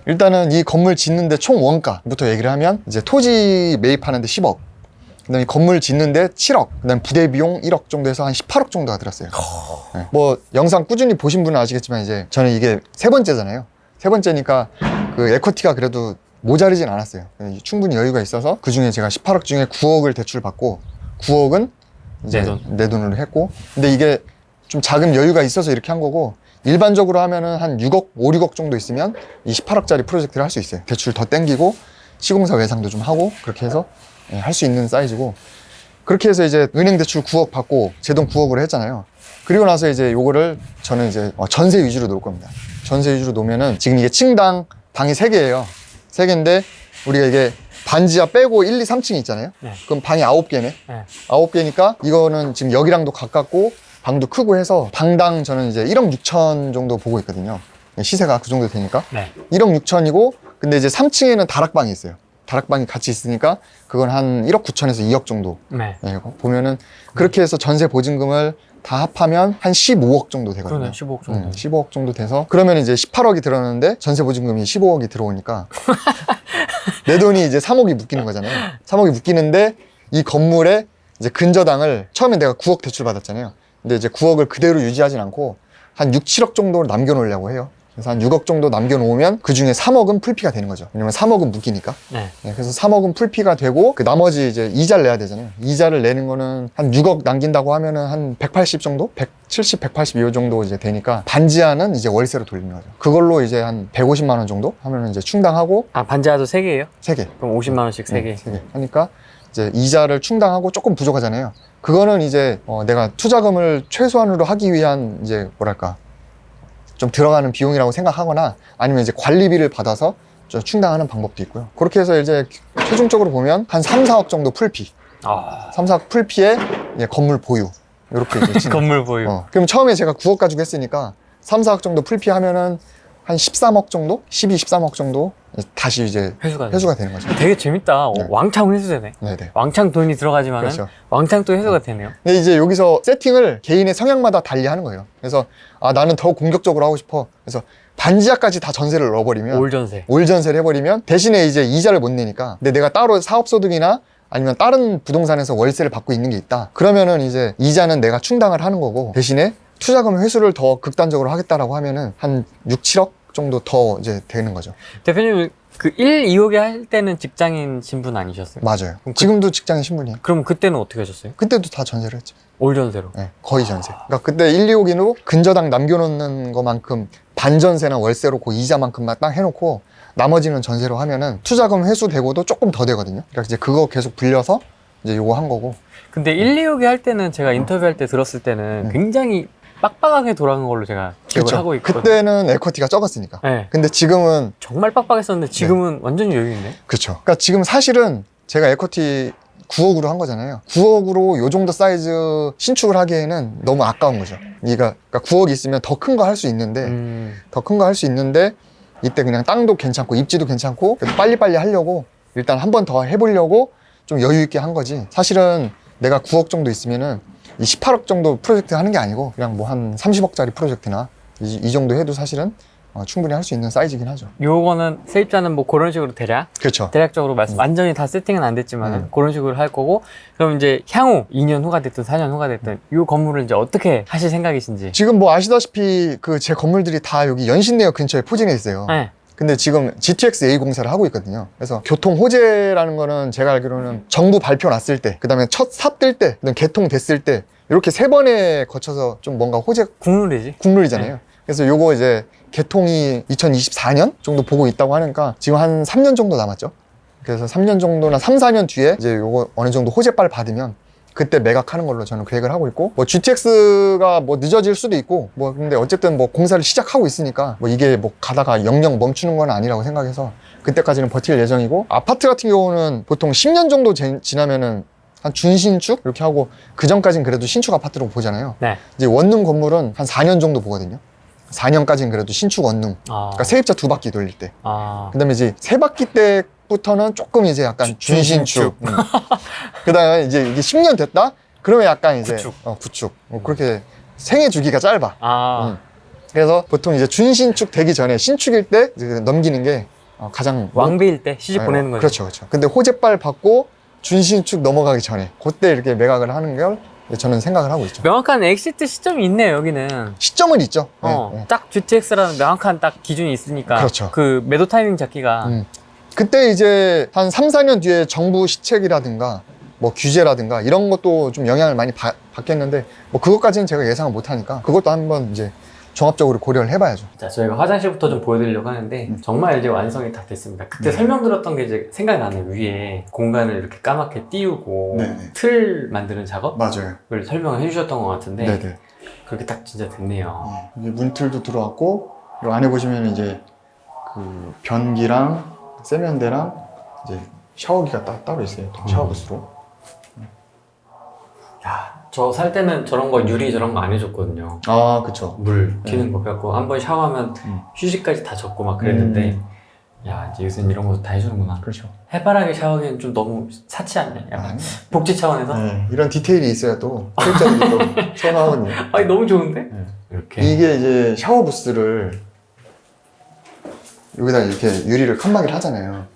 Speaker 1: 일단은 이 건물 짓는데 총 원가부터 얘기를 하면, 이제 토지 매입하는데 10억, 그 다음에 건물 짓는데 7억, 그 다음에 부대 비용 1억 정도 해서 한 18억 정도가 들었어요. 네. 뭐 영상 꾸준히 보신 분은 아시겠지만 이제 저는 이게 3번째잖아요. 3번째니까 그 에쿼티가 그래도 모자르진 않았어요. 충분히 여유가 있어서 그 중에 제가 18억 중에 9억을 대출 받고 9억은 이제 내 돈으로 했고, 근데 이게 좀 자금 여유가 있어서 이렇게 한 거고, 일반적으로 하면은 한 6억, 5, 6억 정도 있으면 이 18억짜리 프로젝트를 할 수 있어요. 대출 더 땡기고 시공사 외상도 좀 하고 그렇게 해서 할 수 있는 사이즈고, 그렇게 해서 이제 은행 대출 9억 받고 제 돈 9억으로 했잖아요. 그리고 나서 이제 요거를 저는 이제 전세 위주로 놓을 겁니다. 전세 위주로 놓으면은 지금 이게 층당 방이 3개예요. 3개인데 우리가 이게 반지하 빼고 1, 2, 3층이 있잖아요.
Speaker 2: 네.
Speaker 1: 그럼 방이 9개네.
Speaker 2: 네.
Speaker 1: 9개니까 이거는 지금 여기랑도 가깝고 방도 크고 해서 방당 저는 이제 1억 6천 정도 보고 있거든요. 시세가 그 정도 되니까.
Speaker 2: 네.
Speaker 1: 1억 6천이고 근데 이제 3층에는 다락방이 있어요. 다락방이 같이 있으니까 그건 한 1억 9천에서 2억 정도.
Speaker 2: 네.
Speaker 1: 네, 보면은 그렇게 해서 전세 보증금을 다 합하면 한 15억 정도 되거든요.
Speaker 2: 그러네, 15억 정도.
Speaker 1: 15억 정도 돼서 그러면 이제 18억이 들었는데 전세 보증금이 15억이 들어오니까 내 돈이 이제 3억이 묶이는 거잖아요. 3억이 묶이는데 이 건물에 이제 근저당을 처음에 내가 9억 대출 받았잖아요. 근데 이제 9억을 그대로 유지하진 않고 한 6, 7억 정도를 남겨놓으려고 해요. 그래서 한 6억 정도 남겨놓으면 그 중에 3억은 풀피가 되는 거죠. 왜냐면 3억은 묶이니까.
Speaker 2: 네.
Speaker 1: 네, 그래서 3억은 풀피가 되고 그 나머지 이제 이자를 내야 되잖아요. 이자를 내는 거는 한 6억 남긴다고 하면은 한 180 정도? 170, 180 이 정도 이제 되니까 반지하는 이제 월세로 돌리는 거죠. 그걸로 이제 한 150만 원 정도 하면은 이제 충당하고
Speaker 2: 아, 반지하도 3개예요?
Speaker 1: 3개.
Speaker 2: 그럼 50만 원씩 3개.
Speaker 1: 3개. 하니까 이제 이자를 충당하고 조금 부족하잖아요. 그거는 이제 내가 투자금을 최소한으로 하기 위한 이제 뭐랄까 좀 들어가는 비용이라고 생각하거나 아니면 이제 관리비를 받아서 좀 충당하는 방법도 있고요. 그렇게 해서 이제 최종적으로 보면 한 3, 4억 정도 풀피.
Speaker 2: 아.
Speaker 1: 3, 4억 풀피에 이제 건물 보유. 이렇게 이제
Speaker 2: 건물 보유.
Speaker 1: 그럼 처음에 제가 9억 가지고 했으니까 3, 4억 정도 풀피 하면은 한 13억 정도? 12, 13억 정도? 다시 이제 회수가 되는 거죠.
Speaker 2: 되게 재밌다.
Speaker 1: 네.
Speaker 2: 왕창 회수되네.
Speaker 1: 네네.
Speaker 2: 왕창 돈이 들어가지만은
Speaker 1: 그렇죠.
Speaker 2: 왕창 또 회수가 되네요.
Speaker 1: 근데 이제 여기서 세팅을 개인의 성향마다 달리 하는 거예요. 그래서 나는 더 공격적으로 하고 싶어. 그래서 반지하까지 다 전세를 넣어버리면
Speaker 2: 올전세.
Speaker 1: 올 전세를 해버리면 대신에 이제 이자를 못 내니까 근데 내가 따로 사업소득이나 아니면 다른 부동산에서 월세를 받고 있는 게 있다. 그러면은 이제 이자는 내가 충당을 하는 거고 대신에 투자금 회수를 더 극단적으로 하겠다라고 하면은 한 6, 7억 정도 더 이제 되는 거죠.
Speaker 2: 대표님 그 1, 2억에 할 때는 직장인 신분 아니셨어요?
Speaker 1: 맞아요.
Speaker 2: 그럼
Speaker 1: 지금도 직장인 신분이에요.
Speaker 2: 그럼 그때는 어떻게 하셨어요?
Speaker 1: 그때도 다 전세를 했죠.
Speaker 2: 올전세로.
Speaker 1: 네, 거의 전세. 그러니까 그때 1, 2억인으로 근저당 남겨놓는 것만큼 반전세나 월세로 그 이자만큼만 딱 해놓고 나머지는 전세로 하면은 투자금 회수되고도 조금 더 되거든요. 그러니까 이제 그거 계속 불려서 이제 요거 한 거고.
Speaker 2: 근데 1, 2억에 할 때는 제가 인터뷰할 때 들었을 때는 굉장히 빡빡하게 돌아간 걸로 제가 기억을
Speaker 1: 그렇죠.
Speaker 2: 하고 있거든요.
Speaker 1: 그때는 에쿼티가 적었으니까.
Speaker 2: 네.
Speaker 1: 근데 지금은
Speaker 2: 정말 빡빡했었는데 지금은 완전히 여유 있네.
Speaker 1: 그렇죠. 그러니까 지금 사실은 제가 에쿼티 9억으로 한 거잖아요. 9억으로 요 정도 사이즈 신축을 하기에는 너무 아까운 거죠. 그러니까 9억이 있으면 더 큰 거 할 수 있는데 더 큰 거 할 수 있는데 이때 그냥 땅도 괜찮고 입지도 괜찮고 그래도 빨리빨리 하려고 일단 한 번 더 해보려고 좀 여유 있게 한 거지. 사실은 내가 9억 정도 있으면은 이 18억 정도 프로젝트 하는 게 아니고 그냥 뭐 한 30억짜리 프로젝트나 이 정도 해도 사실은 충분히 할 수 있는 사이즈긴 하죠.
Speaker 2: 요거는 세입자는 뭐 그런 식으로
Speaker 1: 그렇죠.
Speaker 2: 대략적으로 완전히 다 세팅은 안 됐지만 그런 식으로 할 거고 그럼 이제 향후 2년 후가 됐든 4년 후가 됐든 이 건물을 이제 어떻게 하실 생각이신지.
Speaker 1: 지금 뭐 아시다시피 그 제 건물들이 다 여기 연신내역 근처에 포진해 있어요.
Speaker 2: 네.
Speaker 1: 근데 지금 GTX A 공사를 하고 있거든요. 그래서 교통 호재라는 거는 제가 알기로는 정부 발표 났을 때, 그 다음에 첫 삽 뜰 때, 그다음 개통됐을 때 이렇게 3번에 거쳐서 좀 뭔가 호재
Speaker 2: 국룰이지.
Speaker 1: 국룰이잖아요.
Speaker 2: 네.
Speaker 1: 그래서 요거 이제 개통이 2024년 정도 보고 있다고 하니까 지금 한 3년 정도 남았죠. 그래서 3년 정도나 3, 4년 뒤에 이제 요거 어느 정도 호재빨 받으면 그때 매각하는 걸로 저는 계획을 하고 있고 뭐 GTX가 뭐 늦어질 수도 있고 뭐 근데 어쨌든 뭐 공사를 시작하고 있으니까 뭐 이게 뭐 가다가 영영 멈추는 건 아니라고 생각해서 그때까지는 버틸 예정이고 아파트 같은 경우는 보통 10년 정도 지나면은 한 준신축 이렇게 하고 그 전까지는 그래도 신축 아파트로 보잖아요.
Speaker 2: 네.
Speaker 1: 이제 원룸 건물은 한 4년 정도 보거든요. 4년까지는 그래도 신축 원룸. 그러니까 세입자 2바퀴 돌릴 때. 그다음에 이제 3바퀴 때부터는 조금 이제 약간 준신축. 그다음에 이제 이게 10년 됐다? 그러면 약간 이제 구축. 그렇게 생애 주기가 짧아. 그래서 보통 이제 준신축 되기 전에 신축일 때 이제 넘기는 게 가장
Speaker 2: 왕비일 때 시집 보내는 거죠.
Speaker 1: 그렇죠, 그렇죠. 근데 호재빨 받고 준신축 넘어가기 전에 그때 이렇게 매각을 하는 걸 저는 생각을 하고 있죠.
Speaker 2: 명확한 엑시트 시점이 있네요, 여기는.
Speaker 1: 시점은 있죠. 네.
Speaker 2: 딱 GTX라는 명확한 딱 기준이 있으니까.
Speaker 1: 그렇죠.
Speaker 2: 그 매도 타이밍 잡기가.
Speaker 1: 그때 이제 한 3, 4년 뒤에 정부 시책이라든가 뭐 규제라든가 이런 것도 좀 영향을 많이 받겠는데 뭐 그것까지는 제가 예상을 못 하니까 그것도 한번 이제 종합적으로 고려를 해봐야죠.
Speaker 2: 자, 저희가 화장실부터 좀 보여드리려고 하는데 정말 이제 완성이 다 됐습니다. 그때 설명드렸던 게 이제 생각이 나네요. 위에 공간을 이렇게 까맣게 띄우고 틀 만드는 작업을
Speaker 1: 맞아요.
Speaker 2: 설명을 해주셨던 것 같은데
Speaker 1: 네네.
Speaker 2: 그렇게 딱 진짜 됐네요.
Speaker 1: 이제 문틀도 들어왔고 이 안에 보시면 이제 그 변기랑 세면대랑 이제 샤워기가 따로 있어요. 샤워 부스로.
Speaker 2: 야, 저 살 때는 저런 거 유리 저런 거 안 해줬거든요.
Speaker 1: 아, 그쵸.
Speaker 2: 물 튀는 거 그래갖고 한 번 샤워하면 휴지까지 다 젖고 막 그랬는데 야, 이제 요새는 이런 거 다 해주는구나.
Speaker 1: 그렇죠.
Speaker 2: 해바라기 샤워기는 좀 너무 사치 않냐? 약간 복지 차원에서?
Speaker 1: 네, 이런 디테일이 있어야 또 세입자들이 또 선호하거든요.
Speaker 2: 아니 너무 좋은데?
Speaker 1: 네.
Speaker 2: 이렇게
Speaker 1: 이게 이제 샤워 부스를 여기다 이렇게 유리를 칸막이를 하잖아요.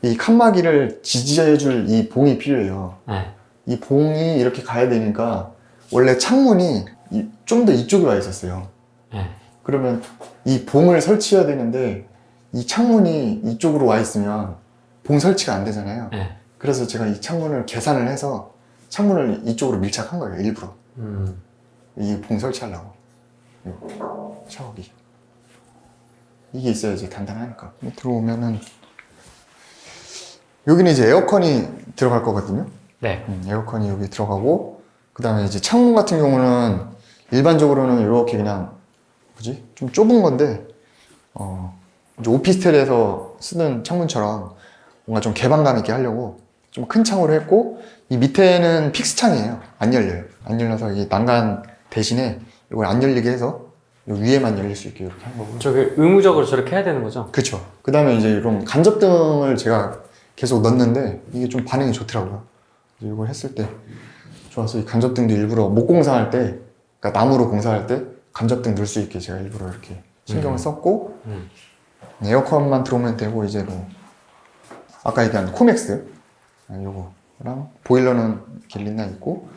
Speaker 1: 이 칸막이를 지지해줄 이 봉이 필요해요.
Speaker 2: 네.
Speaker 1: 이 봉이 이렇게 가야 되니까 원래 창문이 좀 더 이쪽에 와 있었어요.
Speaker 2: 네.
Speaker 1: 그러면 이 봉을 설치해야 되는데 이 창문이 이쪽으로 와 있으면 봉 설치가 안 되잖아요.
Speaker 2: 네.
Speaker 1: 그래서 제가 이 창문을 계산을 해서 창문을 이쪽으로 밀착한 거예요, 일부러. 이 봉 설치하려고. 샤워기. 이게 있어야지 단단하니까. 들어오면은 여기는 이제 에어컨이 들어갈 거거든요.
Speaker 2: 네.
Speaker 1: 에어컨이 여기 들어가고, 그 다음에 이제 창문 같은 경우는 일반적으로는 이렇게 그냥 뭐지? 좀 좁은 건데 이제 오피스텔에서 쓰는 창문처럼 뭔가 좀 개방감 있게 하려고 좀 큰 창으로 했고, 이 밑에는 픽스 창이에요. 안 열려요. 안 열려서 이 난간 대신에 이걸 안 열리게 해서 요 위에만 열릴 수 있게 이렇게 한 거고요.
Speaker 2: 저게 의무적으로 저렇게 해야 되는 거죠?
Speaker 1: 그쵸. 그 다음에 이제 이런 간접등을 제가 계속 넣었는데 이게 좀 반응이 좋더라고요. 그래서 이걸 했을 때 좋아서 이 간접등도 일부러 목공사할 때, 그러니까 나무로 공사할 때 간접등 넣을 수 있게 제가 일부러 이렇게 신경을 썼고, 에어컨만 들어오면 되고, 이제 뭐 아까 얘기한 코맥스 요거랑 보일러는 이렇게 린나 있고,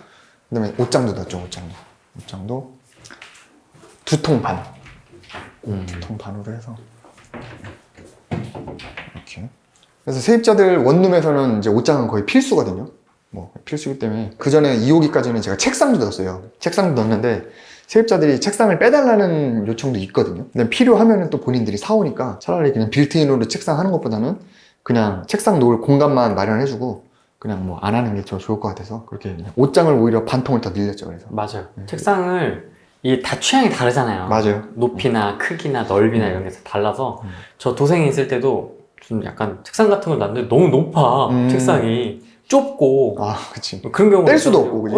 Speaker 1: 그 다음에 옷장도 넣었죠. 옷장도 2통 반. 2통 반으로 해서 이렇게. 그래서 세입자들 원룸에서는 이제 옷장은 거의 필수거든요. 뭐 필수기 때문에 그 전에 2호기까지는 제가 책상도 넣었어요. 책상도 넣었는데 세입자들이 책상을 빼달라는 요청도 있거든요. 근데 필요하면은 또 본인들이 사오니까 차라리 그냥 빌트인으로 책상 하는 것보다는 그냥 책상 놓을 공간만 마련해주고 그냥 뭐 안 하는 게 더 좋을 것 같아서 그렇게 그냥 옷장을 오히려 반 통을 더 늘렸죠. 그래서
Speaker 2: 맞아요. 책상을 이게 다 취향이 다르잖아요.
Speaker 1: 맞아요.
Speaker 2: 높이나 크기나 넓이나 이런 게 다 달라서 저 도생에 있을 때도 좀 약간 책상 같은 걸 놨는데 너무 높아. 책상이 좁고
Speaker 1: 아, 그치.
Speaker 2: 그런 경우가
Speaker 1: 뗄 수도
Speaker 2: 있잖아요.
Speaker 1: 없고, 그지?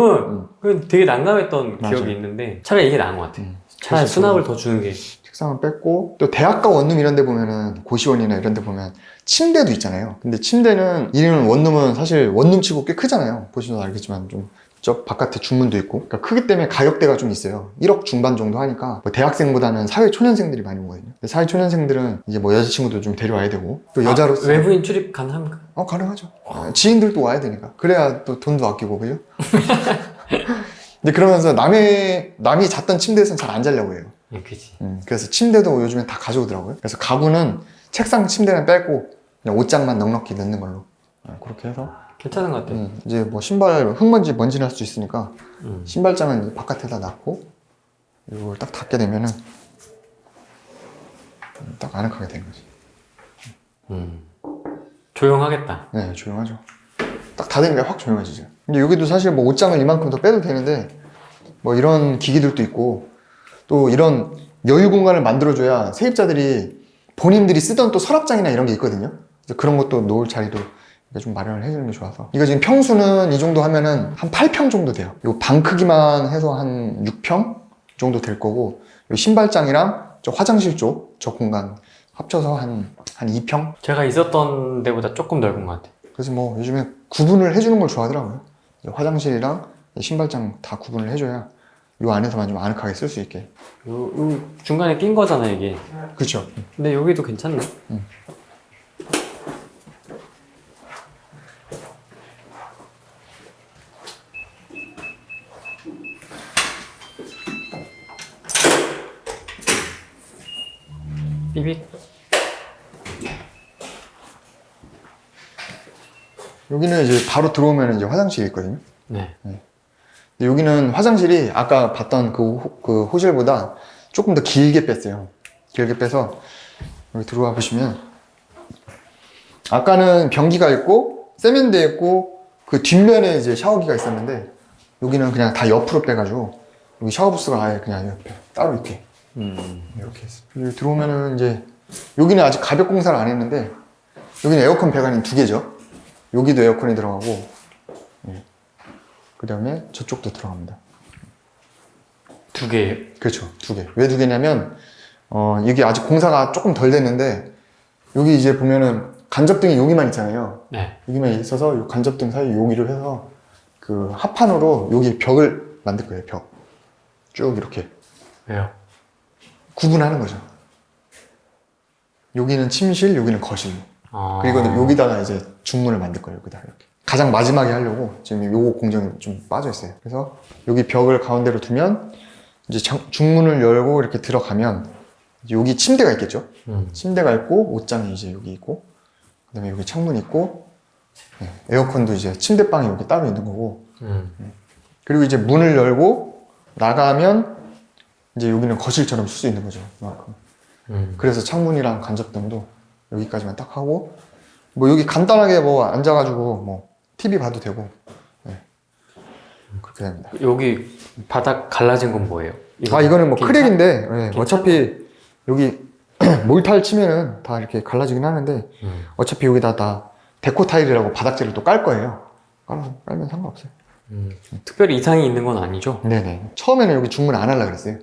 Speaker 2: 그 되게 난감했던
Speaker 1: 맞아요.
Speaker 2: 기억이 있는데 차라리 이게 나은 것 같아. 차라리
Speaker 1: 그래서
Speaker 2: 수납을 더 주는 게.
Speaker 1: 책상을 뺐고, 또 대학가 원룸 이런 데 보면은 고시원이나 이런 데 보면 침대도 있잖아요. 근데 침대는 이런 원룸은 사실 원룸 치고 꽤 크잖아요. 보시면 알겠지만 좀 저 바깥에 중문도 있고, 그러니까 크기 때문에 가격대가 좀 있어요. 1억 중반 정도 하니까 뭐 대학생보다는 사회초년생들이 많이 오거든요. 근데 사회초년생들은 이제 뭐 여자친구도 좀 데려와야 되고, 또 여자로서
Speaker 2: 외부인 출입 가능합니까?
Speaker 1: 가능하죠. 지인들도 와야 되니까. 그래야 또 돈도 아끼고, 그죠? 근데 그러면서 남이 잤던 침대에서는 잘 안 자려고 해요.
Speaker 2: 그치.
Speaker 1: 그래서 침대도 요즘엔 다 가져오더라고요. 그래서 가구는 책상 침대는 빼고 그냥 옷장만 넉넉히 넣는 걸로 그렇게 해서
Speaker 2: 괜찮은 것 같아.
Speaker 1: 이제 뭐 신발 흙먼지 날 수 있으니까 신발장은 바깥에다 놨고 이걸 딱 닫게 되면은 딱 아늑하게 되는 거지.
Speaker 2: 조용하겠다.
Speaker 1: 네, 조용하죠. 딱 닫으니까 확 조용해지죠. 근데 여기도 사실 뭐 옷장을 이만큼 더 빼도 되는데 뭐 이런 기기들도 있고 또 이런 여유 공간을 만들어줘야 세입자들이 본인들이 쓰던 또 서랍장이나 이런 게 있거든요. 그래서 그런 것도 놓을 자리도 좀 마련을 해주는 게 좋아서. 이거 지금 평수는 이 정도 하면은 한 8평 정도 돼요. 이 방 크기만 해서 한 6평 정도 될 거고, 이 신발장이랑 저 화장실 쪽 저 공간 합쳐서 한 2평?
Speaker 2: 제가 있었던 데보다 조금 넓은 것 같아.
Speaker 1: 그래서 뭐 요즘에 구분을 해주는 걸 좋아하더라고요. 화장실이랑 신발장 다 구분을 해줘야 이 안에서만 좀 아늑하게 쓸 수 있게.
Speaker 2: 요 중간에 낀 거잖아, 이게.
Speaker 1: 그렇죠.
Speaker 2: 근데 여기도 괜찮네. 삐빅.
Speaker 1: 여기는 이제 바로 들어오면 이제 화장실이 있거든요.
Speaker 2: 네.
Speaker 1: 근데 여기는 화장실이 아까 봤던 그 호실보다 조금 더 길게 뺐어요. 길게 빼서 여기 들어와 보시면 아까는 변기가 있고 세면대 있고 그 뒷면에 이제 샤워기가 있었는데 여기는 그냥 다 옆으로 빼가지고 여기 샤워부스가 아예 그냥 옆에 따로 이렇게 이렇게 했어요. 여기 들어오면은 이제 여기는 아직 가벽 공사를 안 했는데 여기는 에어컨 배관이 2개죠. 여기도 에어컨이 들어가고, 그 다음에 저쪽도 들어갑니다.
Speaker 2: 2개.
Speaker 1: 그렇죠. 2개. 왜 2개냐면, 이게 아직 공사가 조금 덜 됐는데, 여기 이제 보면은 간접등이 여기만 있잖아요.
Speaker 2: 네.
Speaker 1: 여기만 있어서 이 간접등 사이 여기를 해서 그 합판으로 여기 벽을 만들 거예요. 벽. 쭉 이렇게.
Speaker 2: 왜요?
Speaker 1: 구분하는 거죠. 여기는 침실, 여기는 거실.
Speaker 2: 아.
Speaker 1: 그리고 여기다가 이제 중문을 만들 거예요. 여기다 이렇게. 가장 마지막에 하려고 지금 요거 공정이 좀 빠져 있어요. 그래서 여기 벽을 가운데로 두면 이제 중문을 열고 이렇게 들어가면 이제 여기 침대가 있겠죠. 침대가 있고 옷장이 이제 여기 있고 그다음에 여기 창문 있고 에어컨도 이제 침대방이 여기 따로 있는 거고. 그리고 이제 문을 열고 나가면 이제 여기는 거실처럼 쓸 수 있는 거죠. 이만큼. 그래서 창문이랑 간접등도 여기까지만 딱 하고 뭐 여기 간단하게 뭐 앉아가지고 뭐 TV 봐도 되고 그렇게 됩니다.
Speaker 2: 여기 바닥 갈라진 건 뭐예요?
Speaker 1: 이거는 뭐
Speaker 2: 괜찮-
Speaker 1: 크랙인데
Speaker 2: 괜찮아?
Speaker 1: 어차피 여기 몰탈 치면은 다 이렇게 갈라지긴 하는데 어차피 여기다 다 데코 타일이라고 바닥재를 또 깔 거예요. 깔면 상관없어요.
Speaker 2: 특별히 이상이 있는 건 아니죠?
Speaker 1: 네네. 처음에는 여기 중문 안 하려고 그랬어요.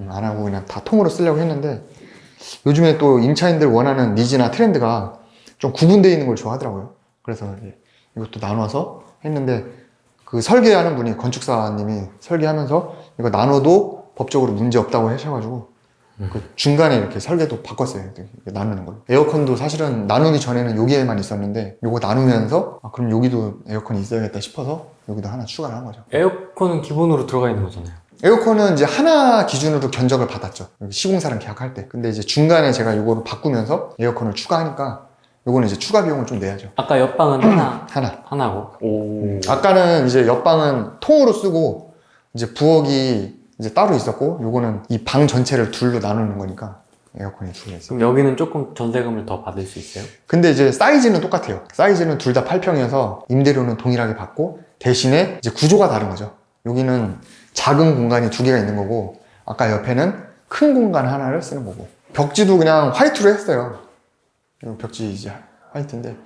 Speaker 1: 안 하고 그냥 다 통으로 쓰려고 했는데 요즘에 또 임차인들 원하는 니즈나 트렌드가 좀 구분되어 있는 걸 좋아하더라고요. 그래서 이것도 나눠서 했는데 그 설계하는 분이 건축사님이 설계하면서 이거 나눠도 법적으로 문제 없다고 하셔가지고 그 중간에 이렇게 설계도 바꿨어요. 이렇게 나누는 걸로. 에어컨도 사실은 나누기 전에는 여기에만 있었는데 요거 나누면서 그럼 여기도 에어컨이 있어야겠다 싶어서 여기도 하나 추가를 한 거죠.
Speaker 2: 에어컨은 기본으로 들어가 있는 거잖아요.
Speaker 1: 에어컨은 이제 하나 기준으로 견적을 받았죠. 여기 시공사랑 계약할 때. 근데 이제 중간에 제가 이거를 바꾸면서 에어컨을 추가하니까 요거는 이제 추가 비용을 좀 내야죠.
Speaker 2: 아까 옆방은 하나고. 오.
Speaker 1: 아까는 이제 옆방은 통으로 쓰고 이제 부엌이 이제 따로 있었고 요거는 이 방 전체를 둘로 나누는 거니까 에어컨이 두 개 있어요.
Speaker 2: 그럼 여기는 조금 전세금을 더 받을 수 있어요?
Speaker 1: 근데 이제 사이즈는 똑같아요. 사이즈는 둘 다 8평이어서 임대료는 동일하게 받고 대신에 이제 구조가 다른 거죠. 여기는 작은 공간이 2개가 있는 거고 아까 옆에는 큰 공간 하나를 쓰는 거고 벽지도 그냥 화이트로 했어요. 벽지 이제 화이트인데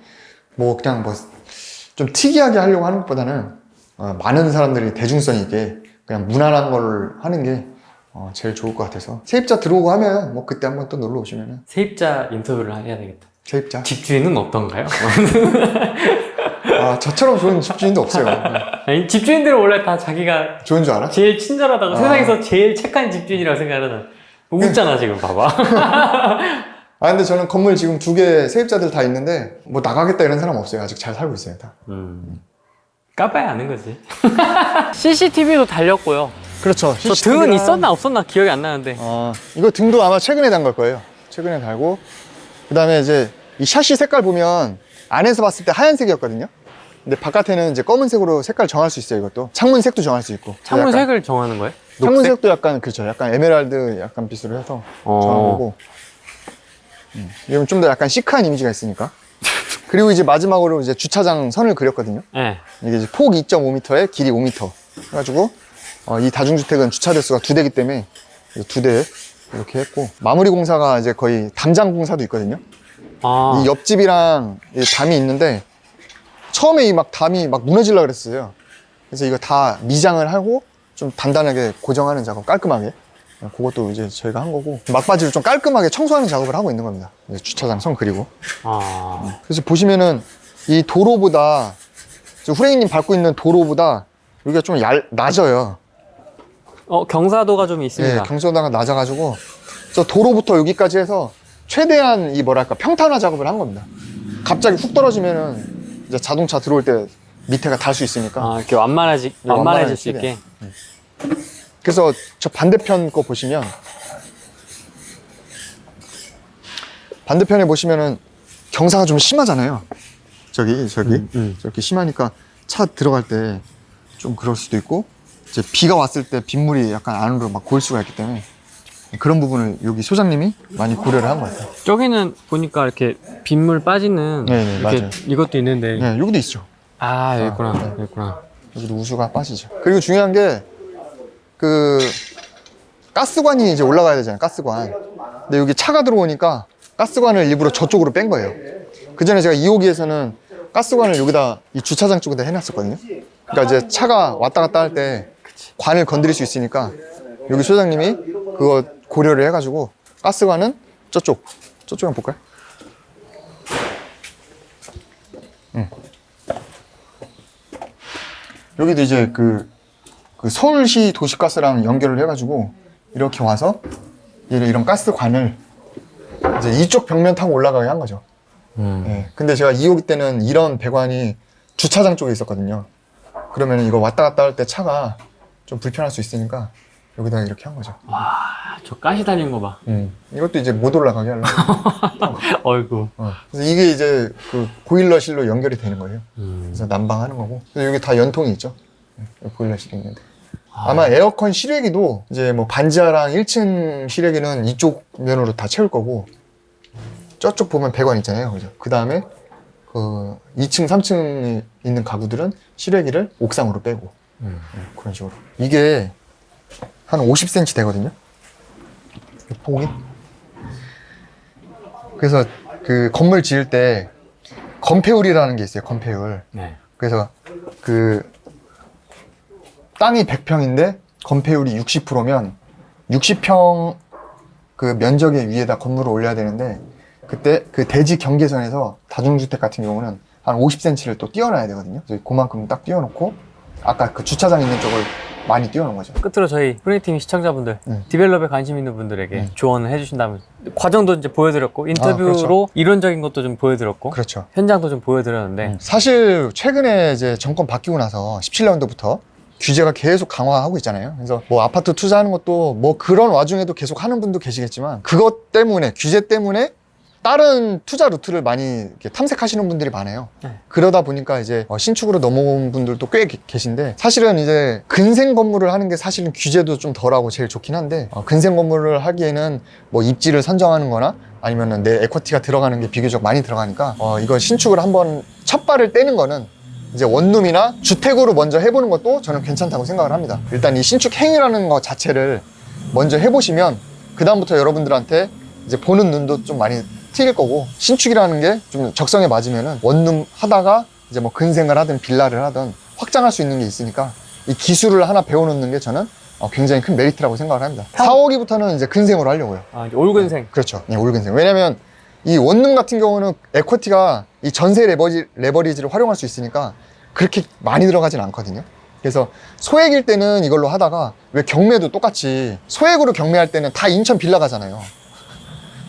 Speaker 1: 뭐 그냥 뭐 좀 특이하게 하려고 하는 것보다는 많은 사람들이 대중성 있게 그냥 무난한 걸 하는 게 제일 좋을 것 같아서 세입자 들어오고 하면 뭐 그때 한번 또 놀러 오시면은
Speaker 2: 세입자 인터뷰를 해야 되겠다.
Speaker 1: 세입자?
Speaker 2: 집주인은 어떤가요?
Speaker 1: 저처럼 좋은 집주인도 없어요.
Speaker 2: 아니, 집주인들은 원래 다 자기가
Speaker 1: 좋은 줄 알아?
Speaker 2: 제일 친절하다고 세상에서 제일 착한 집주인이라고 생각하잖아. 웃잖아 지금 봐봐.
Speaker 1: 근데 저는 건물 지금 2개 세입자들 다 있는데 뭐 나가겠다 이런 사람 없어요. 아직 잘 살고 있어요 다.
Speaker 2: 까봐야 아는 거지. CCTV도 달렸고요.
Speaker 1: 그렇죠.
Speaker 2: 저 등은 있었나 없었나 기억이 안 나는데.
Speaker 1: 이거 등도 아마 최근에 단 걸 거예요. 최근에 달고 그 다음에 이제 이 샤시 색깔 보면 안에서 봤을 때 하얀색이었거든요. 근데 바깥에는 이제 검은색으로 색깔 정할 수 있어요. 이것도 창문 색도 정할 수 있고.
Speaker 2: 창문
Speaker 1: 약간,
Speaker 2: 색을 정하는 거예요?
Speaker 1: 창문 색도 약간 그렇죠. 약간 에메랄드 약간 빛으로 해서 정하고. 이러면 좀 더 약간 시크한 이미지가 있으니까. 그리고 이제 마지막으로 이제 주차장 선을 그렸거든요.
Speaker 2: 네.
Speaker 1: 이게 이제 폭 2.5m에 길이 5m 해가지고 이 다중주택은 주차 대수가 2대이기 때문에 2대 이렇게 했고 마무리 공사가 이제 거의 담장 공사도 있거든요. 이 옆집이랑 이 담이 있는데 처음에 이 막 담이 막 무너지려고 그랬어요. 그래서 이거 다 미장을 하고 좀 단단하게 고정하는 작업 깔끔하게 그것도 이제 저희가 한 거고 막바지를 좀 깔끔하게 청소하는 작업을 하고 있는 겁니다. 이제 주차장 선 그리고 그래서 보시면은 이 도로보다 후레이님 밟고 있는 도로보다 여기가 좀 낮아요.
Speaker 2: 경사도가 좀 있습니다.
Speaker 1: 네, 경사도가 낮아가지고 저 도로부터 여기까지 해서 최대한 이 뭐랄까 평탄화 작업을 한 겁니다. 갑자기 훅 떨어지면은 이제 자동차 들어올 때 밑에가 달 수 있으니까
Speaker 2: 이렇게 완만해질 수 있게.
Speaker 1: 그래서 저 반대편 거 보시면 반대편에 보시면은 경사가 좀 심하잖아요. 저기 저렇게 심하니까 차 들어갈 때 좀 그럴 수도 있고 이제 비가 왔을 때 빗물이 약간 안으로 막 고일 수가 있기 때문에 그런 부분을 여기 소장님이 많이 고려를 한 것 같아요.
Speaker 2: 저기는 보니까 이렇게 빗물 빠지는
Speaker 1: 네네,
Speaker 2: 이렇게
Speaker 1: 맞아요.
Speaker 2: 이것도 있는데.
Speaker 1: 네, 여기도 있죠.
Speaker 2: 여기 있구나.
Speaker 1: 네.
Speaker 2: 여기 있구나.
Speaker 1: 여기도 우수가 빠지죠. 그리고 중요한 게 그 가스관이 이제 올라가야 되잖아요. 가스관. 근데 여기 차가 들어오니까 가스관을 일부러 저쪽으로 뺀 거예요. 그 전에 제가 2호기에서는 가스관을 여기다 이 주차장 쪽에다 해놨었거든요. 그러니까 이제 차가 왔다 갔다 할 때 관을 건드릴 수 있으니까 여기 소장님이 그거 고려를 해가지고 가스관은 저쪽에 한번 볼까요? 여기도 이제 그 서울시 도시가스랑 연결을 해가지고 이렇게 와서 이런 가스관을 이제 이쪽 벽면 타고 올라가게 한 거죠. 예. 근데 제가 2호기 때는 이런 배관이 주차장 쪽에 있었거든요. 그러면 이거 왔다 갔다 할 때 차가 좀 불편할 수 있으니까 여기다가 이렇게 한 거죠.
Speaker 2: 와, 저 가시 달린 거 봐.
Speaker 1: 이것도 이제 못 올라가게 하려고.
Speaker 2: 어이구.
Speaker 1: 그래서 이게 이제 그 보일러실로 연결이 되는 거예요. 그래서 난방하는 거고. 그래서 여기 다 연통이 있죠. 보일러실이 있는데. 아마 에어컨 실외기도 이제 뭐 반지하랑 1층 실외기는 이쪽 면으로 다 채울 거고, 저쪽 보면 배관 있잖아요. 그죠? 그 다음에 그 2층, 3층에 있는 가구들은 실외기를 옥상으로 빼고, 그런 식으로. 이게 한 50cm 되거든요. 이 폭이. 그래서 그 건물 지을 때 건폐율이라는 게 있어요. 건폐율.
Speaker 2: 네.
Speaker 1: 그래서 그 땅이 100평인데 건폐율이 60%면 60평 그 면적의 위에다 건물을 올려야 되는데, 그때 그 대지 경계선에서 다중주택 같은 경우는 한 50cm를 또 띄워놔야 되거든요. 그래서 그만큼 딱 띄워놓고 아까 그 주차장 있는 쪽을 많이 띄워놓은 거죠.
Speaker 2: 끝으로 저희 프리팀 시청자분들, 디벨롭에 관심 있는 분들에게 조언을 해주신다면, 과정도 이제 보여드렸고, 인터뷰로
Speaker 1: 그렇죠.
Speaker 2: 이론적인 것도 좀 보여드렸고,
Speaker 1: 그렇죠.
Speaker 2: 현장도 좀 보여드렸는데,
Speaker 1: 사실 최근에 이제 정권 바뀌고 나서 17년도부터 규제가 계속 강화하고 있잖아요. 그래서 뭐 아파트 투자하는 것도 뭐 그런 와중에도 계속 하는 분도 계시겠지만, 그것 때문에, 규제 때문에 다른 투자 루트를 많이 이렇게 탐색하시는 분들이 많아요.
Speaker 2: 네.
Speaker 1: 그러다 보니까 이제 신축으로 넘어온 분들도 꽤 계신데, 사실은 이제 근생 건물을 하는 게 사실은 규제도 좀 덜하고 제일 좋긴 한데, 근생 건물을 하기에는 뭐 입지를 선정하는 거나 아니면은 내 에쿼티가 들어가는 게 비교적 많이 들어가니까 이거 신축을 한번 첫 발을 떼는 거는 이제 원룸이나 주택으로 먼저 해보는 것도 저는 괜찮다고 생각을 합니다. 일단 이 신축 행위라는 것 자체를 먼저 해보시면 그 다음부터 여러분들한테 이제 보는 눈도 좀 많이 트일 거고, 신축이라는 게 좀 적성에 맞으면은 원룸 하다가 이제 뭐 근생을 하든 빌라를 하든 확장할 수 있는 게 있으니까 이 기술을 하나 배워놓는 게 저는 굉장히 큰 메리트라고 생각을 합니다. 4, 5기부터는 이제 근생으로 하려고요.
Speaker 2: 이제 올근생.
Speaker 1: 그렇죠. 네, 올근생. 왜냐면 이 원룸 같은 경우는 에쿼티가 이 전세 레버리지를 활용할 수 있으니까 그렇게 많이 들어가진 않거든요. 그래서 소액일 때는 이걸로 하다가, 왜 경매도 똑같이 소액으로 경매할 때는 다 인천 빌라 가잖아요.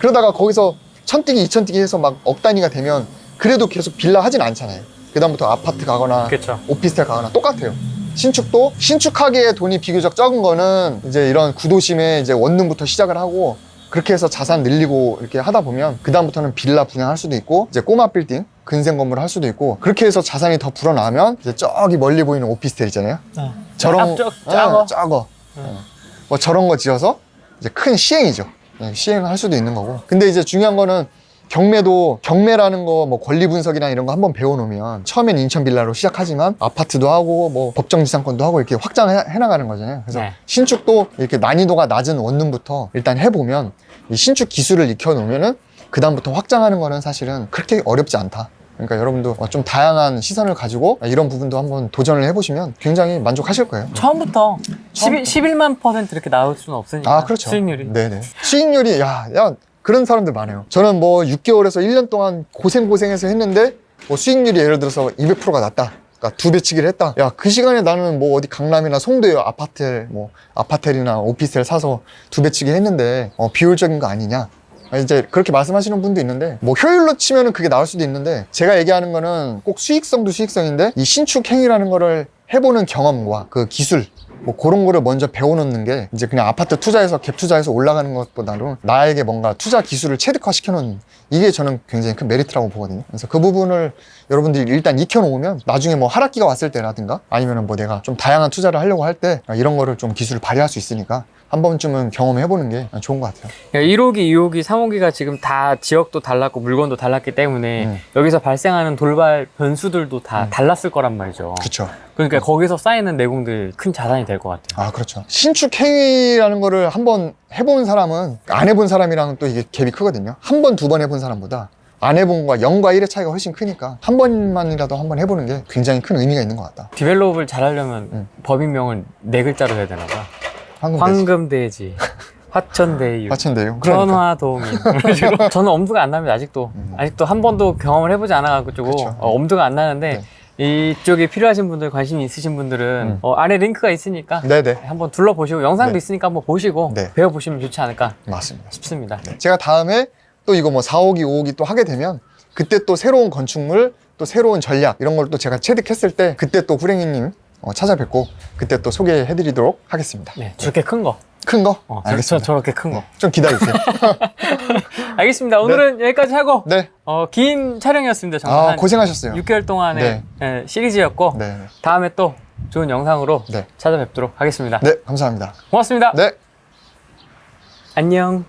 Speaker 1: 그러다가 거기서 천뛰기, 이천뛰기 해서 막 억 단위가 되면 그래도 계속 빌라 하진 않잖아요. 그 다음부터 아파트 가거나
Speaker 2: 그쵸.
Speaker 1: 오피스텔 가거나 똑같아요. 신축도 신축하기에 돈이 비교적 적은 거는 이제 이런 구도심에 이제 원룸부터 시작을 하고, 그렇게 해서 자산 늘리고 이렇게 하다 보면 그 다음부터는 빌라 분양할 수도 있고, 이제 꼬마 빌딩 근생 건물을 할 수도 있고, 그렇게 해서 자산이 더 불어나면 이제 저기 멀리 보이는 오피스텔 있잖아요. 저런 작어. 뭐 저런 거 지어서 이제 큰 시행이죠. 시행할 수도 있는 거고. 근데 이제 중요한 거는 경매라는 거 뭐 권리 분석이나 이런 거 한번 배워놓으면 처음엔 인천 빌라로 시작하지만 아파트도 하고 뭐 법정지상권도 하고 이렇게 확장해 나가는 거잖아요. 그래서
Speaker 2: 네.
Speaker 1: 신축도 이렇게 난이도가 낮은 원룸부터 일단 해보면, 이 신축 기술을 익혀놓으면은 그 다음부터 확장하는 거는 사실은 그렇게 어렵지 않다. 그러니까 여러분도 좀 다양한 시선을 가지고 이런 부분도 한번 도전을 해보시면 굉장히 만족하실 거예요.
Speaker 2: 처음부터 11만 % 이렇게 나올 수는 없으니까.
Speaker 1: 그렇죠.
Speaker 2: 수익률이.
Speaker 1: 네네. 수익률이, 야, 그런 사람들 많아요. 저는 뭐 6개월에서 1년 동안 고생해서 했는데 뭐 수익률이 예를 들어서 200%가 났다. 그러니까 2배치기를 했다. 야, 그 시간에 나는 뭐 어디 강남이나 송도에 아파텔이나 오피스텔 사서 2배치기 했는데 비효율적인 거 아니냐. 이제 그렇게 말씀하시는 분도 있는데, 뭐 효율로 치면은 그게 나올 수도 있는데, 제가 얘기하는 거는 꼭 수익성도 수익성인데, 이 신축 행위라는 거를 해보는 경험과 그 기술, 뭐 그런 거를 먼저 배워놓는 게 이제 그냥 아파트 투자해서 갭 투자해서 올라가는 것보다는 나에게 뭔가 투자 기술을 체득화 시켜놓은, 이게 저는 굉장히 큰 메리트라고 보거든요. 그래서 그 부분을 여러분들이 일단 익혀놓으면 나중에 뭐 하락기가 왔을 때라든가 아니면은 뭐 내가 좀 다양한 투자를 하려고 할 때 이런 거를 좀 기술을 발휘할 수 있으니까 한 번쯤은 경험해보는 게 좋은 것 같아요.
Speaker 2: 1호기, 2호기, 3호기가 지금 다 지역도 달랐고 물건도 달랐기 때문에 여기서 발생하는 돌발 변수들도 다 달랐을 거란 말이죠.
Speaker 1: 그렇죠.
Speaker 2: 그러니까 거기서 쌓이는 내공들이 큰 자산이 될 것 같아요.
Speaker 1: 그렇죠. 신축 행위라는 거를 한번 해본 사람은 안 해본 사람이랑 또 이게 갭이 크거든요. 한 번, 두 번 해본 사람보다 안 해본 거와 0과 1의 차이가 훨씬 크니까 한 번만이라도 한번 해보는 게 굉장히 큰 의미가 있는 것 같다.
Speaker 2: 디벨롭을 잘하려면 법인명을 4글자로 해야 되나 봐. 황금돼지, 화천대유,
Speaker 1: 화천대유.
Speaker 2: 천화도민. 저는 엄두가 안 납니다. 아직도 한 번도 경험을 해보지 않아가지고
Speaker 1: 그쵸.
Speaker 2: 엄두가 안 나는데 이쪽에 필요하신 분들, 관심이 있으신 분들은 아래 링크가 있으니까
Speaker 1: 네네.
Speaker 2: 한번 둘러보시고 영상도
Speaker 1: 네.
Speaker 2: 있으니까 한번 보시고
Speaker 1: 네.
Speaker 2: 배워보시면 좋지 않을까
Speaker 1: 맞습니다.
Speaker 2: 싶습니다.
Speaker 1: 네. 제가 다음에 또 이거 뭐 4호기, 5호기 또 하게 되면 그때 또 새로운 건축물, 또 새로운 전략 이런 걸 또 제가 체득했을 때 그때 또 후랭이님 찾아뵙고 그때 또 소개해드리도록 하겠습니다.
Speaker 2: 네, 저렇게 큰 거.
Speaker 1: 큰 거?
Speaker 2: 알겠습니다. 저렇게 큰 거.
Speaker 1: 네, 좀 기다리세요.
Speaker 2: 알겠습니다. 오늘은 여기까지 하고
Speaker 1: 네.
Speaker 2: 긴 촬영이었습니다. 정말 한
Speaker 1: 고생하셨어요.
Speaker 2: 6개월 동안의 시리즈였고
Speaker 1: 네.
Speaker 2: 다음에 또 좋은 영상으로
Speaker 1: 네.
Speaker 2: 찾아뵙도록 하겠습니다.
Speaker 1: 네, 감사합니다.
Speaker 2: 고맙습니다.
Speaker 1: 네.
Speaker 2: 안녕.